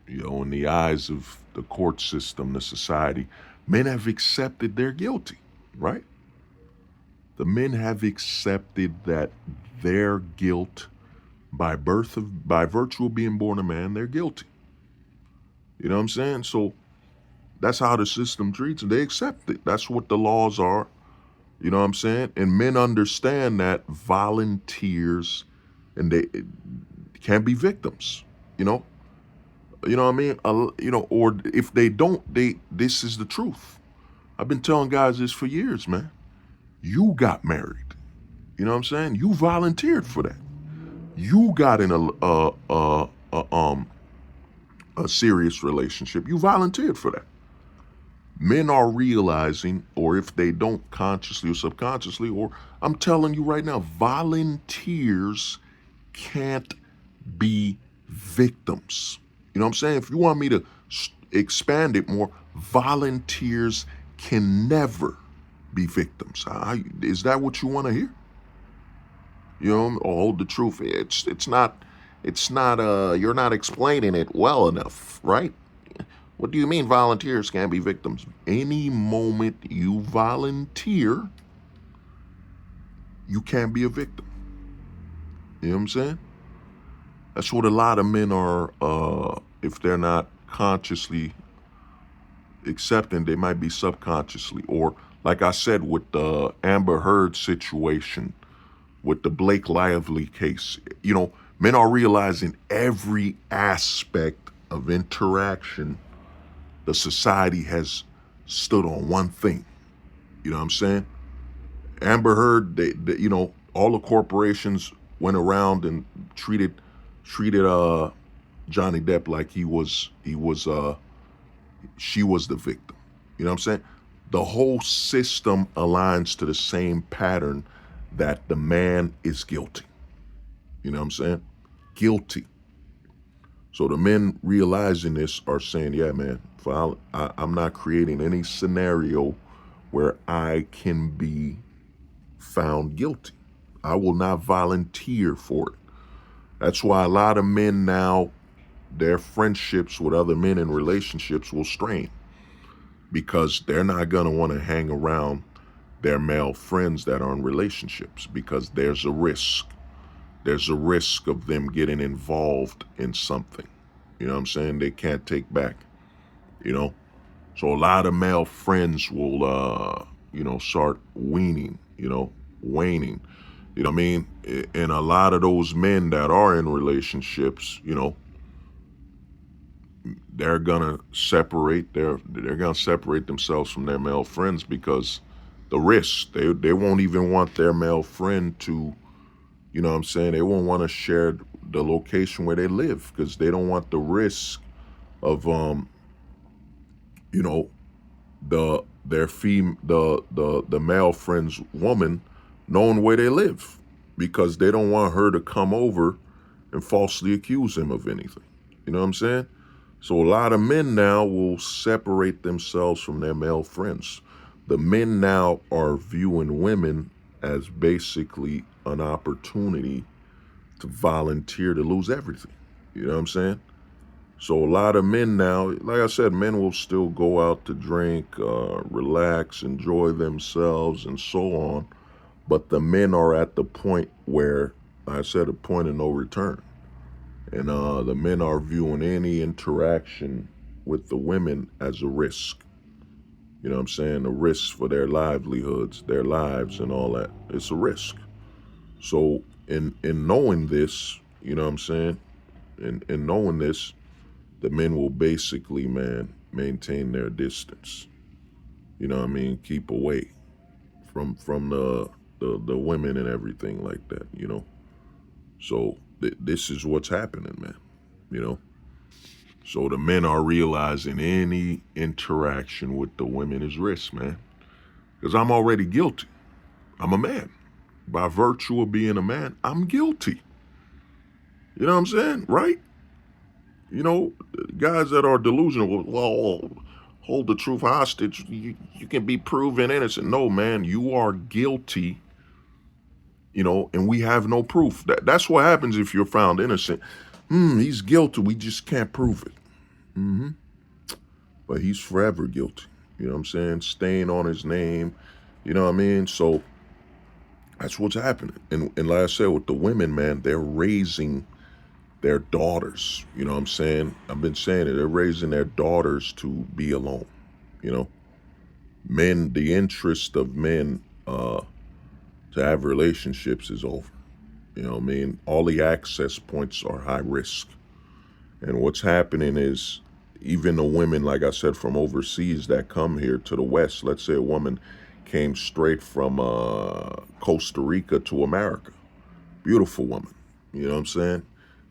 In the eyes of the court system, the society, men have accepted they're guilty, right? The men have accepted that their guilt by virtue of being born a man, they're guilty. You know what I'm saying? So that's how the system treats them. They accept it. That's what the laws are. You know what I'm saying? And men understand that volunteers and they can be victims. You know, you know what I mean? Or if they don't, this is the truth. I've been telling guys this for years, man. You got married. You know what I'm saying? You volunteered for that. You got in a serious relationship. You volunteered for that. Men are realizing, or if they don't consciously or subconsciously, or I'm telling you right now, volunteers can't be victims. You know what I'm saying? If you want me to expand it more, volunteers can never be victims. Is that what you want to hear? You know, or hold the truth. It's not you're not explaining it well enough, right? What do you mean volunteers can't be victims? Any moment you volunteer, you can't be a victim. You know what I'm saying? That's what a lot of men are, if they're not consciously accepting, they might be subconsciously. Or, like I said, with the Amber Heard situation, with the Blake Lively case, you know, men are realizing every aspect of interaction, the society has stood on one thing. You know what I'm saying? Amber Heard, you know, all the corporations went around and treated Johnny Depp like she was the victim. You know what I'm saying? The whole system aligns to the same pattern that the man is guilty. You know what I'm saying? Guilty. So the men realizing this are saying, yeah, man, I'm not creating any scenario where I can be found guilty. I will not volunteer for it. That's why a lot of men now, their friendships with other men in relationships will strain, because they're not going to want to hang around their male friends that are in relationships, because there's a risk. There's a risk of them getting involved in something. You know what I'm saying? They can't take back, you know? So a lot of male friends will, start waning. You know what I mean? And a lot of those men that are in relationships, you know, they're gonna separate themselves from their male friends, because the risk, they won't even want their male friend to, you know what I'm saying, they won't want to share the location where they live, because they don't want the risk of you know, the male friend's woman knowing where they live, because they don't want her to come over and falsely accuse him of anything. You know what I'm saying? So a lot of men now will separate themselves from their male friends. The men now are viewing women as basically an opportunity to volunteer to lose everything. You know what I'm saying? So a lot of men now, like I said, men will still go out to drink, relax, enjoy themselves, and so on. But the men are at the point where, I said, a point of no return. And the men are viewing any interaction with the women as a risk. You know what I'm saying? A risk for their livelihoods, their lives, and all that. It's a risk. So in knowing this, you know what I'm saying? In knowing this, the men will basically, man, maintain their distance. You know what I mean? Keep away from the women and everything like that, you know? So this is what's happening, man, you know? So the men are realizing any interaction with the women is risk, man. Because I'm already guilty. I'm a man. By virtue of being a man, I'm guilty. You know what I'm saying? Right? You know, guys that are delusional, well, hold the truth hostage. You can be proven innocent. No, man, you are guilty, you know, and we have no proof. That's what happens if you're found innocent. He's guilty. We just can't prove it. But he's forever guilty. You know what I'm saying? Staying on his name. You know what I mean? So That's what's happening. And like I said, with the women, man, they're raising their daughters. You know what I'm saying? I've been saying it. They're raising their daughters to be alone. You know, men, the interest of men to have relationships is over. You know what I mean? All the access points are high risk. And what's happening is even the women, like I said, from overseas that come here to the West, let's say a woman came straight from Costa Rica to America. Beautiful woman. You know what I'm saying?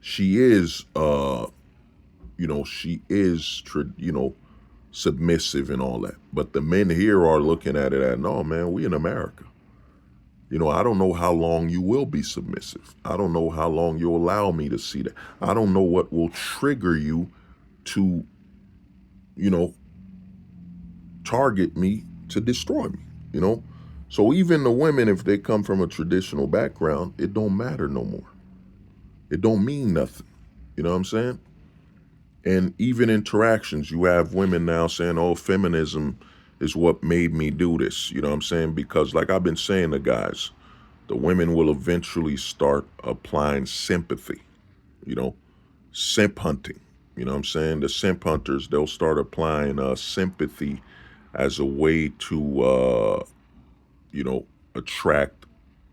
She is, she is, submissive and all that. But the men here are looking at it as, no, man, we in America. I don't know how long you will be submissive. I don't know how long you'll allow me to see that. I don't know what will trigger you to, you know, target me to destroy me, you know? So even the women, if they come from a traditional background, it don't matter no more. It don't mean nothing. You know what I'm saying? And even interactions, you have women now saying, oh, feminism is what made me do this. You know what I'm saying? Because like I've been saying to guys, the women will eventually start applying sympathy, you know, simp hunting. You know what I'm saying? The simp hunters, they'll start applying sympathy as a way to, attract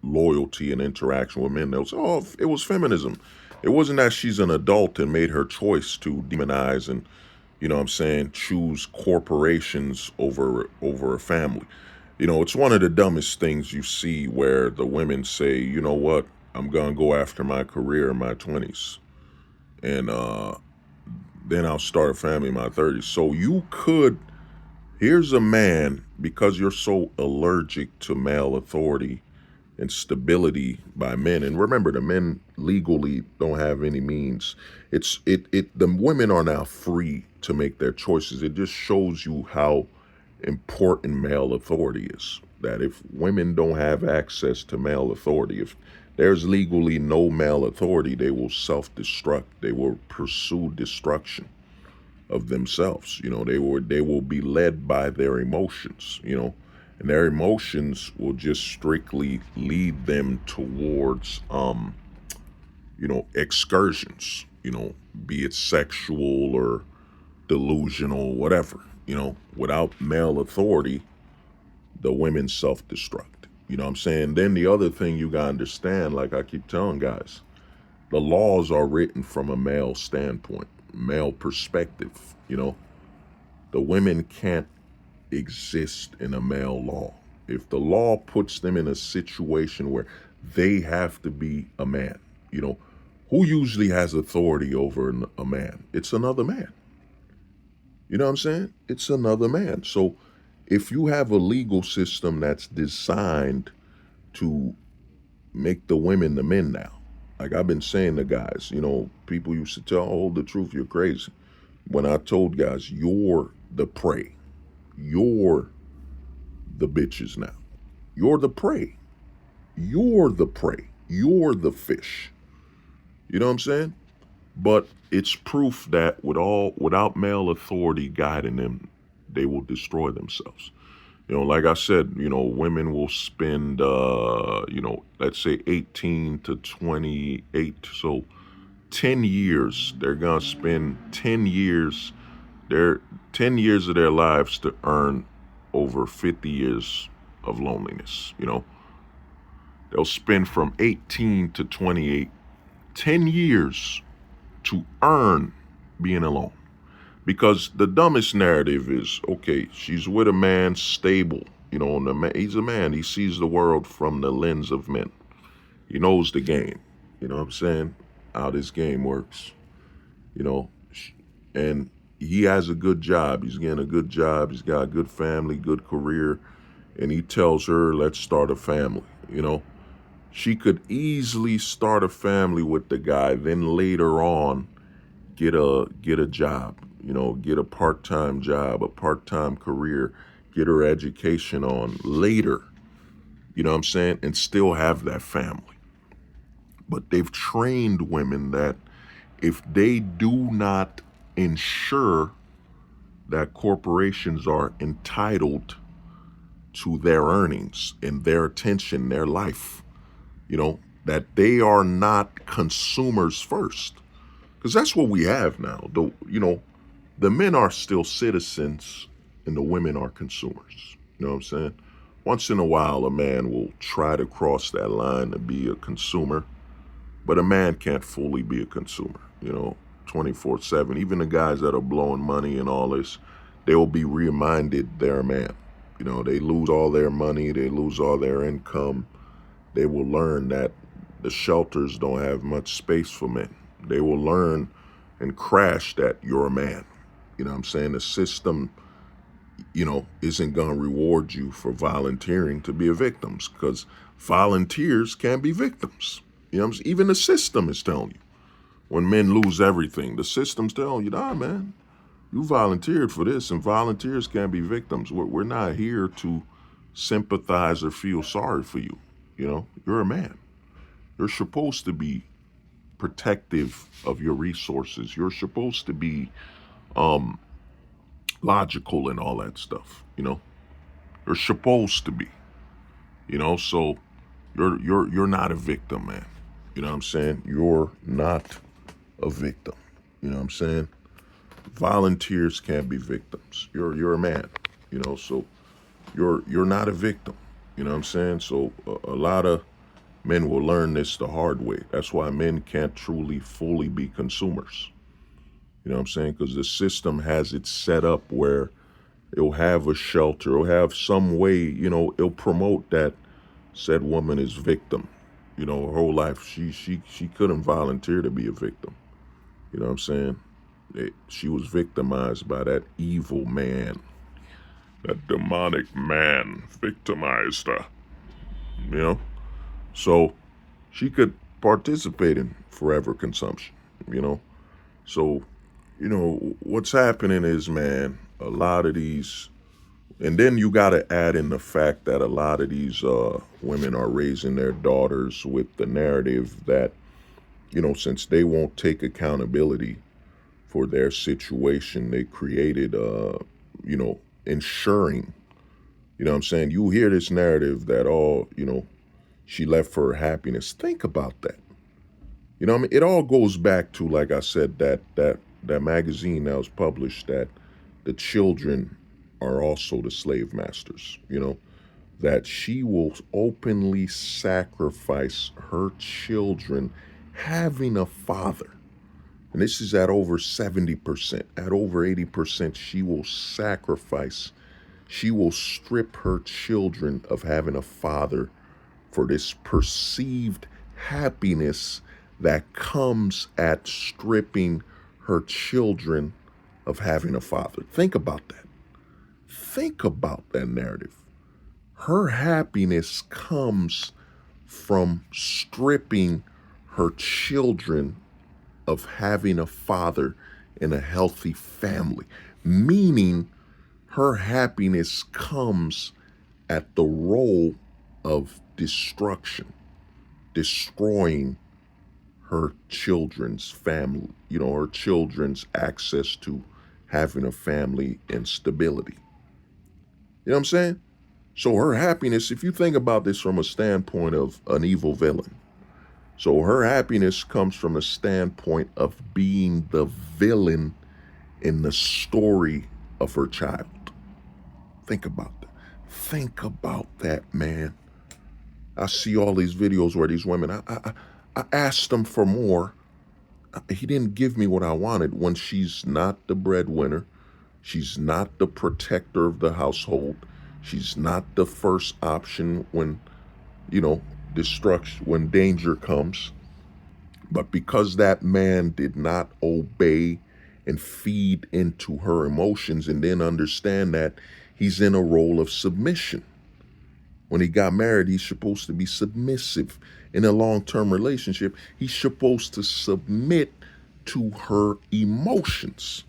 loyalty and interaction with men. They'll say, oh, it was feminism. It wasn't that she's an adult and made her choice to demonize and, you know what I'm saying, choose corporations over a family. It's one of the dumbest things you see where the women say, you know what, I'm going to go after my career in my 20s. And then I'll start a family in my 30s. So here's a man, because you're so allergic to male authority and stability by men. And remember, the men legally don't have any means. The women are now free to make their choices. It just shows you how important male authority is. That if women don't have access to male authority, if there's legally no male authority, they will self-destruct. They will pursue destruction of themselves. They will be led by their emotions, and their emotions will just strictly lead them towards excursions, be it sexual or delusional, whatever. Without male authority, the women self-destruct. You know what I'm saying? Then the other thing you gotta understand, like I keep telling guys, the laws are written from a male standpoint, male perspective. The women can't exist in a male law. If the law puts them in a situation where they have to be a man, who usually has authority over a man? It's another man. You know what I'm saying? It's another man. So if you have a legal system that's designed to make the women the men now, like I've been saying to guys, people used to tell, oh, the truth, you're crazy. When I told guys, you're the prey. You're the bitches now. You're the prey. You're the prey. You're the fish. You know what I'm saying? But it's proof that without male authority guiding them, they will destroy themselves. Like I said, women will spend, let's say 18 to 28. So 10 years, they're going to spend 10 years, 10 years of their lives to earn over 50 years of loneliness. They'll spend from 18 to 28, 10 years to earn being alone. Because the dumbest narrative is, okay, she's with a man, stable. He's a man. He sees the world from the lens of men. He knows the game. You know what I'm saying? How this game works. And he has a good job. He's getting a good job. He's got a good family, good career. And he tells her, let's start a family. She could easily start a family with the guy, then later on get a job, get a part-time job, a part-time career, get her education on later, you know what I'm saying, and still have that family. But they've trained women that if they do not ensure that corporations are entitled to their earnings and their attention, their life, that they are not consumers first. Because that's what we have now. The men are still citizens and the women are consumers. You know what I'm saying? Once in a while, a man will try to cross that line to be a consumer, but a man can't fully be a consumer, 24/7. Even the guys that are blowing money and all this, they will be reminded they're a man. They lose all their money, they lose all their income. They will learn that the shelters don't have much space for men. They will learn and crash that you're a man. You know what I'm saying? The system, isn't going to reward you for volunteering to be a victim, because volunteers can be victims. Even the system is telling you. When men lose everything, the system's telling you, nah, man, you volunteered for this, and volunteers can be victims. We're not here to sympathize or feel sorry for you. You're a man. You're supposed to be protective of your resources. You're supposed to be logical and all that stuff. You're supposed to be. So you're not a victim, man. You know what I'm saying? You're not a victim. You know what I'm saying? Volunteers can't be victims. You're a man. So you're not a victim. You know what I'm saying? So a lot of men will learn this the hard way. That's why men can't truly, fully be consumers. You know what I'm saying? Because the system has it set up where it'll have a shelter, it'll have some way, it'll promote that said woman is victim. Her whole life she couldn't volunteer to be a victim. You know what I'm saying? She was victimized by that evil man. That demonic man victimized her. You know? So she could participate in forever consumption, So, what's happening is, man, a lot of these, and then you got to add in the fact that a lot of these women are raising their daughters with the narrative that, since they won't take accountability for their situation, they created, ensuring, what I'm saying? You hear this narrative that, she left for her happiness. Think about that. What I mean? It all goes back to, like I said, that magazine that was published, that the children are also the slave masters, that she will openly sacrifice her children having a father. And this is at over 70%. At over 80%, she will sacrifice, she will strip her children of having a father for this perceived happiness that comes at stripping her children of having a father. Think about that. Think about that narrative. Her happiness comes from stripping her children of having a father in a healthy family, meaning her happiness comes at the role of destruction, destroying her children's family, her children's access to having a family and stability. You know what I'm saying? So her happiness, if you think about this from a standpoint of an evil villain, so her happiness comes from a standpoint of being the villain in the story of her child. Think about that. Think about that, man. I see all these videos where these women, I asked them for more. He didn't give me what I wanted when she's not the breadwinner. She's not the protector of the household. She's not the first option when, destruction, when danger comes. But because that man did not obey and feed into her emotions and then understand that he's in a role of submission. When he got married, he's supposed to be submissive. In a long-term relationship, he's supposed to submit to her emotions.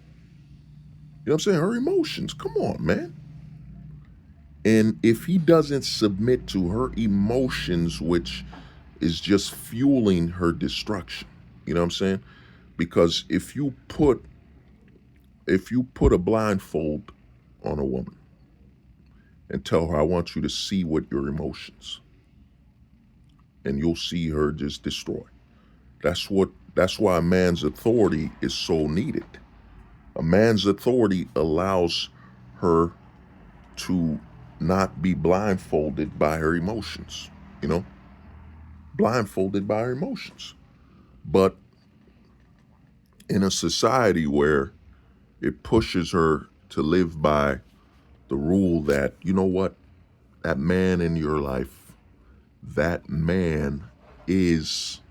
You know what I'm saying? Her emotions. Come on, man. And if he doesn't submit to her emotions, which is just fueling her destruction, you know what I'm saying? Because if you put a blindfold on a woman and tell her, I want you to see what your emotions, and you'll see her just destroy. That's why a man's authority is so needed. A man's authority allows her to not be blindfolded by her emotions, you know, blindfolded by her emotions. But in a society where it pushes her to live by the rule that, you know what, that man in your life, that man is,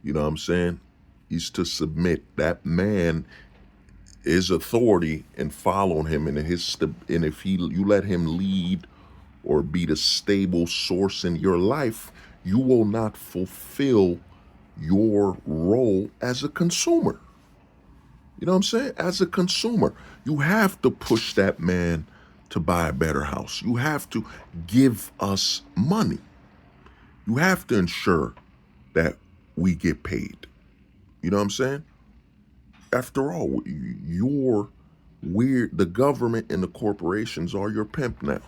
you know what I'm saying? He's to submit. That man is authority, and follow him, and and if you let him lead or be the stable source in your life, you will not fulfill your role as a consumer. You know what I'm saying? As a consumer, you have to push that man to buy a better house. You have to give us money. You have to ensure that we get paid. You know what I'm saying? After all, the government and the corporations are your pimp now.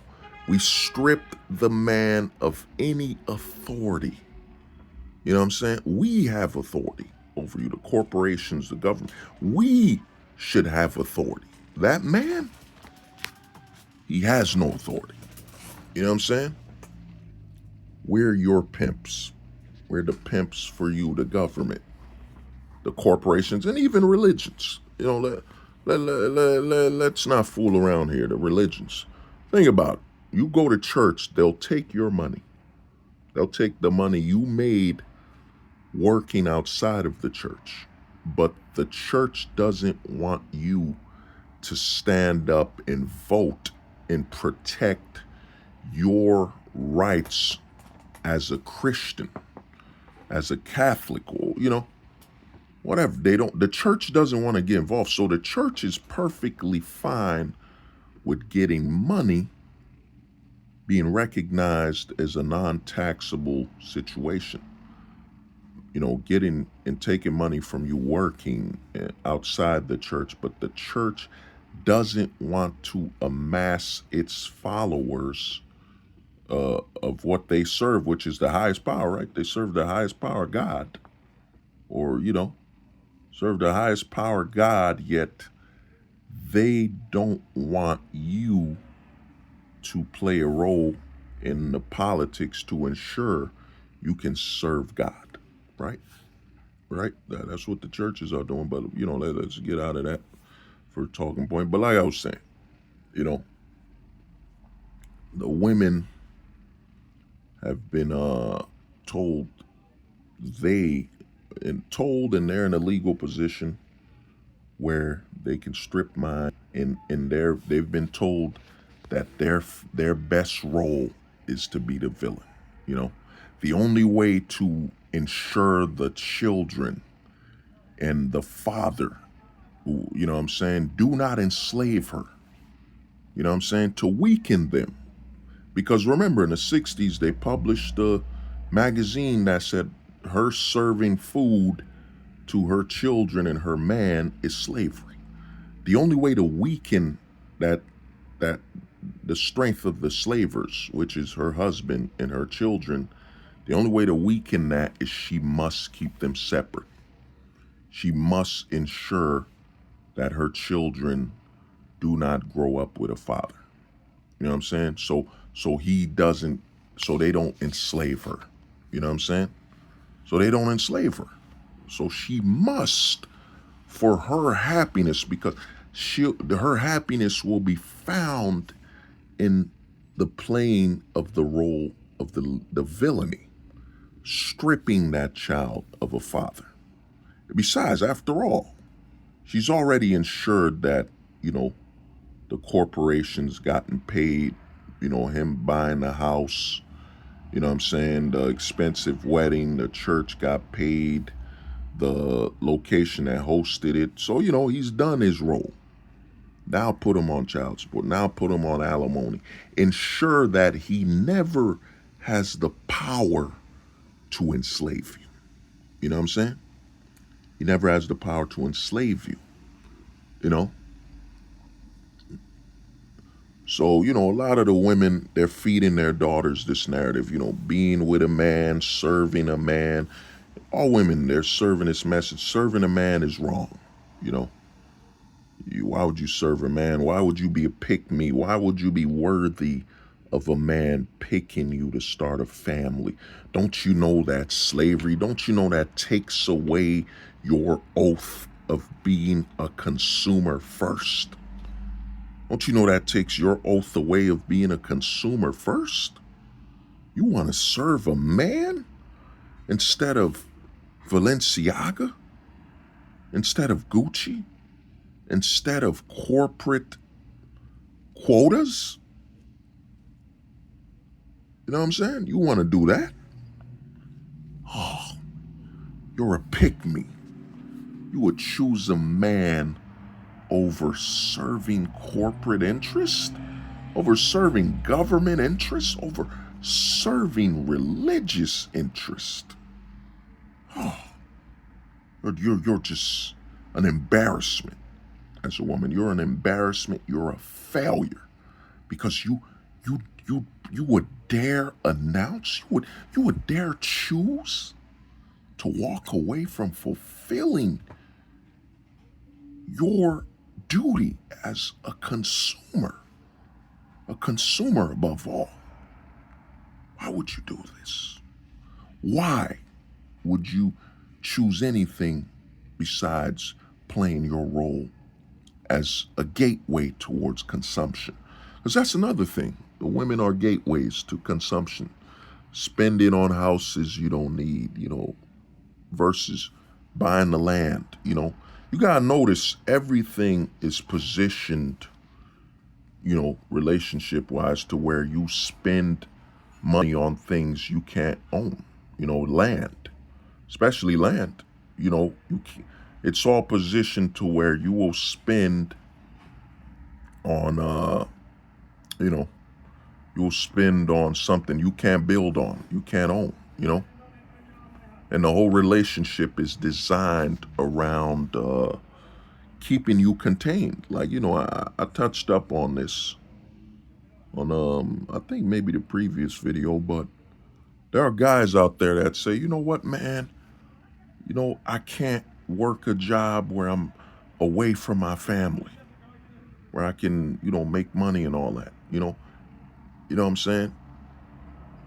We stripped the man of any authority. You know what I'm saying? We have authority over you, the corporations, the government. We should have authority. That man, he has no authority. You know what I'm saying? We're your pimps. We're the pimps for you, the government, the corporations, and even religions. You know, let's not fool around here. The religions. Think about it. You go to church, they'll take your money. They'll take the money you made working outside of the church. But the church doesn't want you to stand up and vote and protect your rights as a Christian, as a Catholic, or, you know, whatever. The church doesn't want to get involved. So the church is perfectly fine with getting money, being recognized as a non-taxable situation. You know, getting and taking money from you working outside the church, but the church doesn't want to amass its followers of what they serve, which is the highest power, right? They serve the highest power, God, or, you know, serve the highest power, God, yet they don't want you to play a role in the politics to ensure you can serve God, right? Right? That's what the churches are doing, but, you know, let's get out of that for a talking point. But like I was saying, you know, the women have been told they and they're in a legal position where they can strip mine, and they've been told that their best role is to be the villain. You know, the only way to ensure the children and the father, who, you know what I'm saying, do not enslave her. You know what I'm saying, to weaken them. Because remember, in the 60s, they published a magazine that said her serving food to her children and her man is slavery. The only way to weaken that that the strength of the slavers, which is her husband and her children, the only way to weaken that is she must keep them separate. She must ensure that her children do not grow up with a father. You know what I'm saying? So they don't enslave her. You know what I'm saying? So they don't enslave her. So she must, for her happiness, because her happiness will be found in the playing of the role of the villainy, stripping that child of a father. Besides, after all, she's already ensured that, you know, the corporation's gotten paid, you know, him buying the house, you know what I'm saying, the expensive wedding, the church got paid, the location that hosted it. So, you know, he's done his role. Now put him on child support. Now put him on alimony. Ensure that he never has the power to enslave you. You know what I'm saying? He never has the power to enslave you. You know? So, a lot of the women, they're feeding their daughters this narrative, being with a man, serving a man. All women, they're serving this message. Serving a man is wrong. You know, why would you serve a man? Why would you be a pick me? Why would you be worthy of a man picking you to start a family? Don't you know that's slavery? Don't you know that takes away your oath of being a consumer first? Don't you know that takes your oath away of being a consumer first? You want to serve a man instead of Balenciaga? Instead of Gucci? Instead of corporate quotas? You know what I'm saying? You want to do that? Oh, you're a pick me. You would choose a man over serving corporate interest, over serving government interest, over serving religious interest. Oh, you're just an embarrassment as a woman. You're an embarrassment. You're a failure because you would dare announce, you would dare choose to walk away from fulfilling your duty as a consumer above all. Why would you do this? Why would you choose anything besides playing your role as a gateway towards consumption? Because that's another thing. The women are gateways to consumption. Spending on houses you don't need, versus buying the land, You gotta notice everything is positioned, relationship wise to where you spend money on things you can't own, land, especially land, it's all positioned to where you will spend on, you'll spend on something you can't build on, you can't own, and the whole relationship is designed around keeping you contained. Like, I touched up on this on I think maybe the previous video, but there are guys out there that say, you know what, man, I can't work a job where I'm away from my family, where I can, make money and all that, You know what I'm saying?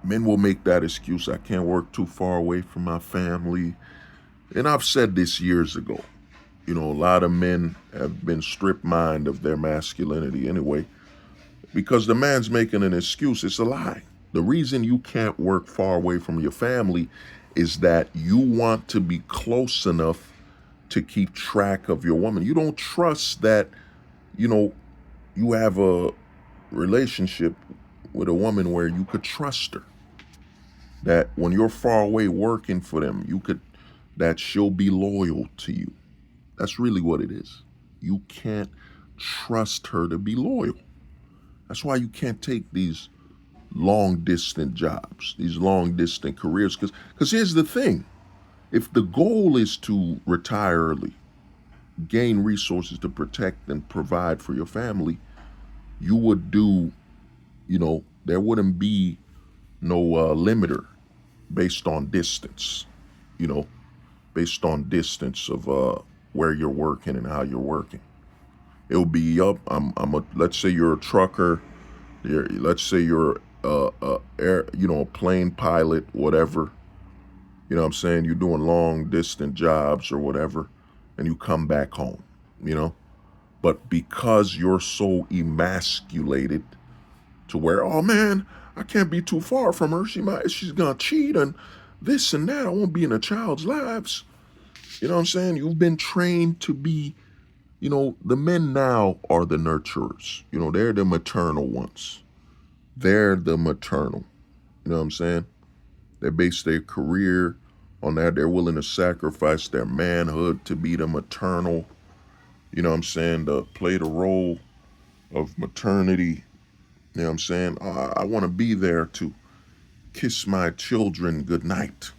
Men will make that excuse. I can't work too far away from my family. And I've said this years ago. A lot of men have been stripped mined of their masculinity anyway, because the man's making an excuse. It's a lie. The reason you can't work far away from your family is that you want to be close enough to keep track of your woman. You don't trust that, you have a relationship with a woman where you could trust her. That when you're far away working for them, that she'll be loyal to you. That's really what it is. You can't trust her to be loyal. That's why you can't take these long distant jobs, these long distant careers. Because here's the thing. If the goal is to retire early, gain resources to protect and provide for your family, you would do, there wouldn't be no limiter based on distance, based on distance of where you're working and how you're working. It'll be up. Let's say you're a trucker. Let's say you're a plane pilot, whatever. You know what I'm saying? You're doing long distant jobs or whatever, and you come back home, But because you're so emasculated to where, oh man, I can't be too far from her. She's gonna cheat and this and that. I won't be in a child's lives. You know what I'm saying? You've been trained to be, the men now are the nurturers. They're the maternal ones. They're the maternal. You know what I'm saying? They base their career on that. They're willing to sacrifice their manhood to be the maternal, you know what I'm saying, to play the role of maternity. You know what I'm saying? I want to be there to kiss my children goodnight.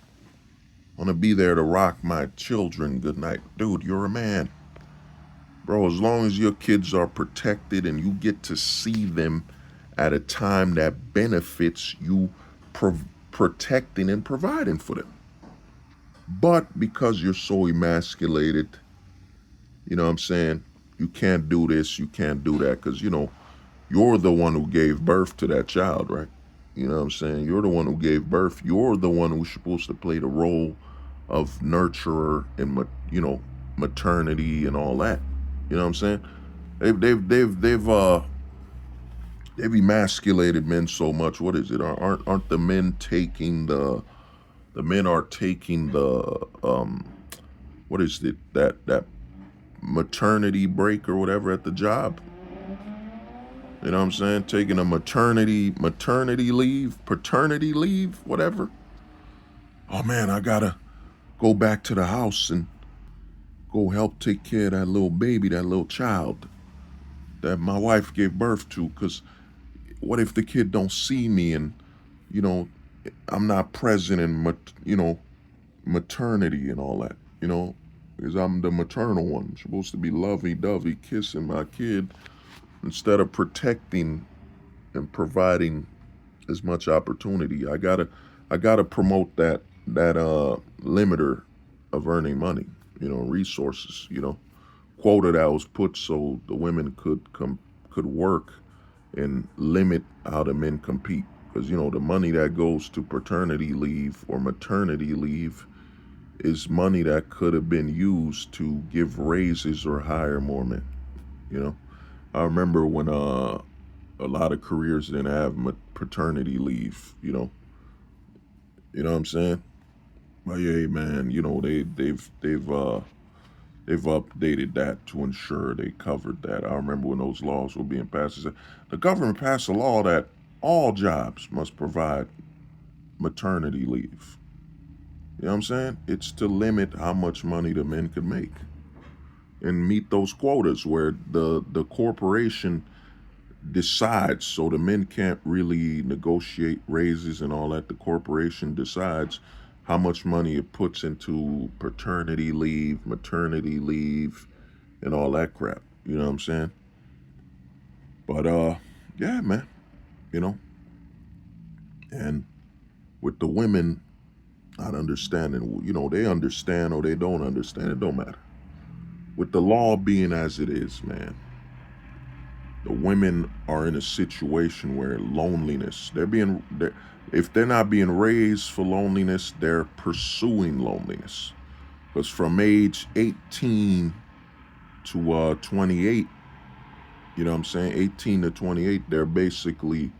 I want to be there to rock my children goodnight. Dude, you're a man. Bro, as long as your kids are protected and you get to see them at a time that benefits you protecting and providing for them. But because you're so emasculated, you know what I'm saying, you can't do this, you can't do that, because, you're the one who gave birth to that child, right? You know what I'm saying? You're the one who gave birth. You're the one who's supposed to play the role of nurturer and, maternity and all that. You know what I'm saying? They've emasculated men so much. What is it? Aren't the men taking the men are taking the what is it, that maternity break or whatever at the job? You know what I'm saying? Taking a maternity leave, paternity leave, whatever. Oh man, I gotta go back to the house and go help take care of that little baby, that little child that my wife gave birth to. Cause what if the kid don't see me and, you know, I'm not present in, maternity and all that, because I'm the maternal one. I'm supposed to be lovey-dovey kissing my kid instead of protecting and providing as much opportunity. I gotta promote that limiter of earning money, resources, quota that was put so the women could work and limit how the men compete. Because the money that goes to paternity leave or maternity leave is money that could have been used to give raises or hire more men. You know, I remember when a lot of careers didn't have paternity leave. You know what I'm saying? But yeah, man, they've updated that to ensure they covered that. I remember when those laws were being passed. It said, the government passed a law that all jobs must provide maternity leave. You know what I'm saying? It's to limit how much money the men could make and meet those quotas where the corporation decides, so the men can't really negotiate raises and all that. The corporation decides how much money it puts into paternity leave, maternity leave, and all that crap. You know what I'm saying? But yeah, man, you know, and with the women not understanding, they understand or they don't understand, it don't matter. With the law being as it is, man, the women are in a situation where loneliness, if they're not being raised for loneliness, they're pursuing loneliness. Because from age 18 to 28, you know what I'm saying, 18 to 28, they're basically,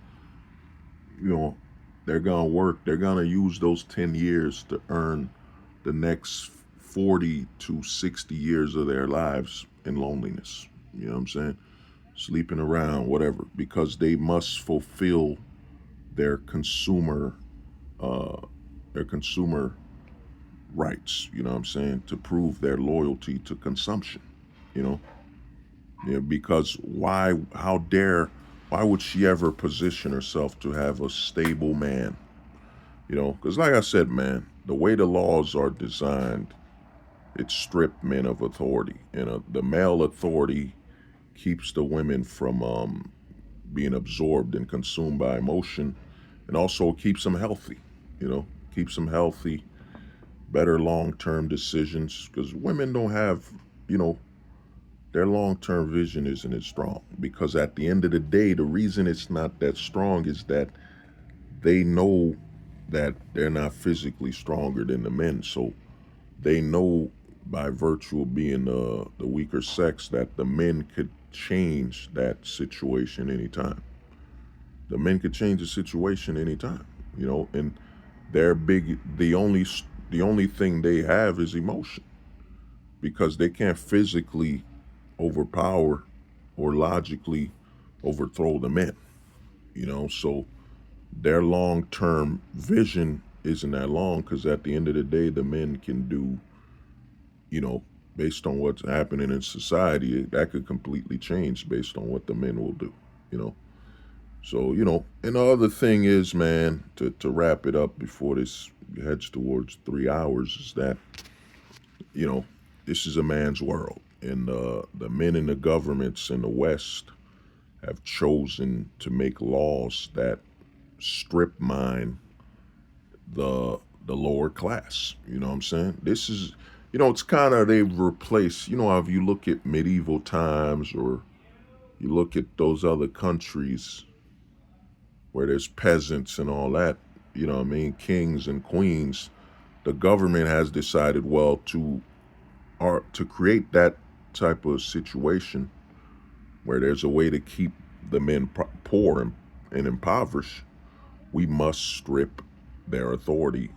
you know, they're gonna work, they're gonna use those 10 years to earn the next 40 to 60 years of their lives in loneliness. You know what I'm saying? Sleeping around, whatever, because they must fulfill their consumer uh their consumer rights, you know what I'm saying, to prove their loyalty to consumption, you know. Yeah, because why would she ever position herself to have a stable man? Because like I said, man, the way the laws are designed, it stripped men of authority, and the male authority keeps the women from being absorbed and consumed by emotion, and also keeps them healthy. Keeps them healthy, better long-term decisions, because women don't have, you know, their long-term vision isn't as strong. Because at the end of the day, the reason it's not that strong is that they know that they're not physically stronger than the men, so they know by virtue of being the weaker sex that the men could change that situation anytime. The men could change the situation anytime, and they're big. The only thing they have is emotion, because they can't physically overpower or logically overthrow the men. So their long-term vision isn't that long, because at the end of the day, the men can do, you know, based on what's happening in society, that could completely change based on what the men will do, you know. So, and the other thing is, man, to wrap it up before this heads towards 3 hours, is that, you know, this is a man's world. And the men in the governments in the West, have chosen to make laws that strip mine the lower class. You know what I'm saying? This is, it's kind of, they've replaced, how if you look at medieval times, or you look at those other countries where there's peasants and all that, what I mean, kings and queens, the government has decided, well, to create that type of situation where there's a way to keep the men poor and impoverished, we must strip their authority.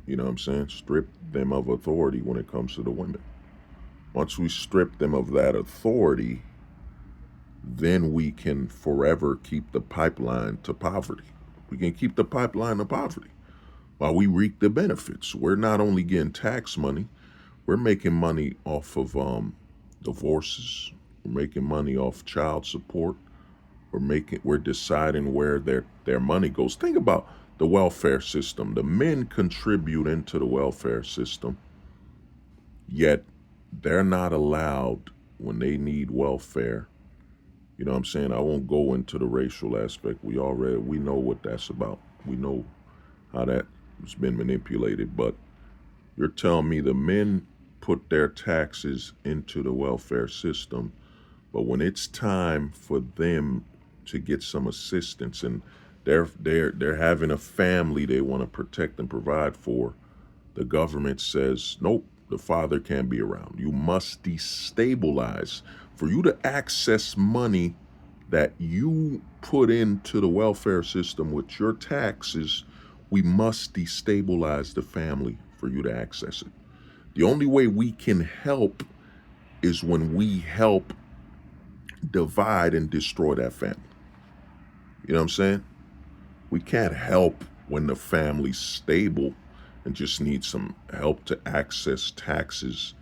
You know what I'm saying? Strip them of authority when it comes to the women. Once we strip them of that authority, then we can forever keep the pipeline to poverty. We can keep the pipeline to poverty while we reap the benefits. We're not only getting tax money, we're making money off of divorces. We're making money off child support. We're deciding where their money goes. Think about the welfare system. The men contribute into the welfare system, yet they're not allowed when they need welfare. You know what I'm saying? I won't go into the racial aspect. We know what that's about. We know how that has been manipulated. But you're telling me the men put their taxes into the welfare system, but when it's time for them to get some assistance, and they're having a family they want to protect and provide for, the government says, nope, the father can't be around. You must destabilize. For you to access money that you put into the welfare system with your taxes, we must destabilize the family for you to access it. The only way we can help is when we help divide and destroy that family. You know what I'm saying? We can't help when the family's stable and just need some help to access taxes,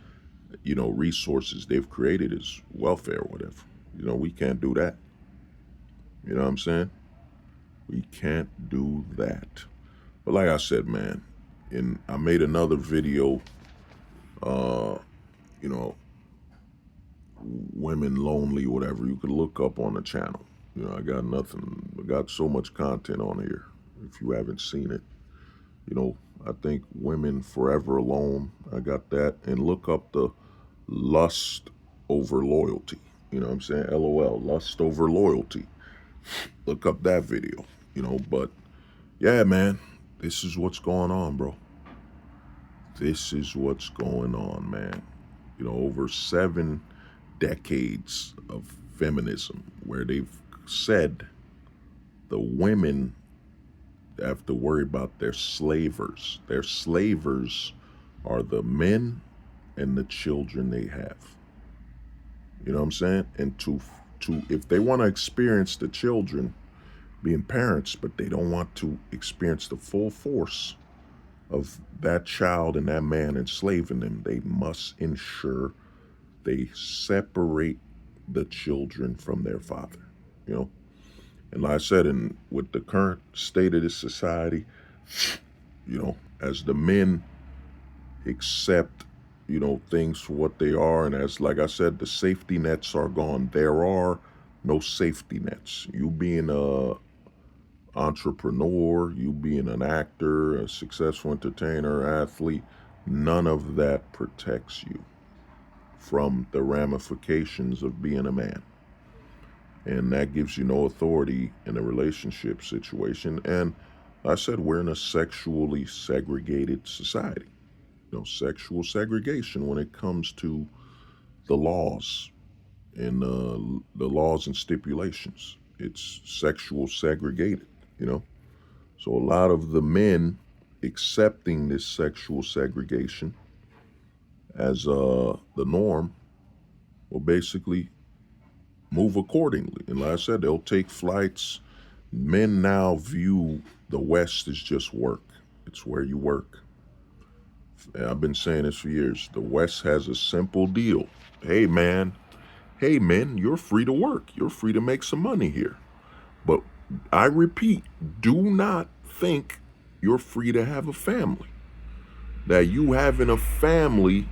resources they've created as welfare or whatever. We can't do that. You know what I'm saying? We can't do that. But like I said, man, and I made another video, uh, you know, women lonely, whatever. You could look up on the channel. I got nothing. I got so much content on here. If you haven't seen it, I think Women Forever Alone. I got that. And look up the lust over loyalty. You know what I'm saying? LOL, lust over loyalty. Look up that video, but yeah, man, this is what's going on, bro. This is what's going on, man. Over 7 decades of feminism where they've said the women have to worry about their slavers. Their slavers are the men and the children they have. You know what I'm saying? And to if they want to experience the children being parents, but they don't want to experience the full force of that child and that man enslaving them, they must ensure they separate the children from their father. And like I said, with the current state of this society, as the men accept, things for what they are, and as, like I said, the safety nets are gone. There are no safety nets. You being a entrepreneur, you being an actor, a successful entertainer, athlete, none of that protects you from the ramifications of being a man. And that gives you no authority in a relationship situation. And I said, we're in a sexually segregated society. Sexual segregation when it comes to the laws and the laws and stipulations. It's sexual segregated, So a lot of the men accepting this sexual segregation as the norm will basically move accordingly. And like I said, they'll take flights. Men now view the West as just work. It's where you work. And I've been saying this for years. The West has a simple deal. Hey, man. Hey, men, you're free to work. You're free to make some money here. But I repeat, do not think you're free to have a family. That you having a family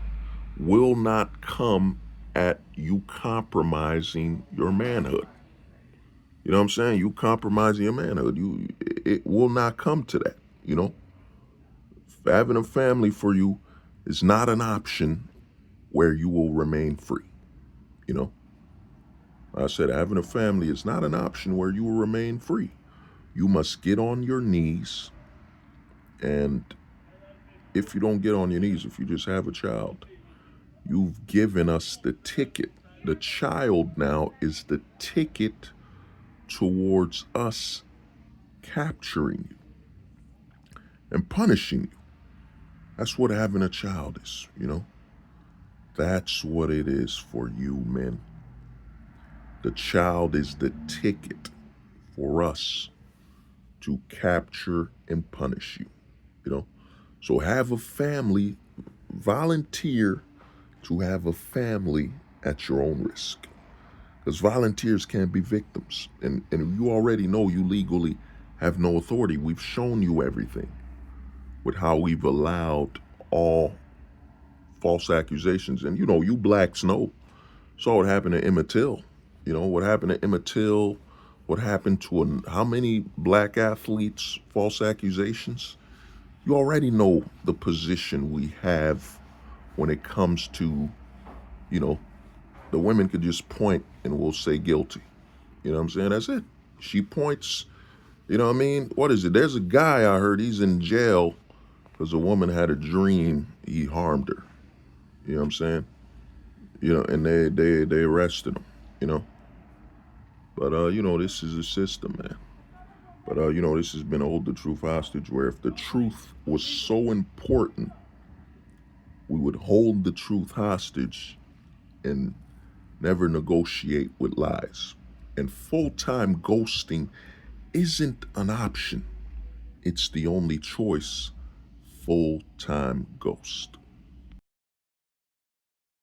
will not come at you compromising your manhood. You know what I'm saying? You compromising your manhood. It will not come to that. You know, having a family for you is not an option where you will remain free. You know, I said having a family is not an option where you will remain free. You must get on your knees, and if you don't get on your knees, if you just have a child, you've given us the ticket. The child now is the ticket towards us capturing you and punishing you. That's what having a child is, you know? That's what it is for you, men. The child is the ticket for us to capture and punish you, you know? So have a family, volunteer to have a family at your own risk. Because volunteers can't be victims. And you already know you legally have no authority. We've shown you everything with how we've allowed all false accusations. And you know, you blacks know. Saw what happened to Emmett Till. You know, what happened to Emmett Till, what happened to how many black athletes, false accusations. You already know the position we have when it comes to, you know, the women could just point and we'll say guilty. You know what I'm saying? That's it. She points, you know what I mean? What is it? There's a guy I heard he's in jail because a woman had a dream he harmed her. You know what I'm saying? You know, and they arrested him, you know. But you know, this is a system, man. But you know, this has been hold the truth hostage where if the truth was so important, we would hold the truth hostage and never negotiate with lies. And full-time ghosting isn't an option. It's the only choice. Full-time ghost.